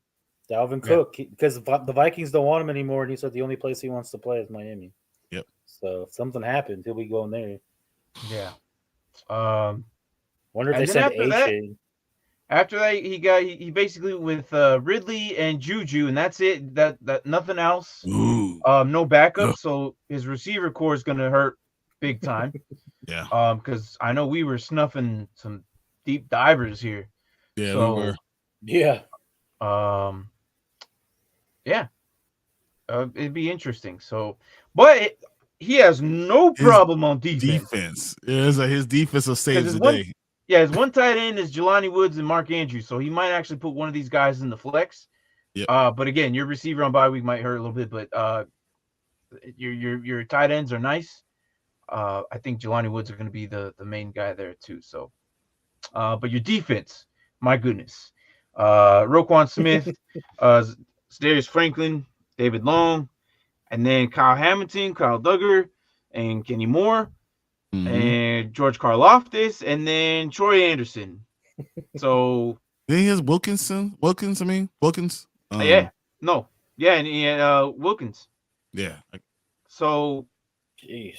Speaker 3: Cook, because the Vikings don't want him anymore, and he said the only place he wants to play is Miami.
Speaker 2: Yep.
Speaker 3: So if something happens, he'll be going there.
Speaker 1: Yeah.
Speaker 3: Wonder if they
Speaker 1: And then
Speaker 3: send
Speaker 1: after that,
Speaker 3: A-Chain.
Speaker 1: he basically with Ridley and Juju, and that's it. That nothing else.
Speaker 2: Ooh.
Speaker 1: No backup,
Speaker 2: Ugh.
Speaker 1: so his receiver core is gonna hurt big time.
Speaker 2: Yeah.
Speaker 1: Because I know we were snuffing some deep divers here.
Speaker 2: Yeah,
Speaker 1: So,
Speaker 2: we were.
Speaker 3: Yeah.
Speaker 1: Yeah, it'd be interesting. So, but he has no
Speaker 2: His
Speaker 1: problem on defense.
Speaker 2: Yeah, it's like his defense will save the day.
Speaker 1: His one tight end is Jelani Woods and Mark Andrews, so he might actually put one of these guys in the flex.
Speaker 2: Yep.
Speaker 1: But again, your receiver on bye week might hurt a little bit, but your tight ends are nice. I think Jelani Woods are going to be the main guy there too. So, but your defense, my goodness, Roquan Smith, Darius Franklin, David Long, and then Kyle Hamilton, Kyle Duggar, and Kenny Moore, and George Karlaftis, and then Troy Anderson. So
Speaker 2: then he has Wilkins.
Speaker 1: Yeah, and Wilkins.
Speaker 2: Yeah.
Speaker 3: So, jeez.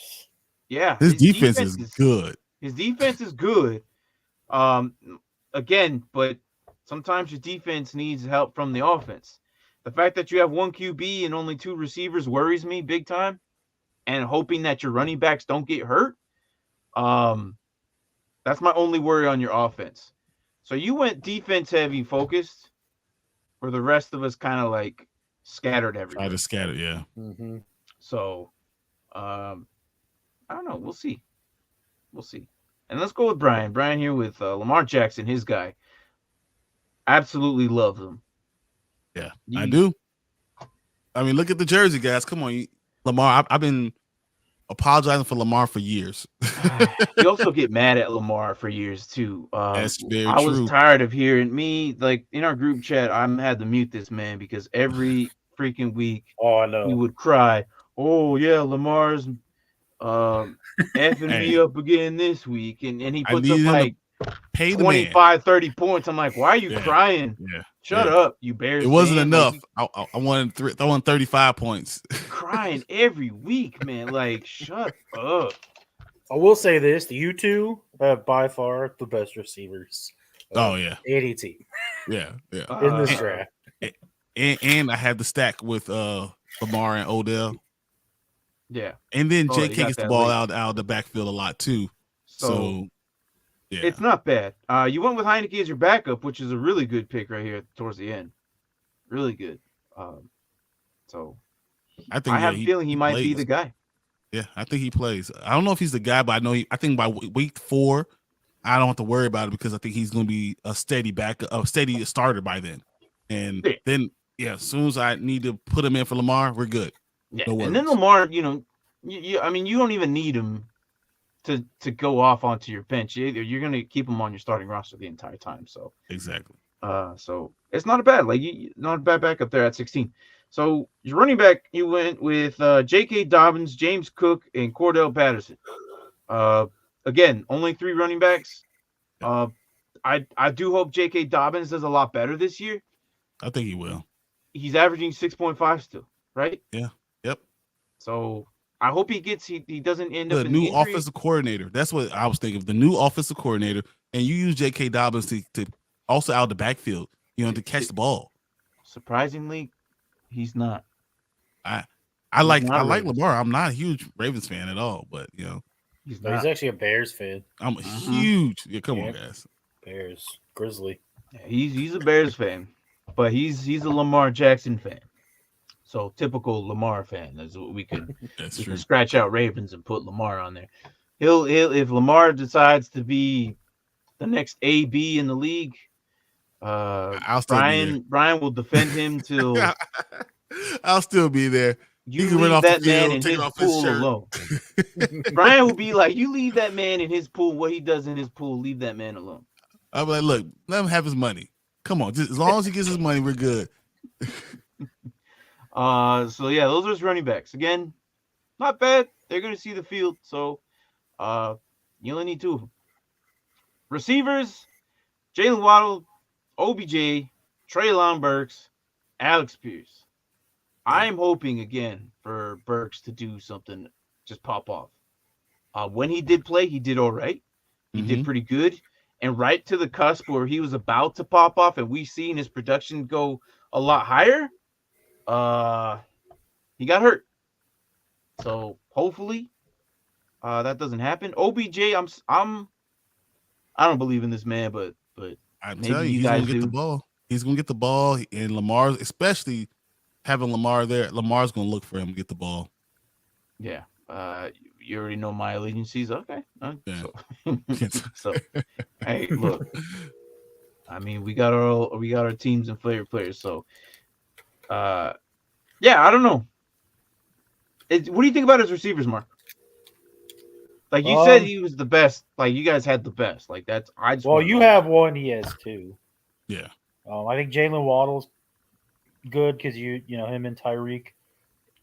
Speaker 1: Yeah,
Speaker 2: his defense is good.
Speaker 1: His defense is good. Again, but sometimes your defense needs help from the offense. The fact that you have one QB and only two receivers worries me big time, and hoping that your running backs don't get hurt. That's my only worry on your offense. So you went defense heavy focused, where the rest of us kind of like scattered everywhere.
Speaker 2: Try to scatter, yeah.
Speaker 3: Mm-hmm.
Speaker 1: So, I don't know. We'll see. And let's go with Bryon. Bryon here with Lamar Jackson, his guy. Absolutely love him.
Speaker 2: Yeah, I do. I mean, look at the jersey, guys. Come on, Lamar. I've been apologizing for Lamar for years.
Speaker 1: You also get mad at Lamar for years too.
Speaker 2: That's very true.
Speaker 1: I was tired of hearing me like in our group chat. I had to mute this man because every freaking week,
Speaker 3: I know
Speaker 1: he would cry. Oh yeah, Lamar's effing me up again this week, and he puts up like 25, 30 points. I'm like, why are you crying?
Speaker 2: Yeah.
Speaker 1: Shut up, you Bears.
Speaker 2: It wasn't enough. I wanted 35 points.
Speaker 1: Crying every week, man. Like, shut up.
Speaker 3: I will say this: you two have by far the best receivers.
Speaker 2: Oh yeah,
Speaker 3: any team.
Speaker 2: Yeah.
Speaker 3: In this draft,
Speaker 2: and I had the stack with Lamar and Odell.
Speaker 1: Yeah,
Speaker 2: and then J.K. gets the ball out of the backfield a lot too. So yeah,
Speaker 1: it's not bad. You went with Heineke as your backup, which is a really good pick right here towards the end. Really good. So
Speaker 2: I have a
Speaker 1: feeling he might be the guy.
Speaker 2: Yeah, I think he plays. I don't know if he's the guy, but I know I think by week 4, I don't have to worry about it because I think he's going to be a steady backup, a steady starter by then. And then, as soon as I need to put him in for Lamar, we're good.
Speaker 1: Yeah, no and then Lamar, you don't even need him to go off onto your bench. You're going to keep him on your starting roster the entire time. So
Speaker 2: exactly.
Speaker 1: So it's not a bad not a bad backup there at 16. So your running back, you went with J.K. Dobbins, James Cook, and Cordell Patterson. Again, only 3 running backs. I do hope J.K. Dobbins does a lot better this year.
Speaker 2: I think he will.
Speaker 1: He's averaging 6.5 still, right?
Speaker 2: Yeah. Yep.
Speaker 1: So I hope he doesn't end up
Speaker 2: the new offensive coordinator. That's what I was thinking of. The new offensive coordinator, and you use J.K. Dobbins to also out the backfield, to catch the ball.
Speaker 1: Surprisingly, he's not.
Speaker 2: I like Lamar. I'm not a huge Ravens fan at all, but
Speaker 3: he's actually a Bears fan.
Speaker 2: I'm huge. Yeah, come on, guys.
Speaker 3: Bears, Grizzly.
Speaker 1: Yeah, he's a Bears fan, but he's a Lamar Jackson fan. So typical Lamar fan. That's what we can scratch out Ravens and put Lamar on there. He'll if Lamar decides to be the next AB in the league, Bryon will defend him till.
Speaker 2: I'll still be there.
Speaker 1: You can run off that man in his pool alone. Bryon will be like, you leave that man in his pool. What he does in his pool, leave that man alone.
Speaker 2: I'll be like, look, let him have his money. Come on, just as long as he gets his money, we're good.
Speaker 1: So yeah, those are his running backs. Again, not bad. They're going to see the field, so you only need 2 of them. Receivers: Jalen Waddle, OBJ, Treylon Burks, Alex Pierce. I am hoping again for Burks to do something, just pop off. When he did play, he did all right. He did pretty good. And right to the cusp where he was about to pop off and we seen his production go a lot higher, he got hurt. So hopefully that doesn't happen. OBJ, I don't believe in this man, but
Speaker 2: I
Speaker 1: maybe
Speaker 2: tell you,
Speaker 1: you
Speaker 2: he's
Speaker 1: guys
Speaker 2: gonna get
Speaker 1: do.
Speaker 2: the ball. He's gonna get the ball, and Lamar, especially having Lamar there, Lamar's gonna look for him to get the ball.
Speaker 1: Yeah. You already know my allegiances. Okay.
Speaker 2: Yeah.
Speaker 1: So hey, look. I mean, we got our teams and favorite players. So, yeah, I don't know. What do you think about his receivers, Mark? Like you said, he was the best. Like you guys had the best. Like that's I just.
Speaker 4: Well, you have one. He has two.
Speaker 2: Yeah.
Speaker 4: I think Jalen Waddle's good because you know him and Tyreek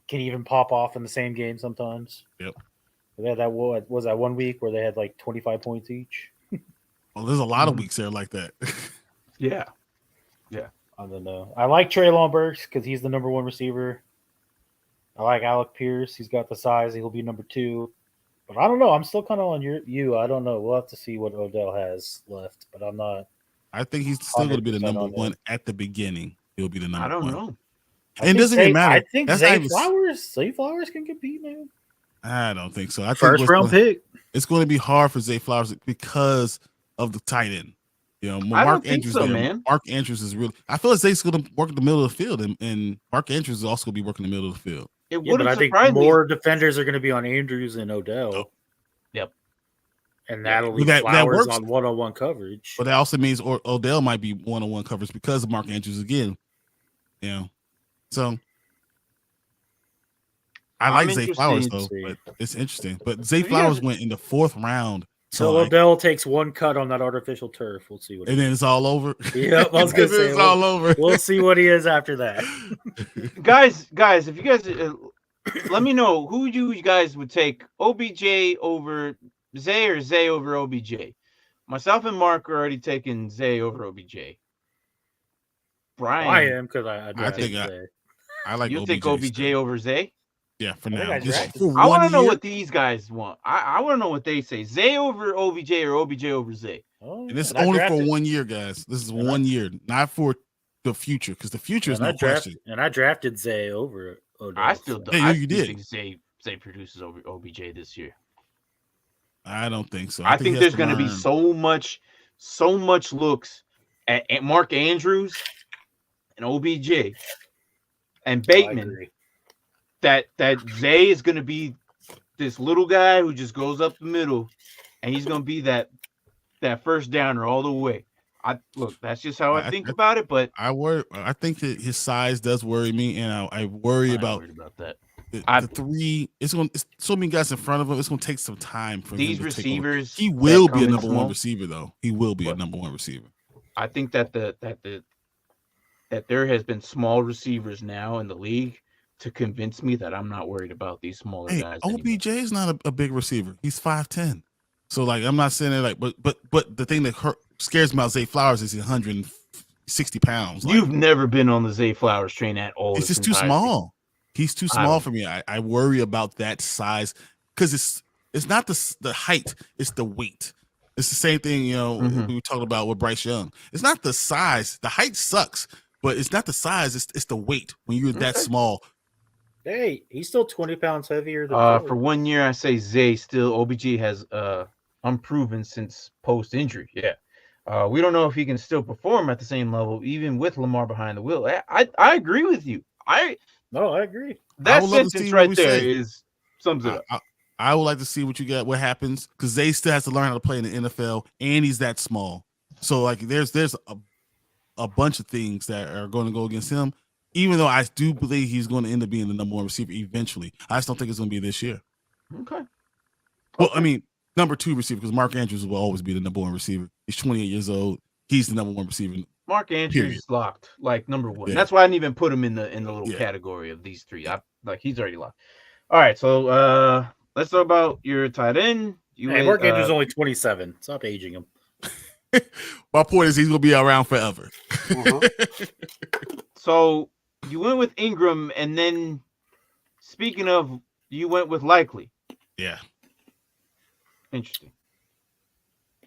Speaker 4: can even pop off in the same game sometimes.
Speaker 2: Yep.
Speaker 4: They had that was that 1 week where they had like 25 points each.
Speaker 2: Well, there's a lot of weeks there like that.
Speaker 1: Yeah.
Speaker 4: I don't know. I like Treylon Burks because he's the number 1 receiver. I like Alec Pierce. He's got the size. He'll be number 2. But I don't know. I'm still kind of on you. I don't know. We'll have to see what Odell has left. But I'm not.
Speaker 2: I think he's still going to be the
Speaker 4: 100%
Speaker 2: number
Speaker 4: on
Speaker 2: 1
Speaker 4: that.
Speaker 2: at the beginning. He'll be the number 1.
Speaker 1: I don't know.
Speaker 2: And it doesn't even matter.
Speaker 4: I think
Speaker 2: That's
Speaker 4: Zay
Speaker 2: not even-
Speaker 4: Flowers can compete, man.
Speaker 2: I don't think so. I think
Speaker 3: First round pick.
Speaker 2: It's going to be hard for Zay Flowers because of the tight end. You know,
Speaker 1: I
Speaker 2: Mark
Speaker 1: don't think
Speaker 2: Andrews
Speaker 1: so,
Speaker 2: there.
Speaker 1: man.
Speaker 2: Mark Andrews is really. I feel like Zay's going to work in the middle of the field, and Mark Andrews is also going to be working in the middle of the field.
Speaker 1: It
Speaker 3: Yeah, but
Speaker 1: wouldn't
Speaker 3: I think
Speaker 1: surprise me.
Speaker 3: more defenders are going to be on Andrews and Odell.
Speaker 2: Oh.
Speaker 1: Yep.
Speaker 3: And that'll
Speaker 2: But
Speaker 3: leave
Speaker 2: that
Speaker 3: Flowers
Speaker 2: works.
Speaker 3: on one-on-one coverage.
Speaker 2: But that also means Odell might be one-on-one coverage because of Mark Andrews again. You know, so I
Speaker 1: I'm
Speaker 2: like Zay
Speaker 1: interested
Speaker 2: Flowers
Speaker 1: to
Speaker 2: though,
Speaker 3: see.
Speaker 2: but it's interesting. But Zay
Speaker 1: you
Speaker 2: Flowers
Speaker 1: guys-
Speaker 2: went in the 4th round,
Speaker 3: So
Speaker 2: like,
Speaker 3: Odell takes one cut on that artificial turf. We'll see what.
Speaker 2: and then it's all over.
Speaker 3: Yep, I was gonna say,
Speaker 2: it's all over.
Speaker 3: We'll see what he is after that.
Speaker 1: guys, if you guys let me know who you guys would take, OBJ over Zay or Zay over OBJ. Myself and Mark are already taking Zay over OBJ. Brian,
Speaker 3: I am because I
Speaker 2: think
Speaker 3: drafted
Speaker 2: I like
Speaker 1: you
Speaker 2: OBJ.
Speaker 1: take OBJ
Speaker 2: still.
Speaker 1: over Zay?
Speaker 2: Yeah, for
Speaker 4: I think
Speaker 2: now.
Speaker 4: I
Speaker 2: Just
Speaker 4: drafted-
Speaker 2: for
Speaker 1: I
Speaker 2: 1
Speaker 1: want to know
Speaker 2: year,
Speaker 1: what these guys want. I want to know what they say. Zay over OBJ or OBJ over Zay?
Speaker 4: Oh,
Speaker 2: and it's
Speaker 4: and I
Speaker 2: only
Speaker 4: drafted-
Speaker 2: for 1 year, guys. This is
Speaker 3: And
Speaker 2: 1 year, not for the future, because the future is
Speaker 3: and,
Speaker 2: no question.
Speaker 3: I drafted Zay over Odell.
Speaker 1: I still
Speaker 3: so-
Speaker 1: do.
Speaker 2: Yeah,
Speaker 1: I
Speaker 2: you
Speaker 1: still
Speaker 2: did.
Speaker 1: think Zay produces over OBJ this year.
Speaker 2: I don't think so.
Speaker 1: I think
Speaker 2: he has
Speaker 1: there's going to be
Speaker 2: learn.
Speaker 1: so much looks at Mark Andrews and OBJ and
Speaker 4: I
Speaker 1: Bateman
Speaker 4: agree.
Speaker 1: that Zay is going to be this little guy who just goes up the middle, and he's going to be that first downer all the way. Look, that's just how I think about it. But
Speaker 2: I worry. I think that his size does worry me, and I worry
Speaker 1: I'm not
Speaker 2: about
Speaker 1: worried about that.
Speaker 2: the 3. It's so many guys in front of him. It's going to take some time for
Speaker 1: These
Speaker 2: him to take over.
Speaker 1: receivers,
Speaker 2: He will
Speaker 1: that
Speaker 2: be a
Speaker 1: come in
Speaker 2: number 1
Speaker 1: small.
Speaker 2: receiver, though. He will be a
Speaker 1: What?
Speaker 2: number 1 receiver.
Speaker 1: I think that that there has been small receivers now in the league to convince me that I'm not worried about these smaller
Speaker 2: Hey,
Speaker 1: guys. anymore.
Speaker 2: OBJ is not a big receiver. He's 5'10". So like, I'm not saying that like, but the thing that scares me about Zay Flowers is he's 160 pounds. Like,
Speaker 1: You've never been on the Zay Flowers train at all.
Speaker 2: it's
Speaker 1: this
Speaker 2: just too
Speaker 1: entire
Speaker 2: small. He's too small
Speaker 1: don't-
Speaker 2: for me. I worry about that size because it's not the height, it's the weight. It's the same thing, you know,
Speaker 1: Mhm.
Speaker 2: we were talking about with Bryce Young. It's not the size. The height sucks, but it's not the size. It's the weight when you're that
Speaker 1: Okay.
Speaker 2: small.
Speaker 3: Hey, he's still 20 pounds heavier than
Speaker 1: For
Speaker 3: Ford.
Speaker 1: 1 year, I say Zay still. OBJ has unproven since post injury. Yeah, we don't know if he can still perform at the same level, even with Lamar behind the wheel. I agree with you.
Speaker 3: No, I agree.
Speaker 1: That
Speaker 2: would love to
Speaker 1: sentence
Speaker 2: see what
Speaker 1: right
Speaker 2: we
Speaker 1: there
Speaker 2: say.
Speaker 1: sums it up.
Speaker 2: I would like to see what happens because Zay still has to learn how to play in the NFL, and he's that small. So like, there's a bunch of things that are going to go against him. Even though I do believe he's going to end up being the number 1 receiver eventually, I just don't think it's going to be this year.
Speaker 1: Okay.
Speaker 2: Well, I mean, number 2 receiver because Mark Andrews will always be the number 1 receiver. He's 28 years old. He's the number 1 receiver.
Speaker 1: Mark Andrews
Speaker 2: Period.
Speaker 1: is locked, like number 1.
Speaker 2: Yeah.
Speaker 1: That's why I didn't even put him in the little
Speaker 2: Yeah.
Speaker 1: category of these 3. He's already locked. All right, so let's talk about your tight end.
Speaker 3: Hey, Mark Andrews is only 27. Stop aging him.
Speaker 2: My point is he's going to be around forever.
Speaker 1: So you went with Ingram, and then speaking of, you went with Likely.
Speaker 2: Yeah.
Speaker 1: Interesting.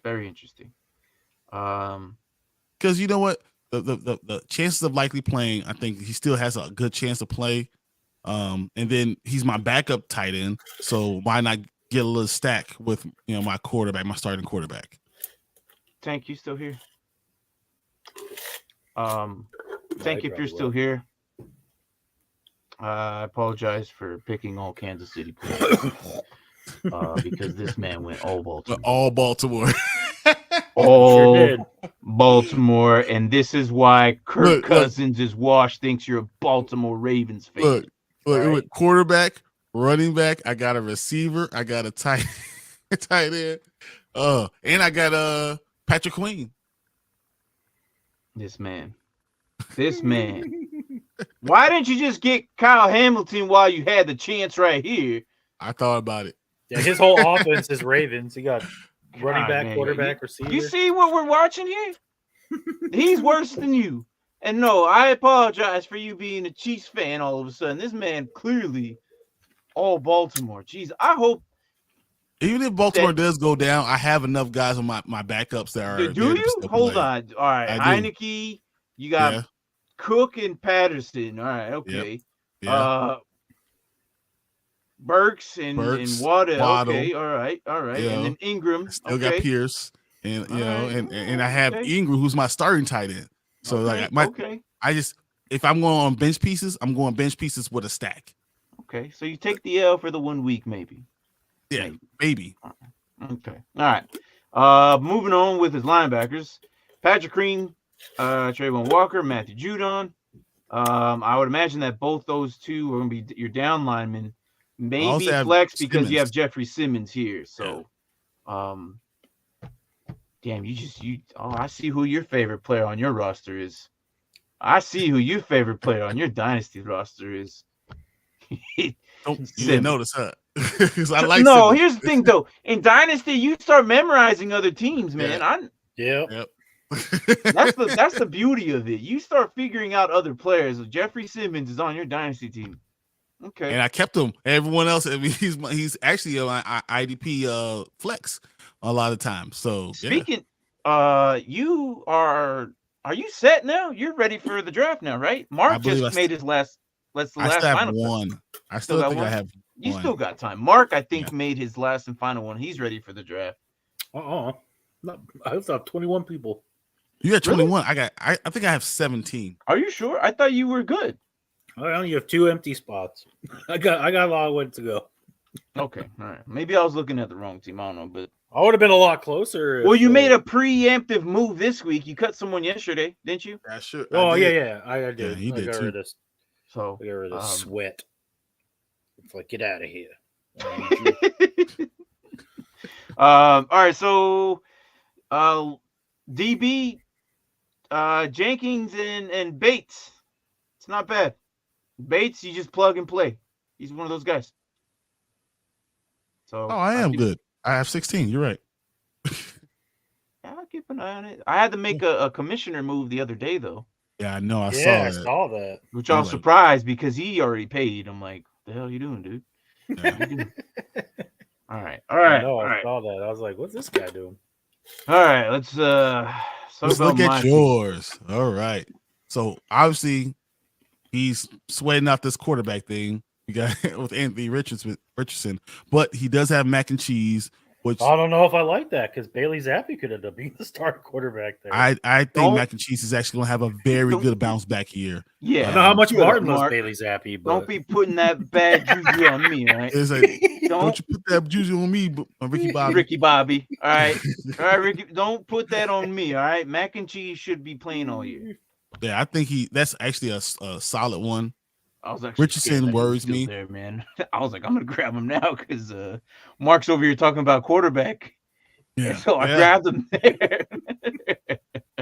Speaker 1: Very interesting.
Speaker 2: Because you know what, the chances of likely playing, I think he still has a good chance to play. And then he's my backup tight end, so why not get a little stack with my quarterback, my starting quarterback.
Speaker 1: Tank, you still here? Tank, if you're still here, I apologize for picking all Kansas City players because this man went all Baltimore.
Speaker 2: All Baltimore.
Speaker 1: All
Speaker 3: Sure did.
Speaker 1: Baltimore, and this is why Kirk
Speaker 2: Look.
Speaker 1: Cousins is washed, thinks you're a Baltimore Ravens fan.
Speaker 2: Look,
Speaker 1: right?
Speaker 2: It went quarterback, running back. I got a receiver. I got a tight end. And I got Patrick Queen.
Speaker 1: This man. Why didn't you just get Kyle Hamilton while you had the chance right here?
Speaker 2: I thought about it.
Speaker 4: Yeah, his whole offense is Ravens. He got running
Speaker 1: God,
Speaker 4: back,
Speaker 1: man,
Speaker 4: quarterback, receiver.
Speaker 1: You see what we're watching here? He's worse than you. And no, I apologize for you being a Chiefs fan all of a sudden. This man clearly all Baltimore. Jeez, I hope.
Speaker 2: Even if Baltimore does go down, I have enough guys on my backups that are.
Speaker 1: Do you? Hold on. All right.
Speaker 2: I do.
Speaker 1: Heineke, you got Cook and Patterson. All right. Okay.
Speaker 2: Yeah.
Speaker 1: Burks and Waddle. Okay. All right.
Speaker 2: Yeah.
Speaker 1: And then Ingram.
Speaker 2: Still got Pierce. And and I have Ingram, who's my starting tight end. So I just, if I'm going on bench pieces, I'm going bench pieces with a stack.
Speaker 1: Okay. So you take the L for the 1 week, maybe.
Speaker 2: Yeah, maybe.
Speaker 1: Okay. All right. Moving on with his linebackers. Patrick Queen, Trayvon Walker, Matthew Judon. I would imagine that both those two are going to be your down linemen. Maybe flex because you have Jeffrey Simmons here. So, damn, I see who your favorite player on your roster is. I see who your favorite player on your Dynasty roster is.
Speaker 2: You didn't notice, huh? I like
Speaker 1: no,
Speaker 2: Simmons.
Speaker 1: here's the thing, though. In Dynasty, you start memorizing other teams, man.
Speaker 2: Yep.
Speaker 1: That's the beauty of it. You start figuring out other players. Jeffrey Simmons is on your Dynasty team. Okay.
Speaker 2: And I kept him. Everyone else, I mean, he's actually on IDP flex a lot of times. So
Speaker 1: speaking, you are you set now? You're ready for the draft now, right? Mark just made his last. Let's the last final
Speaker 2: one. I still think I have.
Speaker 1: You still got time. Mark, I think, made his last and final one. He's ready for the draft.
Speaker 3: I have 21 people.
Speaker 2: You got 21. Really? I think I have 17.
Speaker 1: Are you sure? I thought you were good.
Speaker 3: I only have 2 empty spots. I got a lot of way to go.
Speaker 1: Okay, all right. Maybe I was looking at the wrong team. I don't know, but
Speaker 3: I would have been a lot closer.
Speaker 1: Well, you made a preemptive move this week. You cut someone yesterday, didn't you?
Speaker 2: Yeah, sure.
Speaker 3: Oh, yeah, I did.
Speaker 2: Yeah, he did too.
Speaker 3: So I got rid of this sweat. It's like, get out of here.
Speaker 1: All right, so DB, Jenkins and Bates. It's not bad. Bates, you just plug and play. He's one of those guys. So
Speaker 2: I am good. I have 16. You're right.
Speaker 1: I'll keep an eye on it. I had to make a commissioner move the other day, though.
Speaker 2: Yeah, I know. I
Speaker 4: saw that.
Speaker 1: Which I was surprised because he already paid. I'm like, the hell you doing, dude?
Speaker 2: Yeah.
Speaker 1: All right.
Speaker 4: I saw that. I was like, what's this guy doing?
Speaker 1: All right, let's
Speaker 2: look at yours. All right. So obviously he's sweating out this quarterback thing. We got with Anthony Richardson, but he does have mac and cheese. Which
Speaker 4: I don't know if I like that because Bailey Zappi could end up being the starting quarterback there.
Speaker 2: I think mac and cheese is actually going to have a very good bounce back year.
Speaker 1: Yeah,
Speaker 3: I don't know how much Martin loves Bailey Zappi, but
Speaker 1: don't be putting that bad juju on me, all right?
Speaker 2: It's like, don't you put that juju on me, Ricky Bobby.
Speaker 1: Ricky Bobby, all right, Ricky. Don't put that on me, all right? Mac and cheese should be playing all year.
Speaker 2: Yeah, I think that's actually a solid one.
Speaker 1: I was actually
Speaker 2: Richardson worries me,
Speaker 1: there, man. I was like, I'm gonna grab him now because Mark's over here talking about quarterback. Yeah, so I grabbed him there.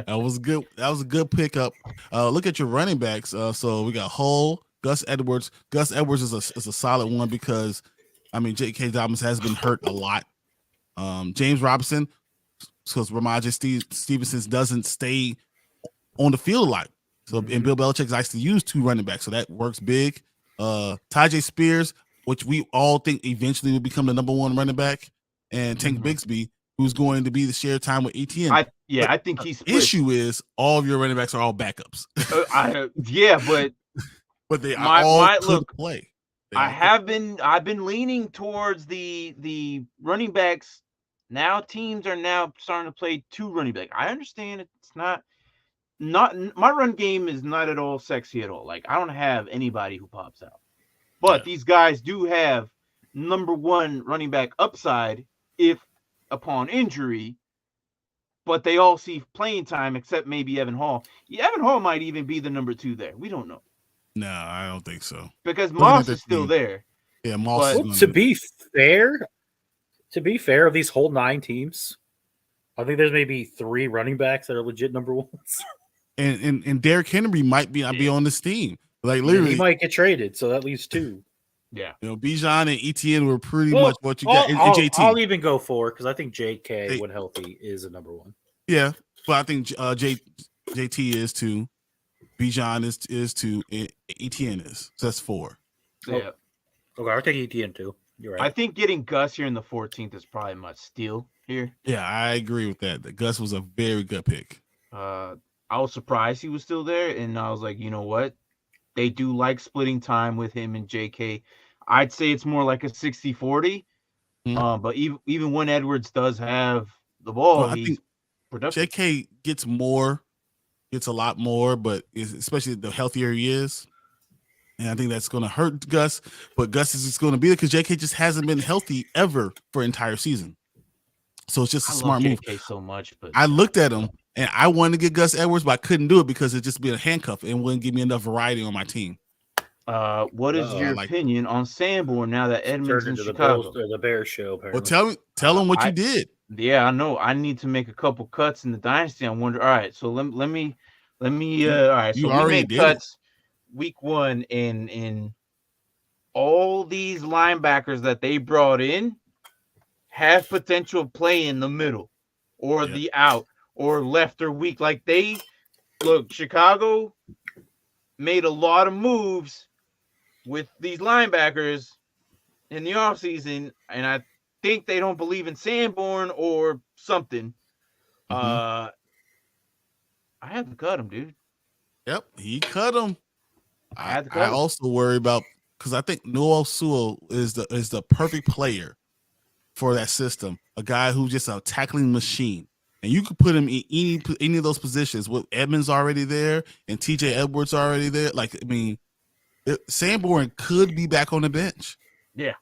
Speaker 2: That was good. That was a good pickup. Look at your running backs. So we got Hull, Gus Edwards. Gus Edwards is a solid one because I mean J.K. Dobbins has been hurt a lot. James Robinson, because Ramondre Stevenson doesn't stay on the field a lot. So and Bill Belichick likes to use 2 running backs, so that works big. Tajay Spears, which we all think eventually will become the number 1 running back, and Tank Bigsby. who's going to be the shared time with ETN.
Speaker 1: I think he's split.
Speaker 2: Issue is all of your running backs are all backups.
Speaker 1: But
Speaker 2: they are all could
Speaker 1: look,
Speaker 2: play.
Speaker 1: I've been leaning towards the running backs. Now teams are now starting to play 2 running back. I understand it's not my run game is not at all sexy at all. Like I don't have anybody who pops out. But these guys do have number 1 running back upside if upon injury, but they all see playing time except maybe Evan Hall. Evan Hall might even be the number 2 there. We don't know.
Speaker 2: No, I don't think so.
Speaker 1: Because Moss is still there.
Speaker 2: Yeah, Moss.
Speaker 4: To be fair, of these whole 9 teams, I think there's maybe 3 running backs that are legit number 1s.
Speaker 2: And Derrick Henry might be on this team. Like literally,
Speaker 4: he might get traded, so that leaves 2.
Speaker 1: Yeah,
Speaker 2: Bijan and ETN were pretty much what you got. And JT,
Speaker 4: I'll even go 4 because I think JK, when healthy, is a number 1.
Speaker 2: Yeah, but I think JT is 2, Bijan is 2, and ETN is. So that's 4.
Speaker 1: Yeah.
Speaker 4: Okay, I'll take ETN too. You're right.
Speaker 1: I think getting Gus here in the 14th is probably my steal here.
Speaker 2: Yeah, I agree with that. Gus was a very good pick.
Speaker 1: I was surprised he was still there, and I was like, you know what? They do like splitting time with him and JK. I'd say it's more like a 60-40. But even when Edwards does have the ball, he's productive.
Speaker 2: JK gets a lot more, but especially the healthier he is. And I think that's going to hurt Gus. But Gus is just going to be there because JK just hasn't been healthy ever for an entire season. So it's just a smart move.
Speaker 1: JK so much, but
Speaker 2: I looked at him and I wanted to get Gus Edwards, but I couldn't do it because it'd just be a handcuff and wouldn't give me enough variety on my team.
Speaker 1: What is your opinion on Sanborn now that Edmonds in Chicago?
Speaker 4: The Bears show. Apparently.
Speaker 2: Well, tell him what you did.
Speaker 1: Yeah, I know. I need to make a couple cuts in the dynasty. I wonder. All right, so let me. All right, so we made cuts week 1, in all these linebackers that they brought in have potential play in the middle or the out or left or weak. Like Chicago made a lot of moves with these linebackers in the offseason, and I think they don't believe in Sanborn or something. I had to cut him, dude.
Speaker 2: Yep, he cut him.
Speaker 1: I
Speaker 2: also worry about because I think Noah Sewell is the perfect player for that system. A guy who's just a tackling machine, and you could put him in any of those positions. With Edmonds already there and TJ Edwards already there, Sanborn could be back on the bench.
Speaker 1: Yeah,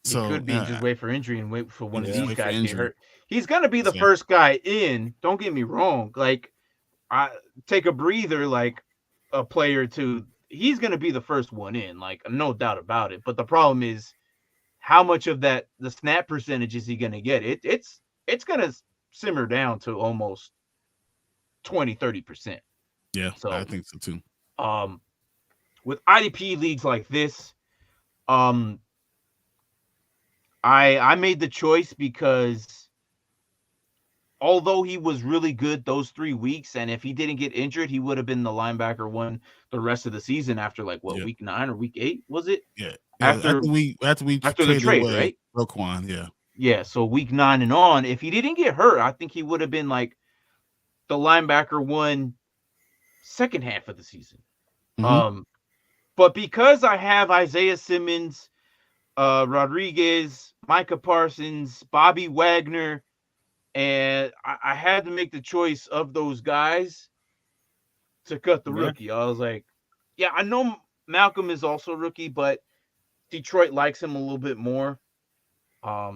Speaker 2: so
Speaker 1: he could be just wait for injury and wait for one of these guys to get hurt. He's gonna be the first guy in. Don't get me wrong. Like, I take a breather, like a player or 2. He's gonna be the first one in, like no doubt about it. But the problem is, how much of the snap percentage is he gonna get? It's gonna simmer down to almost 20-30%.
Speaker 2: Yeah, so I think so too.
Speaker 1: With IDP leagues like this, I made the choice because although he was really good those 3 weeks, and if he didn't get injured, he would have been the linebacker 1 the rest of the season after week 9 or week 8, was it?
Speaker 2: Yeah.
Speaker 1: After
Speaker 2: the
Speaker 1: trade, right?
Speaker 2: Roquan,
Speaker 1: Yeah, so week 9 and on, if he didn't get hurt, I think he would have been like the linebacker 1 second half of the season. But because I have Isaiah Simmons, Rodriguez, Micah Parsons, Bobby Wagner, and I had to make the choice of those guys to cut the rookie. I was like, yeah, I know Malcolm is also a rookie, but Detroit likes him a little bit more.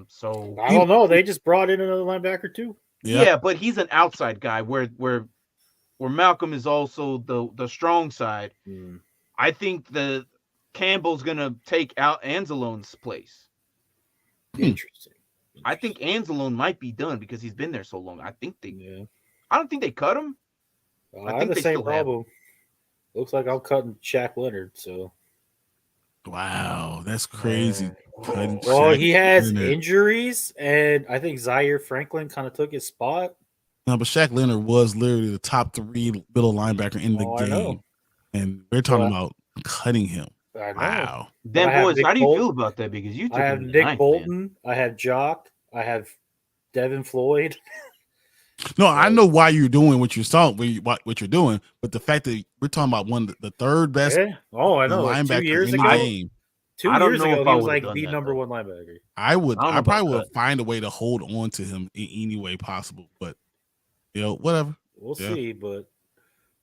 Speaker 1: So
Speaker 4: I don't know. They just brought in another linebacker too.
Speaker 1: Yeah, but he's an outside guy where Malcolm is also the strong side. I think the Campbell's gonna take out Anzalone's place.
Speaker 4: Interesting.
Speaker 1: I think Anzalone might be done because he's been there so long. I don't think they cut him.
Speaker 4: I think the same problem. Looks like I'm cutting Shaq Leonard. So,
Speaker 2: wow, that's crazy.
Speaker 4: Well, he has injuries, and I think Zaire Franklin kind of took his spot.
Speaker 2: No, but Shaq Leonard was literally the top 3 middle linebacker in the game, and we're talking about cutting him. Wow.
Speaker 1: Then, boys, how do you feel about that? Because I
Speaker 4: have Nick Bolton, I have Jock, I have Devin Floyd.
Speaker 2: No, I know why you're doing what you're doing, but the fact that we're talking about the third best
Speaker 4: Yeah. Oh, I know. Like 2
Speaker 2: linebacker
Speaker 4: years
Speaker 2: in the
Speaker 4: ago.
Speaker 2: game.
Speaker 4: 2
Speaker 1: I don't
Speaker 4: years
Speaker 1: know
Speaker 4: ago,
Speaker 1: if
Speaker 4: he
Speaker 1: I
Speaker 4: was
Speaker 1: would've
Speaker 4: like
Speaker 1: done
Speaker 4: the
Speaker 1: that,
Speaker 4: number
Speaker 1: though.
Speaker 4: one linebacker.
Speaker 2: I
Speaker 1: I don't know
Speaker 2: probably
Speaker 1: about
Speaker 2: would
Speaker 1: that.
Speaker 2: find a way to hold on to him in any way possible, but whatever.
Speaker 4: We'll
Speaker 2: Yeah.
Speaker 4: see, but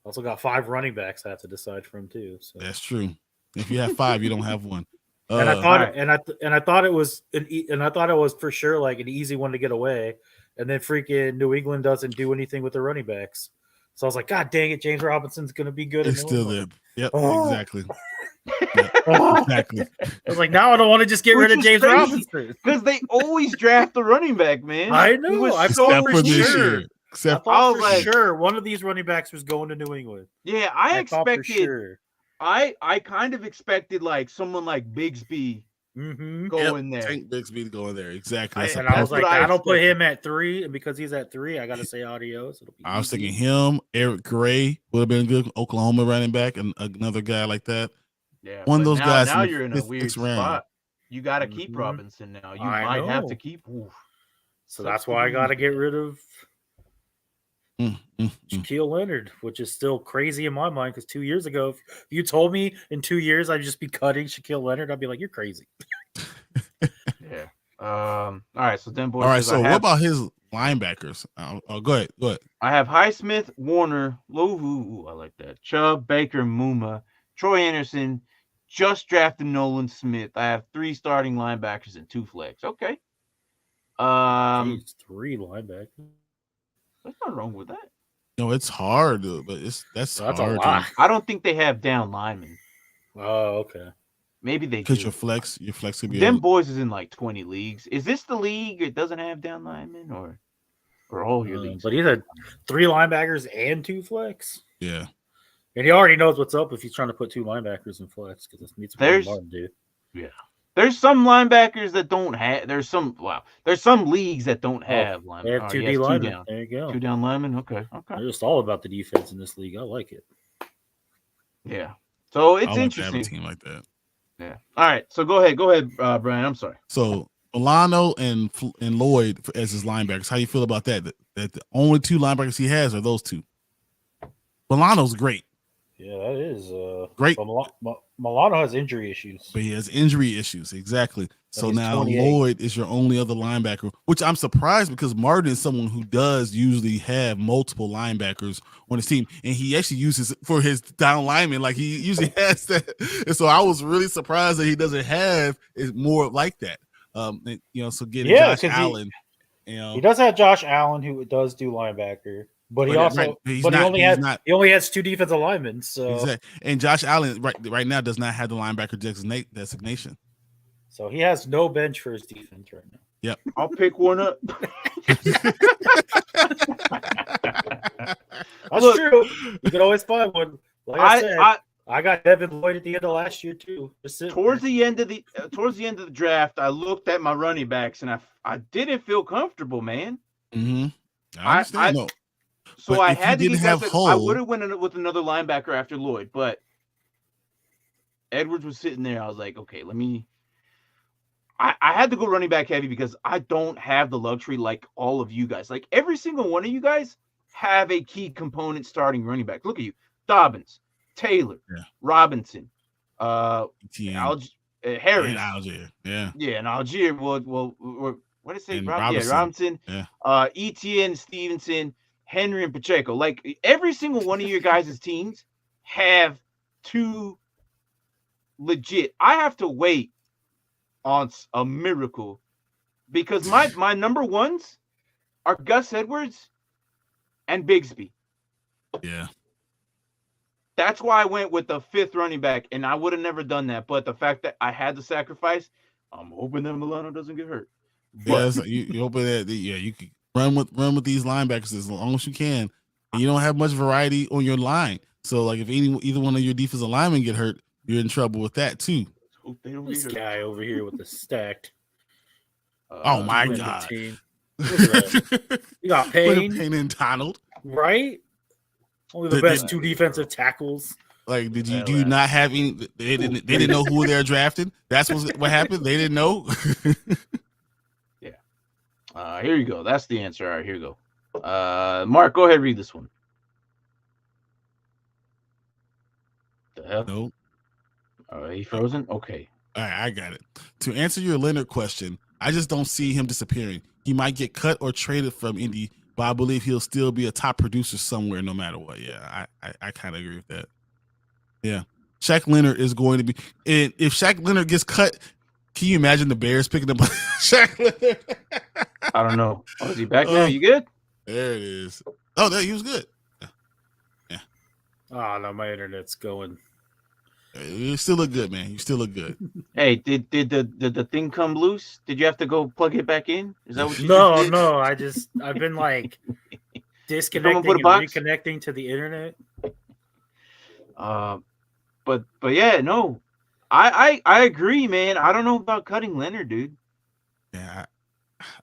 Speaker 4: also got 5 running backs I have to decide from too. So.
Speaker 2: That's true. If you have 5, you don't have one.
Speaker 4: And I thought,
Speaker 1: Right.
Speaker 4: and I thought it was, and I thought it was for sure like an easy one to get away. And then freaking New England doesn't do anything with the running backs. So I was like, God dang it, James Robinson's going to be good.
Speaker 2: It's still there. Yep,
Speaker 4: Oh.
Speaker 2: exactly. Yep, exactly.
Speaker 4: I was like, now I don't want to just get
Speaker 1: Which
Speaker 4: rid of
Speaker 1: is
Speaker 4: James
Speaker 1: crazy.
Speaker 4: Robinson.
Speaker 1: Because they always draft the running back, man.
Speaker 4: I
Speaker 1: It
Speaker 4: know.
Speaker 1: was
Speaker 4: I
Speaker 1: so
Speaker 4: thought
Speaker 2: Except for this
Speaker 4: sure.
Speaker 2: year.
Speaker 4: I
Speaker 2: Except
Speaker 1: I
Speaker 4: thought
Speaker 1: was
Speaker 4: for
Speaker 1: like-
Speaker 4: sure one of these running backs was going to New England.
Speaker 1: Yeah, I
Speaker 4: thought for
Speaker 1: expected.
Speaker 4: sure.
Speaker 1: I kind of expected like someone like Bigsby
Speaker 4: Mm-hmm.
Speaker 1: going there.
Speaker 2: Tank Bixby to go in there. Exactly.
Speaker 1: I-
Speaker 4: And I was
Speaker 1: That's what
Speaker 4: like,
Speaker 1: I
Speaker 4: I don't put
Speaker 1: expected.
Speaker 4: him at 3, and because he's at 3, I got to say adios. It'll be
Speaker 2: I was
Speaker 4: easy.
Speaker 2: thinking him, Eric Gray would have been good. Oklahoma running back, and another guy like that.
Speaker 1: Yeah,
Speaker 2: One of
Speaker 1: but
Speaker 2: those
Speaker 1: now,
Speaker 2: guys
Speaker 1: Now
Speaker 2: in the
Speaker 1: you're in a
Speaker 2: fifth,
Speaker 1: weird
Speaker 2: sixth round.
Speaker 1: spot. You got to keep
Speaker 4: Mhm.
Speaker 1: Robinson now. You
Speaker 4: I
Speaker 1: might have to
Speaker 4: know.
Speaker 1: keep. Oof.
Speaker 4: So
Speaker 1: Sucks
Speaker 4: that's
Speaker 1: to
Speaker 4: why I
Speaker 1: be
Speaker 4: got to
Speaker 1: you,
Speaker 4: get
Speaker 1: man.
Speaker 4: rid of Shaquille Leonard, which is still crazy in my mind because 2 years ago, if you told me in 2 years I'd just be cutting Shaquille Leonard, I'd be like, you're crazy.
Speaker 1: Yeah. All right. So then, boys.
Speaker 2: All right.
Speaker 1: says,
Speaker 2: So what about his linebackers? Go ahead. Go ahead.
Speaker 1: I have Highsmith, Warner, Lovu. I like that. Chubb, Baker, Muma, Troy Anderson. Just drafted Nolan Smith. I have 3 starting linebackers and 2 flex. Okay.
Speaker 4: Jeez, 3 linebackers.
Speaker 1: There's nothing wrong with that.
Speaker 2: No, it's hard, but that's
Speaker 4: That's
Speaker 2: hard.
Speaker 4: a lot.
Speaker 1: I don't think they have down linemen.
Speaker 4: Oh, okay.
Speaker 1: Maybe they
Speaker 2: Because
Speaker 1: do.
Speaker 2: your flex could be.
Speaker 1: Them boys is in like 20 leagues. Is this the league that doesn't have down linemen or all your leagues?
Speaker 4: But he's had 3 linebackers and 2 flex.
Speaker 2: Yeah.
Speaker 4: And he already knows what's up if he's trying to put 2 linebackers in flex because that's what
Speaker 1: There's-
Speaker 4: Martin do.
Speaker 1: There's some linebackers that don't have. There's some leagues that don't have linemen.
Speaker 4: They have
Speaker 1: Oh,
Speaker 4: 2
Speaker 1: he
Speaker 4: D
Speaker 1: has
Speaker 4: linemen.
Speaker 1: down.
Speaker 4: There you go.
Speaker 1: 2 down linemen. Okay.
Speaker 4: They're just all about the defense in this league. I like it.
Speaker 1: Yeah. So it's
Speaker 2: I want to have a
Speaker 1: interesting.
Speaker 2: team like that.
Speaker 1: Yeah. All right. So go ahead, Brian. I'm sorry.
Speaker 2: So Milano and Lloyd as his linebackers. How you feel about that? That the only 2 linebackers he has are those 2. Milano's great,
Speaker 4: Yeah, that is
Speaker 2: Great.
Speaker 4: but Milano has injury issues.
Speaker 2: but he has injury issues. Exactly. So
Speaker 4: he's
Speaker 2: now
Speaker 4: 28.
Speaker 2: Lloyd is your only other linebacker, which I'm surprised because Martin is someone who does usually have multiple linebackers on his team, and he actually uses for his down lineman. Like he usually has that, and so I was really surprised that he doesn't have is more like that. So getting
Speaker 4: Yeah,
Speaker 2: Josh
Speaker 4: 'cause
Speaker 2: Allen,
Speaker 4: He does have Josh Allen who does do linebacker, but he
Speaker 2: But,
Speaker 4: also
Speaker 2: right, he's
Speaker 4: but
Speaker 2: not-
Speaker 4: he only
Speaker 2: he's
Speaker 4: has
Speaker 2: not-
Speaker 4: he only has 2 defensive linemen. So
Speaker 2: exactly. And Josh Allen right now does not have the linebacker designation.
Speaker 4: so he has no bench for his defense right now.
Speaker 1: I'll pick one up.
Speaker 4: That's
Speaker 1: Look,
Speaker 4: true. You can always find one. Like I said,
Speaker 1: I
Speaker 4: I got Devin Lloyd at the end of last year too. Just sitting
Speaker 1: towards
Speaker 4: there.
Speaker 1: the end of the draft, I looked at my running backs and I didn't feel comfortable, man.
Speaker 2: Mm-hmm. I
Speaker 1: I-
Speaker 2: understand. No.
Speaker 1: So
Speaker 2: But
Speaker 1: I
Speaker 2: if you
Speaker 1: had to
Speaker 2: didn't
Speaker 1: get
Speaker 2: have
Speaker 1: guys. I
Speaker 2: Hull-
Speaker 1: would have went with another linebacker after Lloyd, but Edwards was sitting there. I was like, okay, let me. I had to go running back heavy because I don't have the luxury like all of you guys. Like every single one of you guys have a key component starting running back. Look at you, Dobbins, Taylor,
Speaker 2: Yeah.
Speaker 1: Robinson,
Speaker 2: ETN
Speaker 1: Harris,
Speaker 2: and Algier. Yeah.
Speaker 1: yeah, and Algier. Well, what did I say?
Speaker 2: And
Speaker 1: Yeah, Robinson.
Speaker 2: Yeah.
Speaker 1: ETN, Stevenson, Henry, and Pacheco. Like every single one of your guys' teams have 2 legit. I have to wait on a miracle because my number ones are Gus Edwards and Bigsby.
Speaker 2: Yeah.
Speaker 1: That's why I went with the 5th running back, and I would have never done that. But the fact that I had to sacrifice, I'm hoping that Milano doesn't get hurt. But
Speaker 2: Yeah, so you open that. Yeah, you can run with these linebackers as long as you can. And you don't have much variety on your line, so like if either one of your defensive linemen get hurt, you're in trouble with that too.
Speaker 1: hope they don't
Speaker 4: This
Speaker 1: get hurt.
Speaker 4: guy over here with the stacked.
Speaker 2: Oh my
Speaker 4: defensive
Speaker 2: God.
Speaker 4: team. Look at that. You got Payne,
Speaker 2: Payne and Donald.
Speaker 4: right? Only the
Speaker 2: Did-
Speaker 4: best
Speaker 2: did-
Speaker 4: 2 defensive tackles.
Speaker 2: Like, do
Speaker 1: Hell,
Speaker 2: you not have any? They didn't know who they're drafting. That's what happened. They didn't know.
Speaker 1: Here you go. That's the answer. All right, here you go. Mark, go ahead and read this one. The hell?
Speaker 2: No.
Speaker 1: He frozen? Okay.
Speaker 2: All right, I got it. To answer your Leonard question, I just don't see him disappearing. He might get cut or traded from Indy, but I believe he'll still be a top producer somewhere no matter what. Yeah, I kind of agree with that. Yeah. Shaq Leonard is going to be, and if Shaq Leonard gets cut, can you imagine the Bears picking up Shaq Leonard?
Speaker 1: I don't know. Oh, is he back now? You good?
Speaker 2: There it is. Oh, he was good. Yeah.
Speaker 3: Oh no, my internet's going.
Speaker 2: You still look good, man. You still look good.
Speaker 1: Hey, did the thing come loose? Did you have to go plug it back in? Is that what you
Speaker 3: No,
Speaker 1: did?
Speaker 3: no. I've been like disconnecting and
Speaker 1: box?
Speaker 3: reconnecting to the internet.
Speaker 1: But yeah, no. I agree, man. I don't know about cutting Leonard, dude.
Speaker 2: Yeah,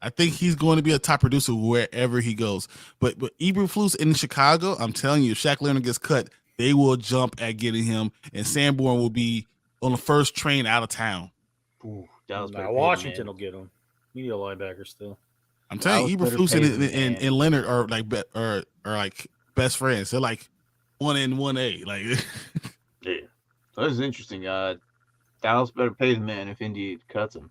Speaker 2: I think he's going to be a top producer wherever he goes. But Eberflus in Chicago, I'm telling you, if Shaq Leonard gets cut, they will jump at getting him, and Sanborn will be on the first train out of town.
Speaker 1: Ooh, Dallas better
Speaker 3: Nah,
Speaker 1: pay the
Speaker 3: Washington
Speaker 1: man.
Speaker 3: will get him. We need a linebacker still.
Speaker 2: I'm telling you,
Speaker 1: Dallas better
Speaker 2: Eberflus
Speaker 1: pay the
Speaker 2: and
Speaker 1: man.
Speaker 2: Leonard are like best friends. They're like 1A and 1A. Like,
Speaker 1: Yeah, that is interesting. Dallas better pay the man if Indy cuts him.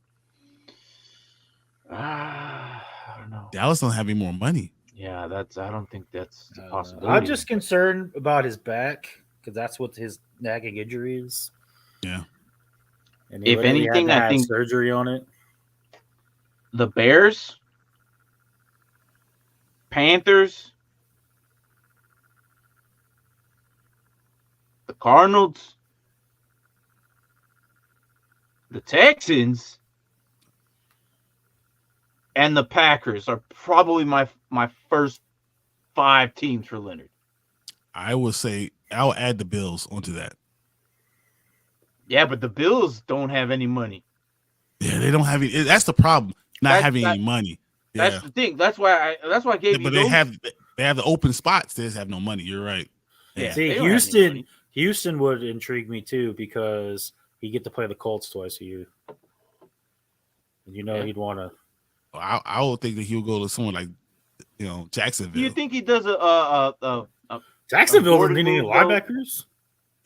Speaker 1: I don't know.
Speaker 2: Dallas don't have any more money.
Speaker 1: Yeah, I don't think that's a possibility.
Speaker 4: I'm just concerned about his back because that's what his nagging injury is.
Speaker 2: Yeah.
Speaker 3: And he
Speaker 1: If
Speaker 3: literally had
Speaker 1: anything,
Speaker 3: to
Speaker 1: I
Speaker 3: have
Speaker 1: think
Speaker 3: surgery on it.
Speaker 1: the Bears, Panthers, the Cardinals, the Texans, and the Packers are probably my first 5 teams for Leonard.
Speaker 2: I would say I'll add the Bills onto that.
Speaker 1: Yeah, but the Bills don't have any money.
Speaker 2: Yeah, they don't have any. That's the problem. Not having any money.
Speaker 1: That's
Speaker 2: Yeah,
Speaker 1: the thing. That's why I gave you.
Speaker 2: but they have the open spots. They just have no money. You're right.
Speaker 1: Yeah,
Speaker 3: See,
Speaker 1: they don't have any money.
Speaker 3: Houston would intrigue me too because he get to play the Colts twice a year. And he'd want to.
Speaker 2: I would think that he'll go to someone like, Jacksonville.
Speaker 1: Do you think he does a
Speaker 3: Jacksonville doesn't
Speaker 1: Gordon
Speaker 3: need any
Speaker 1: move, though?
Speaker 3: linebackers.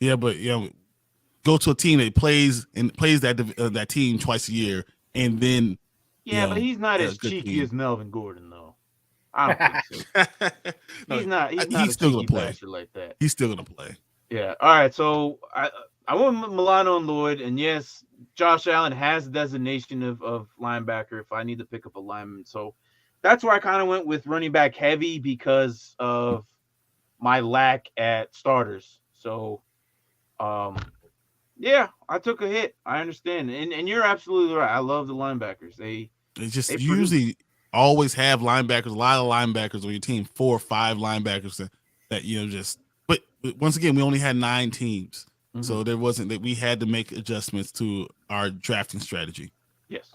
Speaker 2: Yeah, but go to a team that plays that team twice a year, and then
Speaker 1: but he's not as
Speaker 2: good
Speaker 1: cheeky
Speaker 2: team.
Speaker 1: as Melvin Gordon, though. I don't think so.
Speaker 2: No,
Speaker 1: He's not
Speaker 2: he's
Speaker 1: a
Speaker 2: still
Speaker 1: cheeky
Speaker 2: gonna play.
Speaker 1: bastard like that.
Speaker 2: He's still gonna play.
Speaker 1: Yeah. All right. So I went with Milano and Lloyd, and yes, Josh Allen has the designation of linebacker if I need to pick up a lineman. So that's where I kind of went with running back heavy because of my lack at starters. So, yeah, I took a hit. I understand, and you're absolutely right. I love the linebackers. They
Speaker 2: Just
Speaker 1: They
Speaker 2: usually always have linebackers, a lot of linebackers on your team, 4 or 5 linebackers that just. But once again, we only had 9 teams, so there wasn't that we had to make adjustments to our drafting strategy.
Speaker 1: Yes.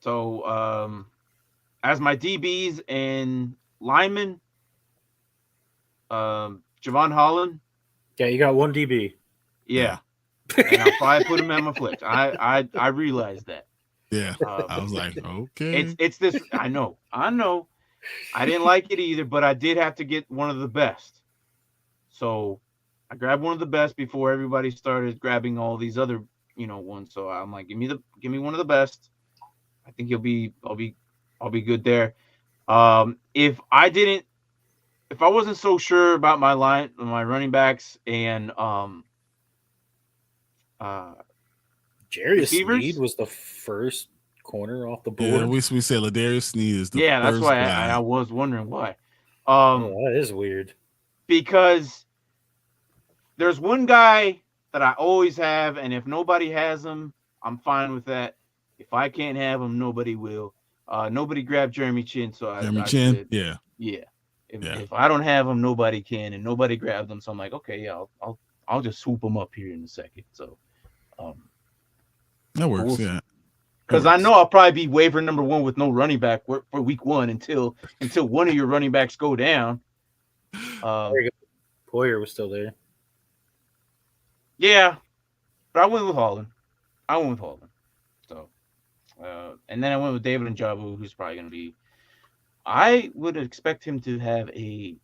Speaker 1: So, as my DBs and linemen, Javon Holland.
Speaker 3: Yeah, you got one DB.
Speaker 1: Yeah. And I'll probably put him at my flex. I realized that.
Speaker 2: Yeah, I was like, okay.
Speaker 1: It's this. I know. I didn't like it either, but I did have to get one of the best. So I grabbed one of the best before everybody started grabbing all these other, ones. So I'm like, give me one of the best. I think I'll be good there. If I wasn't so sure about my running backs and
Speaker 3: Jarius
Speaker 1: receivers?
Speaker 3: Sneed was the first corner off the board.
Speaker 2: Yeah, we said Ladarius Sneed is the
Speaker 1: that's
Speaker 2: first
Speaker 1: why
Speaker 2: guy.
Speaker 1: I was wondering why.
Speaker 3: That is weird.
Speaker 1: Because there's one guy that I always have, and if nobody has him, I'm fine with that. If I can't have him, nobody will. Nobody grabbed Jeremy Chin, so
Speaker 2: Jeremy Chin,
Speaker 1: said,
Speaker 2: yeah.
Speaker 1: If I don't have him, nobody can, and nobody grabbed him. So I'm like, okay, yeah, I'll just swoop him up here in a second. So,
Speaker 2: that works, yeah.
Speaker 1: Because I know I'll probably be waiver number 1 with no running back for week 1 until one of your running backs go down.
Speaker 3: Poyer was still there.
Speaker 1: Yeah, but I went with Holland. So, And then I went with David Njoku, who's probably going to be. I would expect him to have a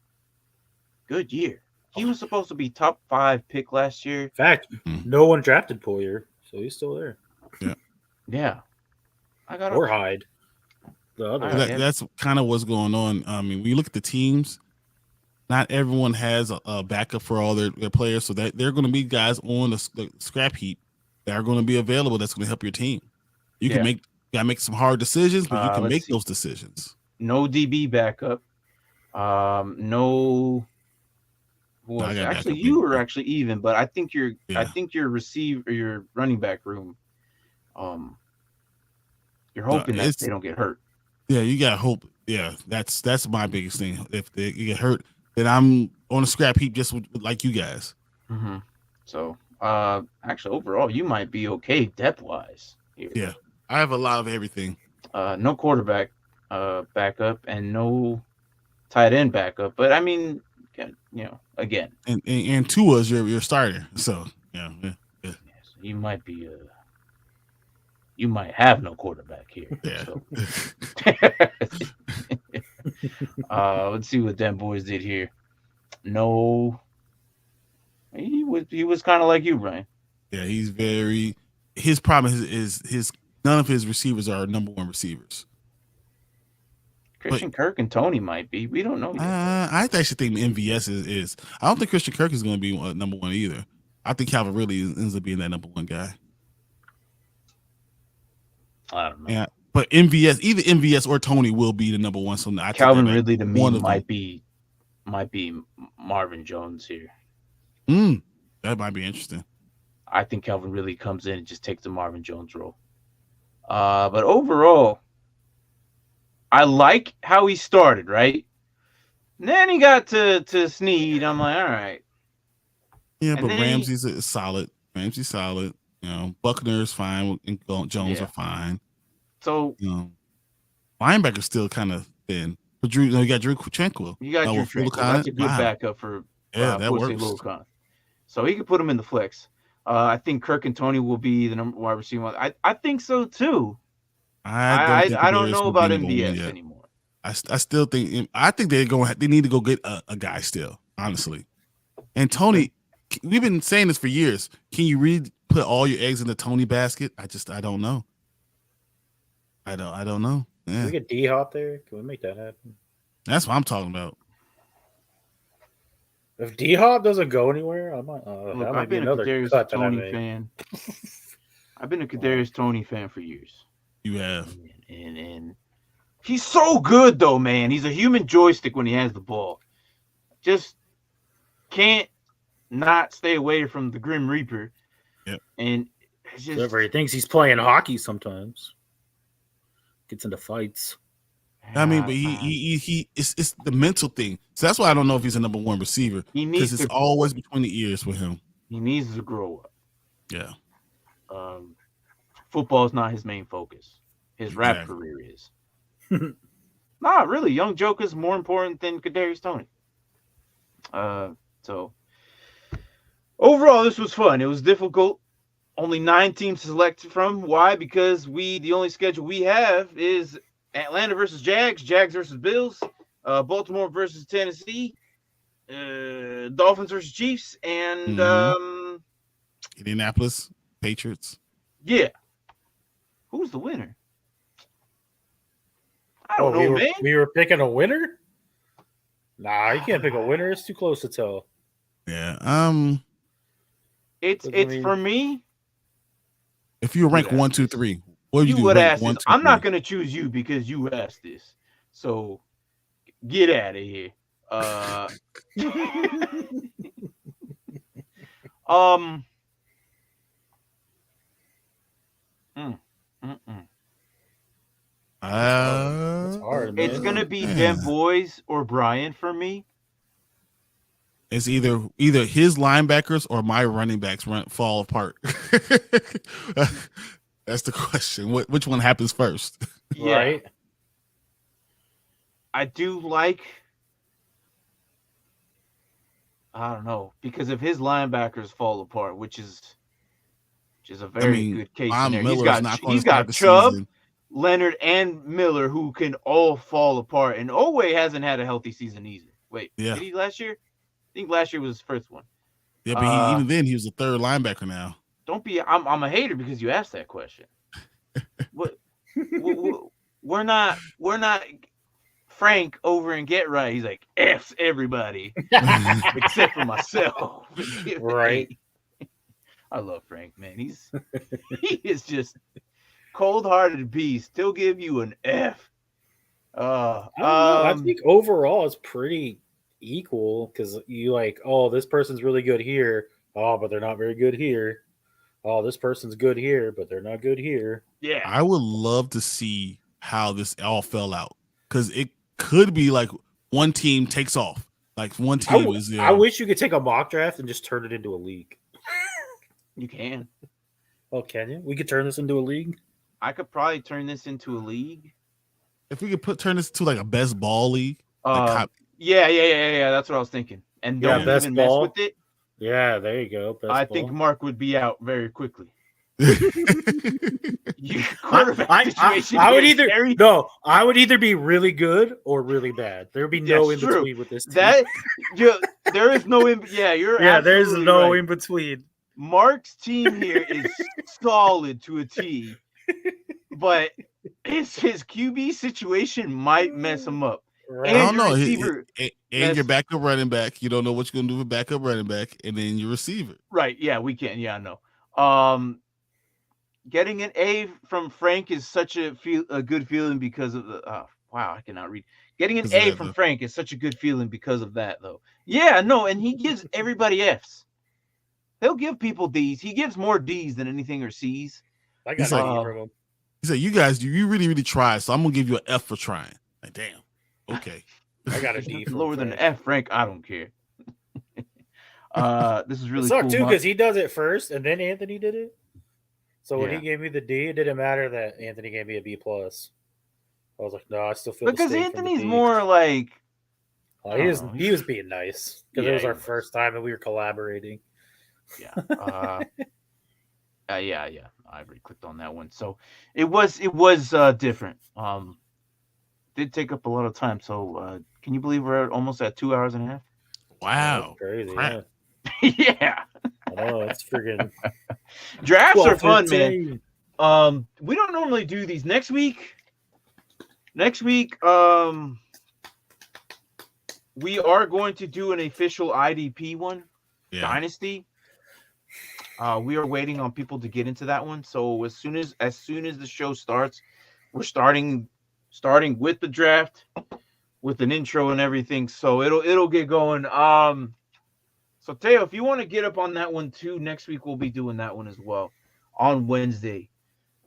Speaker 1: good year. He was supposed to be top 5 pick last year.
Speaker 3: In fact, no one drafted Poyer, so he's still there.
Speaker 1: Yeah, I got
Speaker 3: or Hyde. The other.
Speaker 2: That's kind of what's going on. I mean, when you look at the teams, not everyone has a backup for all their players, so that there are going to be guys on the scrap heap that are going to be available. That's going to help your team. You can gotta make some hard decisions, but you can make those decisions.
Speaker 1: No DB backup. No. Well, actually, you were actually even, but I think your your running back room. You're hoping that they don't get hurt.
Speaker 2: Yeah, you got hope. Yeah, that's my biggest thing. If they get hurt, then I'm on a scrap heap just like you guys.
Speaker 1: Mm-hmm. So, actually, overall, you might be okay depth wise.
Speaker 2: Yeah, I have a lot of everything.
Speaker 1: No quarterback backup and no tight end backup, but I mean, again,
Speaker 2: and Tua's your starter. So yeah.
Speaker 1: So you might be you might have no quarterback here.
Speaker 2: Yeah.
Speaker 1: So. Let's see what them boys did here. No, he was kind of like you, Bryon.
Speaker 2: Yeah, he's very. His problem is his none of his receivers are number 1 receivers.
Speaker 1: Christian Kirk and Tony might be. We don't know yet.
Speaker 2: I actually think MVS is. I don't think Christian Kirk is going to be number 1 either. I think Calvin really ends up being that number 1 guy.
Speaker 1: I don't know.
Speaker 2: Yeah, but either MVS or Tony will be the number 1. So I
Speaker 1: Calvin Ridley to me might be Marvin Jones here.
Speaker 2: That might be interesting.
Speaker 1: I think Calvin Ridley comes in and just takes the Marvin Jones role. But overall, I like how he started, right? And then he got to Snead. I'm like, all right.
Speaker 2: Yeah, but Ramsey's solid. Ramsey's solid. Buckner's fine, and Jones are fine.
Speaker 1: So,
Speaker 2: linebacker's still kind of thin. But you got Drew Tranquil.
Speaker 1: You got Drew Tranquil. That's a good backup for
Speaker 2: that works.
Speaker 1: Lillicon. So he could put him in the flex. I think Kirk and Tony will be the number 1 wide receiver. I think so too. I don't know about MVS anymore.
Speaker 2: I still think they need to go get a guy still, honestly. And Tony, we've been saying this for years. Can you really put all your eggs in the Tony basket? I don't know. I don't know. Yeah.
Speaker 4: Can we get D-Hop there? Can we make that happen?
Speaker 2: That's what I'm talking about.
Speaker 4: If D-Hop doesn't go anywhere, I might. That might be another cut
Speaker 1: Tony fan. I've been a Kadarius Tony fan for years.
Speaker 2: You have,
Speaker 1: and he's so good though, man. He's a human joystick when he has the ball. Just can't not stay away from the Grim Reaper.
Speaker 2: Yep.
Speaker 1: And it's just
Speaker 3: whatever he thinks he's playing hockey sometimes. Gets into fights.
Speaker 2: I mean, but he it's the mental thing. So that's why I don't know if he's a number 1 receiver. Because it's always between the ears with him.
Speaker 1: He needs to grow up.
Speaker 2: Yeah.
Speaker 1: Football is not his main focus. His rap career is. Nah, really, Young Joker's more important than Kadarius Toney. So overall, this was fun. It was difficult. Only 9 teams to select from. Why? Because the only schedule we have is Atlanta versus Jags, Jags versus Bills, Baltimore versus Tennessee, Dolphins versus Chiefs, and
Speaker 2: Indianapolis Patriots.
Speaker 1: Yeah. Who's the winner? I don't know, man.
Speaker 4: We were picking a winner? Nah, you can't pick a winner. It's too close to tell.
Speaker 2: Yeah.
Speaker 1: It's for me.
Speaker 2: If you rank 1, 2, 3, what would you do?
Speaker 1: Would ask this. I'm not gonna choose you because you asked this. So get out of here.
Speaker 4: It's hard, man.
Speaker 1: It's gonna be them boys or Bryon for me.
Speaker 2: It's either his linebackers or my running backs fall apart. That's the question. Which one happens first?
Speaker 1: Yeah.
Speaker 4: Right.
Speaker 1: I do like. I don't know, because if his linebackers fall apart, which is a very good case scenario. He's got Chubb, Leonard and Miller, who can all fall apart. And Owe hasn't had a healthy season either. Wait,
Speaker 2: Yeah.
Speaker 1: did he last year? I think last year was his first one.
Speaker 2: Yeah, but even then he was a third linebacker now.
Speaker 1: Don't be. I'm a hater because you asked that question. What? We're not. Frank over and Get Right. He's like F's everybody except for myself.
Speaker 4: Right.
Speaker 1: I love Frank, man. He is just cold-hearted beast. He'll give you an F.
Speaker 4: I don't know. I think overall it's pretty equal because you like, oh, this person's really good here. Oh, but they're not very good here. Oh, this person's good here, but they're not good here.
Speaker 1: Yeah.
Speaker 2: I would love to see how this all fell out because it could be like one team takes off. Like one team is there.
Speaker 4: I wish you could take a mock draft and just turn it into a league.
Speaker 1: You can.
Speaker 4: Oh, can you? We could turn this into a league.
Speaker 1: I could probably turn this into a league.
Speaker 2: If we could turn this to like a best ball league.
Speaker 1: Yeah. That's what I was thinking. And
Speaker 4: Yeah,
Speaker 1: don't
Speaker 4: best
Speaker 1: even
Speaker 4: ball.
Speaker 1: mess with it.
Speaker 4: Yeah, there you go. Best
Speaker 1: I
Speaker 4: ball.
Speaker 1: think Mark would be out very quickly.
Speaker 4: I would either be really good or really bad. There would be no in between with this team.
Speaker 1: There is no in. Yeah, you're.
Speaker 4: Yeah, there's
Speaker 1: absolutely
Speaker 4: no
Speaker 1: right.
Speaker 4: in between.
Speaker 1: Mark's team here is solid to a T, but his QB situation might mess him up.
Speaker 4: Right.
Speaker 2: I don't know.
Speaker 1: Receiver,
Speaker 2: and your backup running back. You don't know what you're gonna do with backup running back, and then your receiver.
Speaker 1: Right? Yeah, we can. Yeah, I know. Getting an A from Frank is such a good feeling because of the. Wow, I cannot read. Getting an A from Frank is such a good feeling because of that, though. Yeah, no, and he gives everybody Fs. He'll give people Ds. He gives more Ds than anything or Cs.
Speaker 4: I got an E from him.
Speaker 2: He said, "You guys, you really, really tried, so I'm gonna give you an F for trying." Like, damn. Okay.
Speaker 4: I got a D.
Speaker 1: Lower than an F, Frank. I don't care. This is really
Speaker 4: cool.
Speaker 1: cool
Speaker 4: Too, because he does it first, and then Anthony did it. So when he gave me the D, it didn't matter that Anthony gave me a B plus. I was like, no, I still feel
Speaker 1: because Anthony's more like.
Speaker 4: He was being nice because it was our first time and we were collaborating.
Speaker 1: Yeah. Yeah. I already clicked on that one. So it was different. Did take up a lot of time. So can you believe we're almost at 2 hours and a half?
Speaker 2: Wow.
Speaker 4: That's crazy.
Speaker 2: Crap.
Speaker 1: Yeah.
Speaker 4: Oh, it's friggin'
Speaker 1: drafts are fun, man. We don't normally do these. Next week, we are going to do an official IDP one. Yeah. Dynasty. We are waiting on people to get into that one. So as soon as the show starts, we're starting with the draft, with an intro and everything. So it'll get going. So Teo, if you want to get up on that one too, next week we'll be doing that one as well on Wednesday.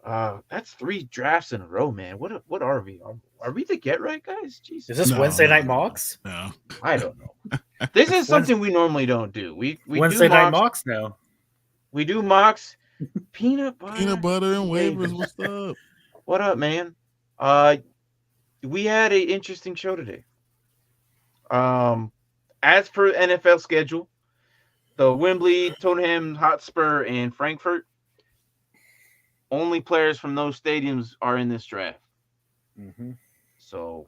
Speaker 1: That's 3 drafts in a row, man. What are we? Are we the Get Right guys? Jesus.
Speaker 4: Is this Wednesday night mocks?
Speaker 2: No.
Speaker 1: I don't know. This is something we normally don't do. We
Speaker 4: Wednesday
Speaker 1: do
Speaker 4: night mocks now.
Speaker 1: We do mocks. Peanut butter
Speaker 2: and waivers. What's up?
Speaker 1: What up, man? We had an interesting show today. As per NFL schedule, the Wembley, Tottenham Hotspur, and Frankfurt, only players from those stadiums are in this draft.
Speaker 4: Mm-hmm.
Speaker 1: So,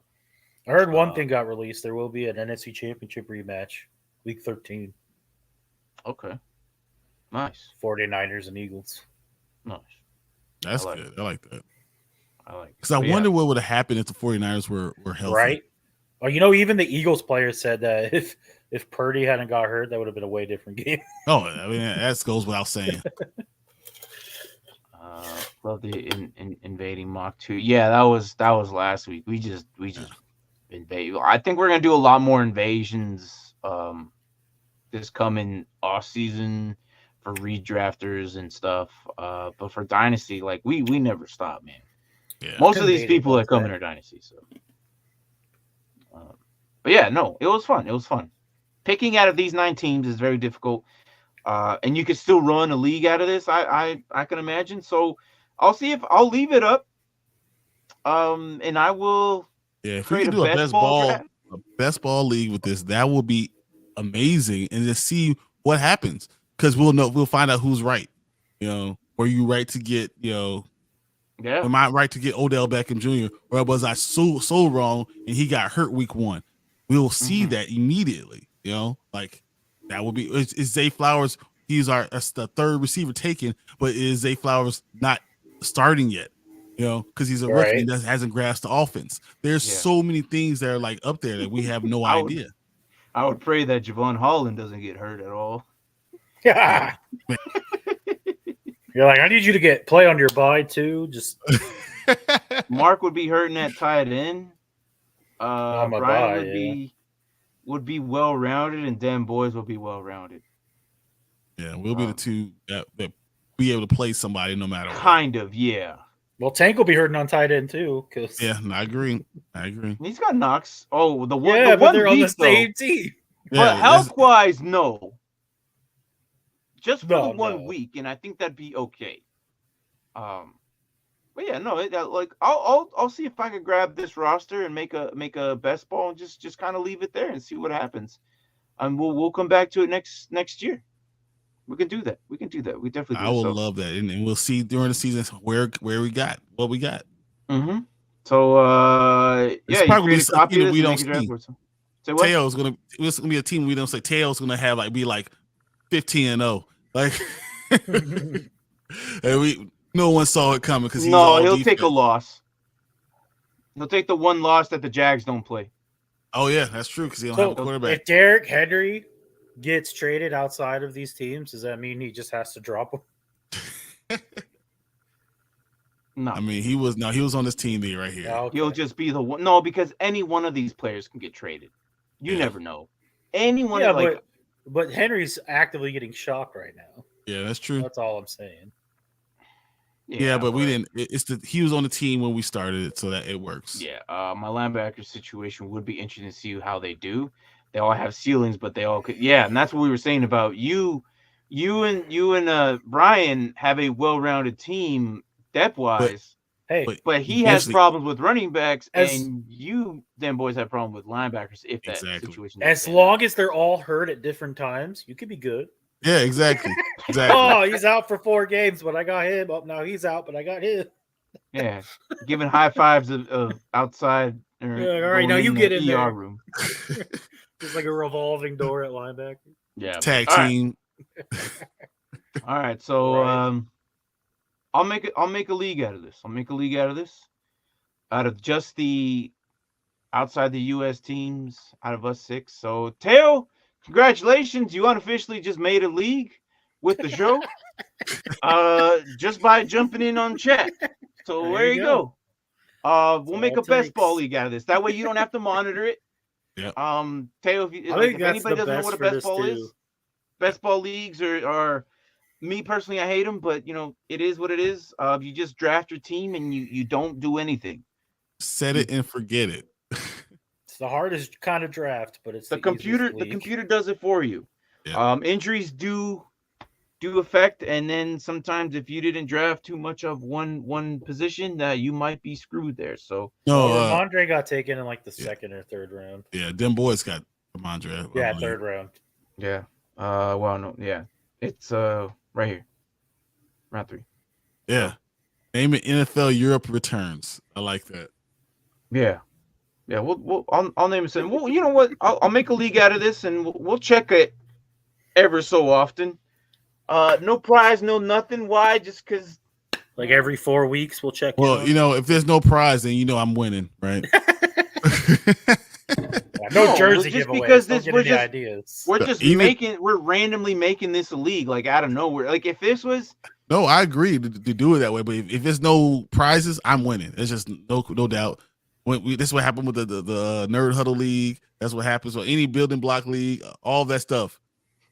Speaker 4: I heard one thing got released. There will be an NFC Championship rematch, Week 13.
Speaker 1: Okay. Nice.
Speaker 4: 49ers and Eagles.
Speaker 1: Nice.
Speaker 2: That's good. I like that.
Speaker 1: I like it.
Speaker 2: Because I wonder what would have happened if the 49ers were healthy.
Speaker 4: Right? Oh, even the Eagles players said that if Purdy hadn't got hurt, that would have been a way different game.
Speaker 2: Oh, I mean, that goes without saying.
Speaker 1: Love the invading mock too. Yeah, that was last week. We just invade. I think we're gonna do a lot more invasions this coming off season for redrafters and stuff. But for Dynasty, like we never stop, man. Yeah. Most of these people that come in are Dynasty, so. But yeah, no, it was fun. It was fun. Picking out of these 9 teams is very difficult. And you can still run a league out of this, I can imagine. So I'll see if I'll leave it up. And I will
Speaker 2: if we can do a best ball league with this, that will be amazing. And just see what happens. Because we'll find out who's right. Were you right to get,
Speaker 1: Yeah.
Speaker 2: Am I right to get Odell Beckham Jr. or was I so wrong and he got hurt week 1? We'll see that immediately. You know, like that will be is Zay Flowers. That's the third receiver taken, but is Zay Flowers not starting yet? You know, because he's a rookie and hasn't grasped the offense. There's so many things that are like up there that we have no idea.
Speaker 1: I would pray that Javon Holland doesn't get hurt at all.
Speaker 4: Yeah. You're like, I need you to play on your bye too. Just
Speaker 1: Mark would be hurting at tight end. Bryon would be well rounded, and Dan Boys will be well rounded.
Speaker 2: Yeah, we'll be the two that be able to play somebody no matter what.
Speaker 1: Kind of, yeah.
Speaker 4: Well, Tank will be hurting on tight end too.
Speaker 2: Yeah, I agree.
Speaker 1: He's got Knox. Oh, the one.
Speaker 4: Yeah,
Speaker 1: the
Speaker 4: but
Speaker 1: one
Speaker 4: they're on the
Speaker 1: week,
Speaker 4: same team.
Speaker 1: But health-wise, no. Just for the 1
Speaker 4: No.
Speaker 1: week, and I think that'd be okay. But yeah, no. Like I'll see if I can grab this roster and make a best ball and just kind of leave it there and see what happens. And we'll come back to it next year. We can do that. We definitely do.
Speaker 2: I will love that, and we'll see during the season where we got what we got.
Speaker 1: Mm-hmm. So
Speaker 2: it's probably something that we don't see.
Speaker 1: Say what?
Speaker 2: Teo's gonna be a team we don't say. Teo's gonna have be 15-0, like, and no one saw it coming because
Speaker 1: he'll take a loss. He'll take the one loss that the Jags don't play.
Speaker 2: Oh yeah, that's true because he don't have a quarterback.
Speaker 4: If Derrick Henry gets traded outside of these teams, does that mean he just has to drop them?
Speaker 1: No.
Speaker 2: I mean, he was on this team right here.
Speaker 4: Okay.
Speaker 1: He'll just be the one. No, because any one of these players can get traded. You never know. Anyone.
Speaker 4: Yeah, but Henry's actively getting shocked right now.
Speaker 2: Yeah, that's true.
Speaker 4: That's all I'm saying.
Speaker 2: Yeah, but we didn't. He was on the team when we started it, so that it works.
Speaker 1: Yeah, my linebacker situation would be interesting to see how they do. They all have ceilings, but they all could. Yeah, and that's what we were saying about you and Bryon have a well-rounded team depth-wise. But he has problems with running backs, and you then boys have problems with linebackers. If that situation,
Speaker 4: as long as they're all hurt at different times, you could be good.
Speaker 2: Yeah, exactly.
Speaker 4: Oh, he's out for 4 games, but I got him. Oh, now he's out, but I got him.
Speaker 1: Yeah, giving high fives of outside.
Speaker 4: All right, now you get in
Speaker 1: the ER
Speaker 4: there.
Speaker 1: room.
Speaker 4: It's like a revolving door at linebacker.
Speaker 1: Yeah,
Speaker 2: tag team.
Speaker 1: All right, so I'll make a league out of this. Out of just the outside the U.S. teams, out of us 6. So Teo, congratulations! You unofficially just made a league with the show, just by jumping in on chat. So there you go. We'll make a best ball league out of this. That way you don't have to monitor it.
Speaker 2: Yeah.
Speaker 1: Teo, if anybody doesn't know what a best ball is, best ball leagues are me personally, I hate them, but it is what it is. You just draft your team and you don't do anything.
Speaker 2: Set it and forget it.
Speaker 4: It's the hardest kind of draft, but it's
Speaker 1: the computer. The computer does it for you.
Speaker 2: Yeah.
Speaker 1: Injuries do affect, and then sometimes if you didn't draft too much of one position, that you might be screwed there. So
Speaker 4: Ramondre got taken in like the 2nd or 3rd round.
Speaker 2: Yeah, them boys got Ramondre.
Speaker 4: Yeah, 3rd round.
Speaker 1: Yeah. Well, no. Yeah. It's right here, round 3.
Speaker 2: Yeah. Name it NFL Europe returns. I like that.
Speaker 1: Yeah. Yeah. I'll name it something. Well, you know what? I'll make a league out of this, and we'll check it ever so often. No prize, no nothing. Why? Just because.
Speaker 4: Like every 4 weeks, we'll check.
Speaker 2: Well, if there's no prize, then I'm winning, right?
Speaker 4: No jersey giveaway.
Speaker 1: Because we're randomly making this a league, like out of nowhere. Like if this was.
Speaker 2: No, I agree to do it that way, but if there's no prizes, I'm winning. It's just no doubt. This is what happened with the Nerd Huddle League. That's what happens with any building block league. All that stuff.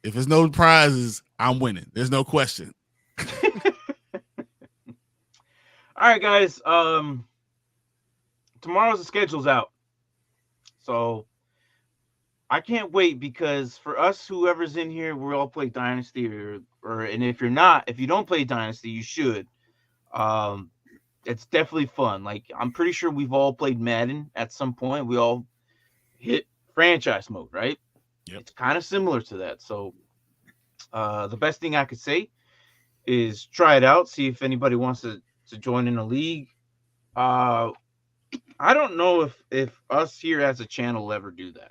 Speaker 2: If there's no prizes, I'm winning. There's no question.
Speaker 1: All right, guys. Tomorrow's schedule's out, so I can't wait because for us, whoever's in here, we all play Dynasty, and if you don't play Dynasty, you should. It's definitely fun. Like I'm pretty sure we've all played Madden at some point. We all hit franchise mode, right?
Speaker 2: Yep.
Speaker 1: It's kind of similar to that. So the best thing I could say is try it out. See if anybody wants to to join in a league. I don't know if us here as a channel will ever do that.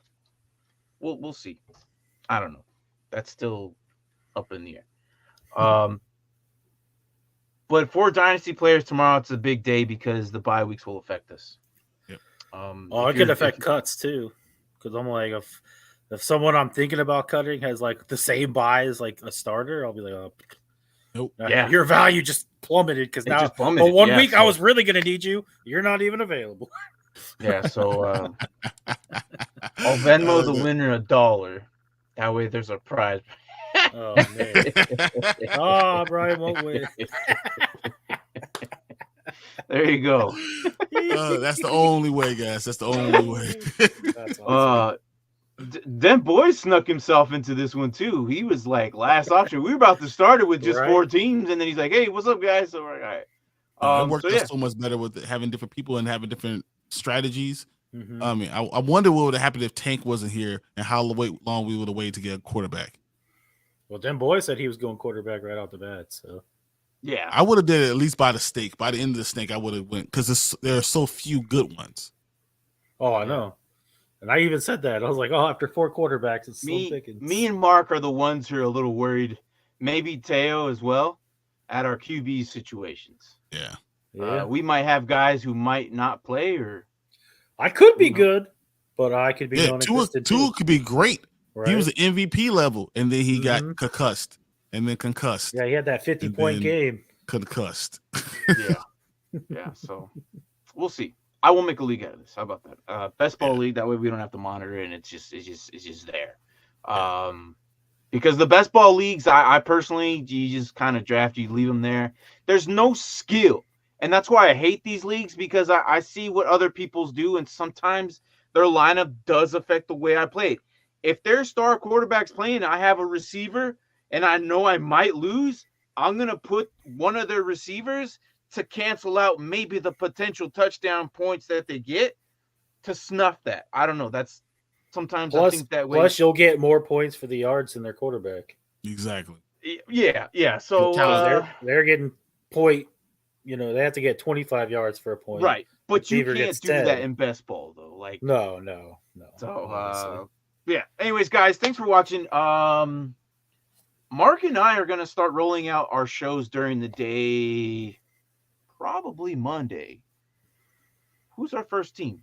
Speaker 1: We'll see. I don't know. That's still up in the air. But for Dynasty players tomorrow, it's a big day because the bye weeks will affect us.
Speaker 2: Yep.
Speaker 3: It could affect cuts too, because I'm like, if someone I'm thinking about cutting has like the same buy as like a starter, I'll be like, oh,
Speaker 2: Nope.
Speaker 1: Yeah.
Speaker 3: your value just plummeted because
Speaker 1: It
Speaker 3: now
Speaker 1: just plummeted,
Speaker 3: one
Speaker 1: yeah,
Speaker 3: week I
Speaker 1: so-
Speaker 3: was really gonna need you. You're not even available.
Speaker 1: Yeah, so I'll Venmo the winner $1. That way there's a prize.
Speaker 3: Oh man. Bryon won't win.
Speaker 1: There you go.
Speaker 2: That's the only way, guys. That's the only way.
Speaker 3: That's awesome.
Speaker 1: Then Boy snuck himself into this one too. He was like last option. We were about to start it with just 4 teams, and then he's like, "Hey, what's up, guys?" So we're like, all right.
Speaker 2: It worked
Speaker 1: so,
Speaker 2: out
Speaker 1: yeah.
Speaker 2: so much better with having different people and having different strategies.
Speaker 3: Mhm.
Speaker 2: I mean, I wonder what would have happened if Tank wasn't here and how long we would have waited to get a quarterback.
Speaker 3: Well, then Boy said he was going quarterback right off the bat. So
Speaker 1: Yeah,
Speaker 2: I would have did it at least by the stake. By the end of the snake, I would have went because there are so few good ones.
Speaker 3: Oh, I know. And I even said that. I was like, after 4 quarterbacks, it's slim pickings.
Speaker 1: me and Mark are the ones who are a little worried. Maybe Teo as well at our QB situations.
Speaker 2: Yeah.
Speaker 1: We might have guys who might not play, or
Speaker 3: I could be good, but I could be
Speaker 2: Yeah,
Speaker 3: non-existent
Speaker 2: Tua could be great.
Speaker 3: Right?
Speaker 2: He was an MVP level, and then he got concussed, and then concussed.
Speaker 3: Yeah, he had that 50-point game.
Speaker 2: Concussed.
Speaker 1: yeah. So we'll see. I will make a league out of this. How about that? Best ball league. That way we don't have to monitor it, and it's just there. Because the best ball leagues, I personally, you just kind of draft, you leave them there. There's no skill. And that's why I hate these leagues, because I see what other people's do, and sometimes their lineup does affect the way I play. If their star quarterback's playing, I have a receiver, and I know I might lose, I'm going to put one of their receivers to cancel out maybe the potential touchdown points that they get to snuff that. I don't know. That's sometimes I think that way.
Speaker 3: Plus, you'll get more points for the yards than their quarterback.
Speaker 2: Exactly.
Speaker 1: Yeah. So
Speaker 3: they're getting point. They have to get 25 yards for a point.
Speaker 1: Right. But you
Speaker 3: Receiver
Speaker 1: can't
Speaker 3: gets
Speaker 1: do
Speaker 3: 10.
Speaker 1: that in best ball, though. Like
Speaker 3: No.
Speaker 1: So, yeah. Anyways, guys, thanks for watching. Mark and I are going to start rolling out our shows during the day, probably Monday. Who's our first team?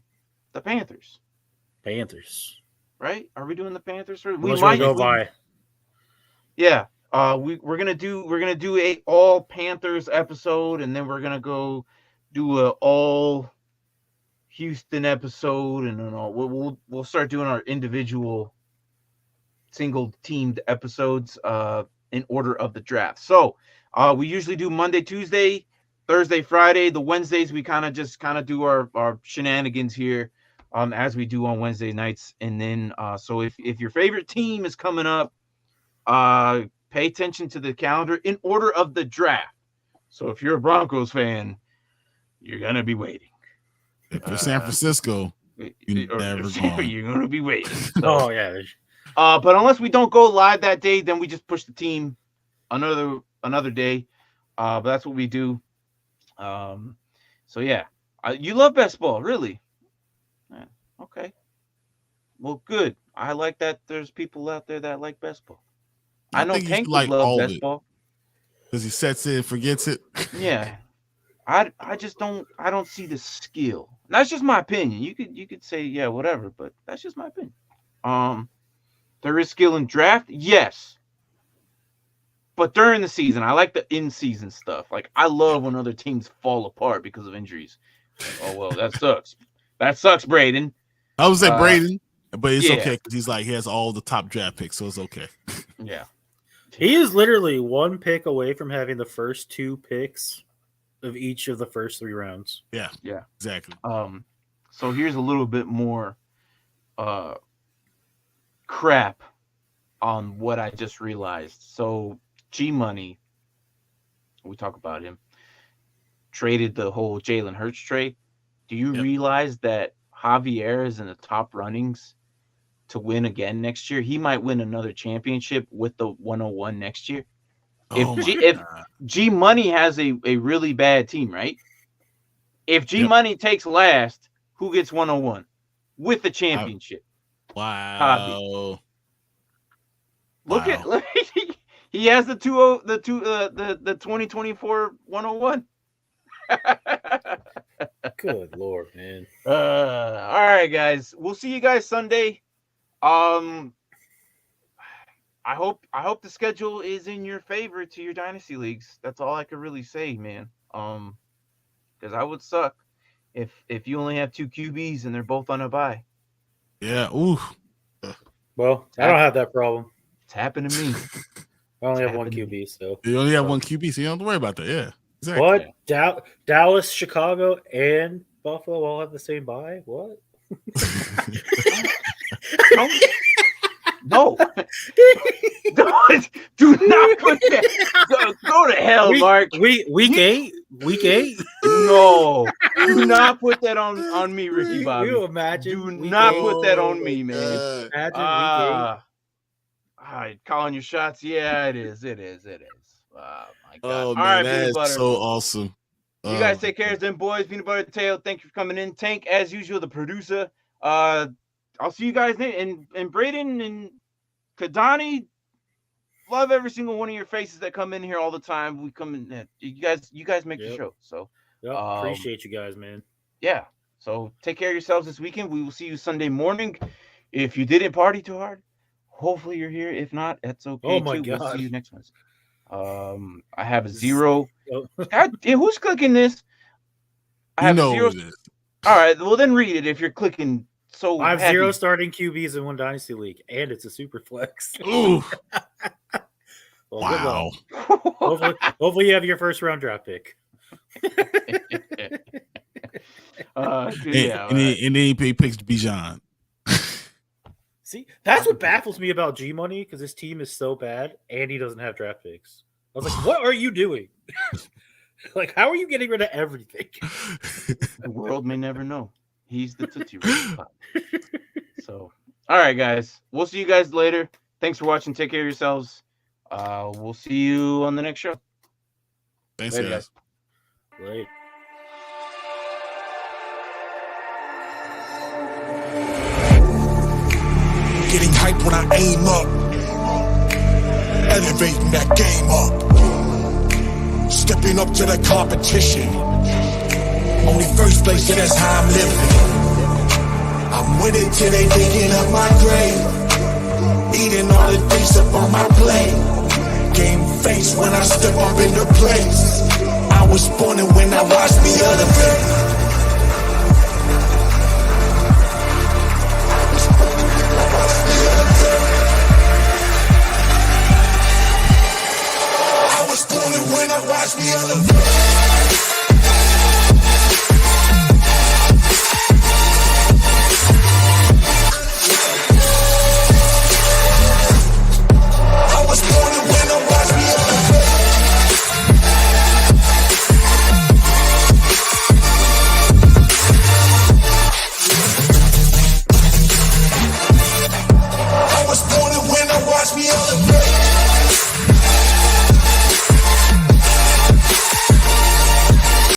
Speaker 1: The Panthers. Right? Are we doing the Panthers?
Speaker 3: We might go by.
Speaker 1: Yeah. We're gonna do a all Panthers episode, and then we're gonna go do a all Houston episode, and then we'll start doing our individual single teamed episodes in order of the draft. So we usually do Monday, Tuesday, Thursday, Friday. The Wednesdays we kind of do our shenanigans here as we do on Wednesday nights. And then so if your favorite team is coming up, pay attention to the calendar in order of the draft. So if you're a Broncos fan, you're gonna be waiting.
Speaker 2: If you're San Francisco, you're
Speaker 1: gonna be waiting. So,
Speaker 3: Oh yeah.
Speaker 1: but unless we don't go live that day, then we just push the team another day. But that's what we do. So yeah, you love best ball, really? Yeah, okay. Well, good. I like that. There's people out there that like best ball. I know Tank would love best ball
Speaker 2: because he sets it and forgets it.
Speaker 1: Yeah, I don't see the skill. That's just my opinion. You could say yeah, whatever, but that's just my opinion. There is skill in draft, yes, but during the season, I like the in-season stuff. Like I love when other teams fall apart because of injuries. Like, oh well, that sucks. That sucks, Braden.
Speaker 2: I would say Braden, but it's
Speaker 1: yeah.
Speaker 2: okay because he has all the top draft picks, so it's okay.
Speaker 1: Yeah.
Speaker 3: He is literally 1 pick away from having the first 2 picks of each of the first 3 rounds.
Speaker 2: Yeah, exactly.
Speaker 1: So here's a little bit more crap on what I just realized. So G Money, we talk about him, traded the whole Jalen Hurts trade. Do you realize that Javier is in the top runnings to win again next year? He might win another championship with the 101 next year. If
Speaker 2: Oh my
Speaker 1: if
Speaker 2: God.
Speaker 1: G Money has a really bad team, right? If G Money takes last, who gets 101 with the championship? Hobby.
Speaker 2: Wow.
Speaker 1: Look at he has the 2024 101.
Speaker 3: Good Lord, man.
Speaker 1: All right, guys. We'll see you guys Sunday. I hope the schedule is in your favor to your dynasty leagues. That's all I could really say, man. Because I would suck if you only have 2 QBs and they're both on a bye.
Speaker 2: Yeah. Ooh.
Speaker 3: Well, I don't have that problem.
Speaker 1: It's happened to me.
Speaker 3: I only have one QB, so
Speaker 2: You only have one QB, so you don't have to worry about that. Yeah. Exactly.
Speaker 3: what? Dallas, Chicago, and Buffalo all have the same bye? What?
Speaker 1: No. Do not put that. Go to hell, Mark.
Speaker 3: Week 8? Week 8?
Speaker 1: No. Do not put that on me, Ricky Bobby.
Speaker 3: You imagine?
Speaker 1: Do not put that on me, man.
Speaker 3: Imagine
Speaker 1: Calling your shots. Yeah, it is. Oh my God.
Speaker 2: Oh,
Speaker 1: All
Speaker 2: man,
Speaker 1: right,
Speaker 2: that
Speaker 1: Peanut
Speaker 2: is
Speaker 1: Butter.
Speaker 2: so awesome.
Speaker 1: You guys take care of them boys. Peanut Butter Tail, thank you for coming in. Tank, as usual, the producer. I'll see you guys then. And Braden and Kadani, love every single one of your faces that come in here all the time. We come in. You guys make the show. So
Speaker 3: appreciate you guys, man.
Speaker 1: yeah. So take care of yourselves this weekend. We will see you Sunday morning. If you didn't party too hard, hopefully you're here. If not, that's okay.
Speaker 3: Oh my
Speaker 1: We'll
Speaker 3: God.
Speaker 1: see you next Wednesday. I have a 0. God, who's clicking this? I have a 0.
Speaker 2: Who it is.
Speaker 1: All right, well then read it if you're clicking. So
Speaker 3: I have
Speaker 1: happy.
Speaker 3: 0 starting QBs in one dynasty league, and it's a super flex.
Speaker 2: Ooh.
Speaker 3: Well,
Speaker 2: Wow.
Speaker 3: hopefully you have your first round draft pick.
Speaker 2: And then he picks Bijan.
Speaker 3: See, that's what baffles me about G Money, because his team is so bad and he doesn't have draft picks. I was like, what are you doing? Like, how are you getting rid of everything?
Speaker 1: The world may never know. He's the Tootsie Roll Pop. So, all right, guys. We'll see you guys later. Thanks for watching. Take care of yourselves. We'll see you on the next show.
Speaker 2: Thanks,
Speaker 1: Later,
Speaker 2: guys.
Speaker 3: Right.
Speaker 5: Getting hype when I aim up, elevating that game up, stepping up to the competition. Only first place, yeah, that's how I'm living. I'm winning till they digging up my grave, eating all the things up on my plate. Game face when I step up into place. I was born and when I watched me elevate.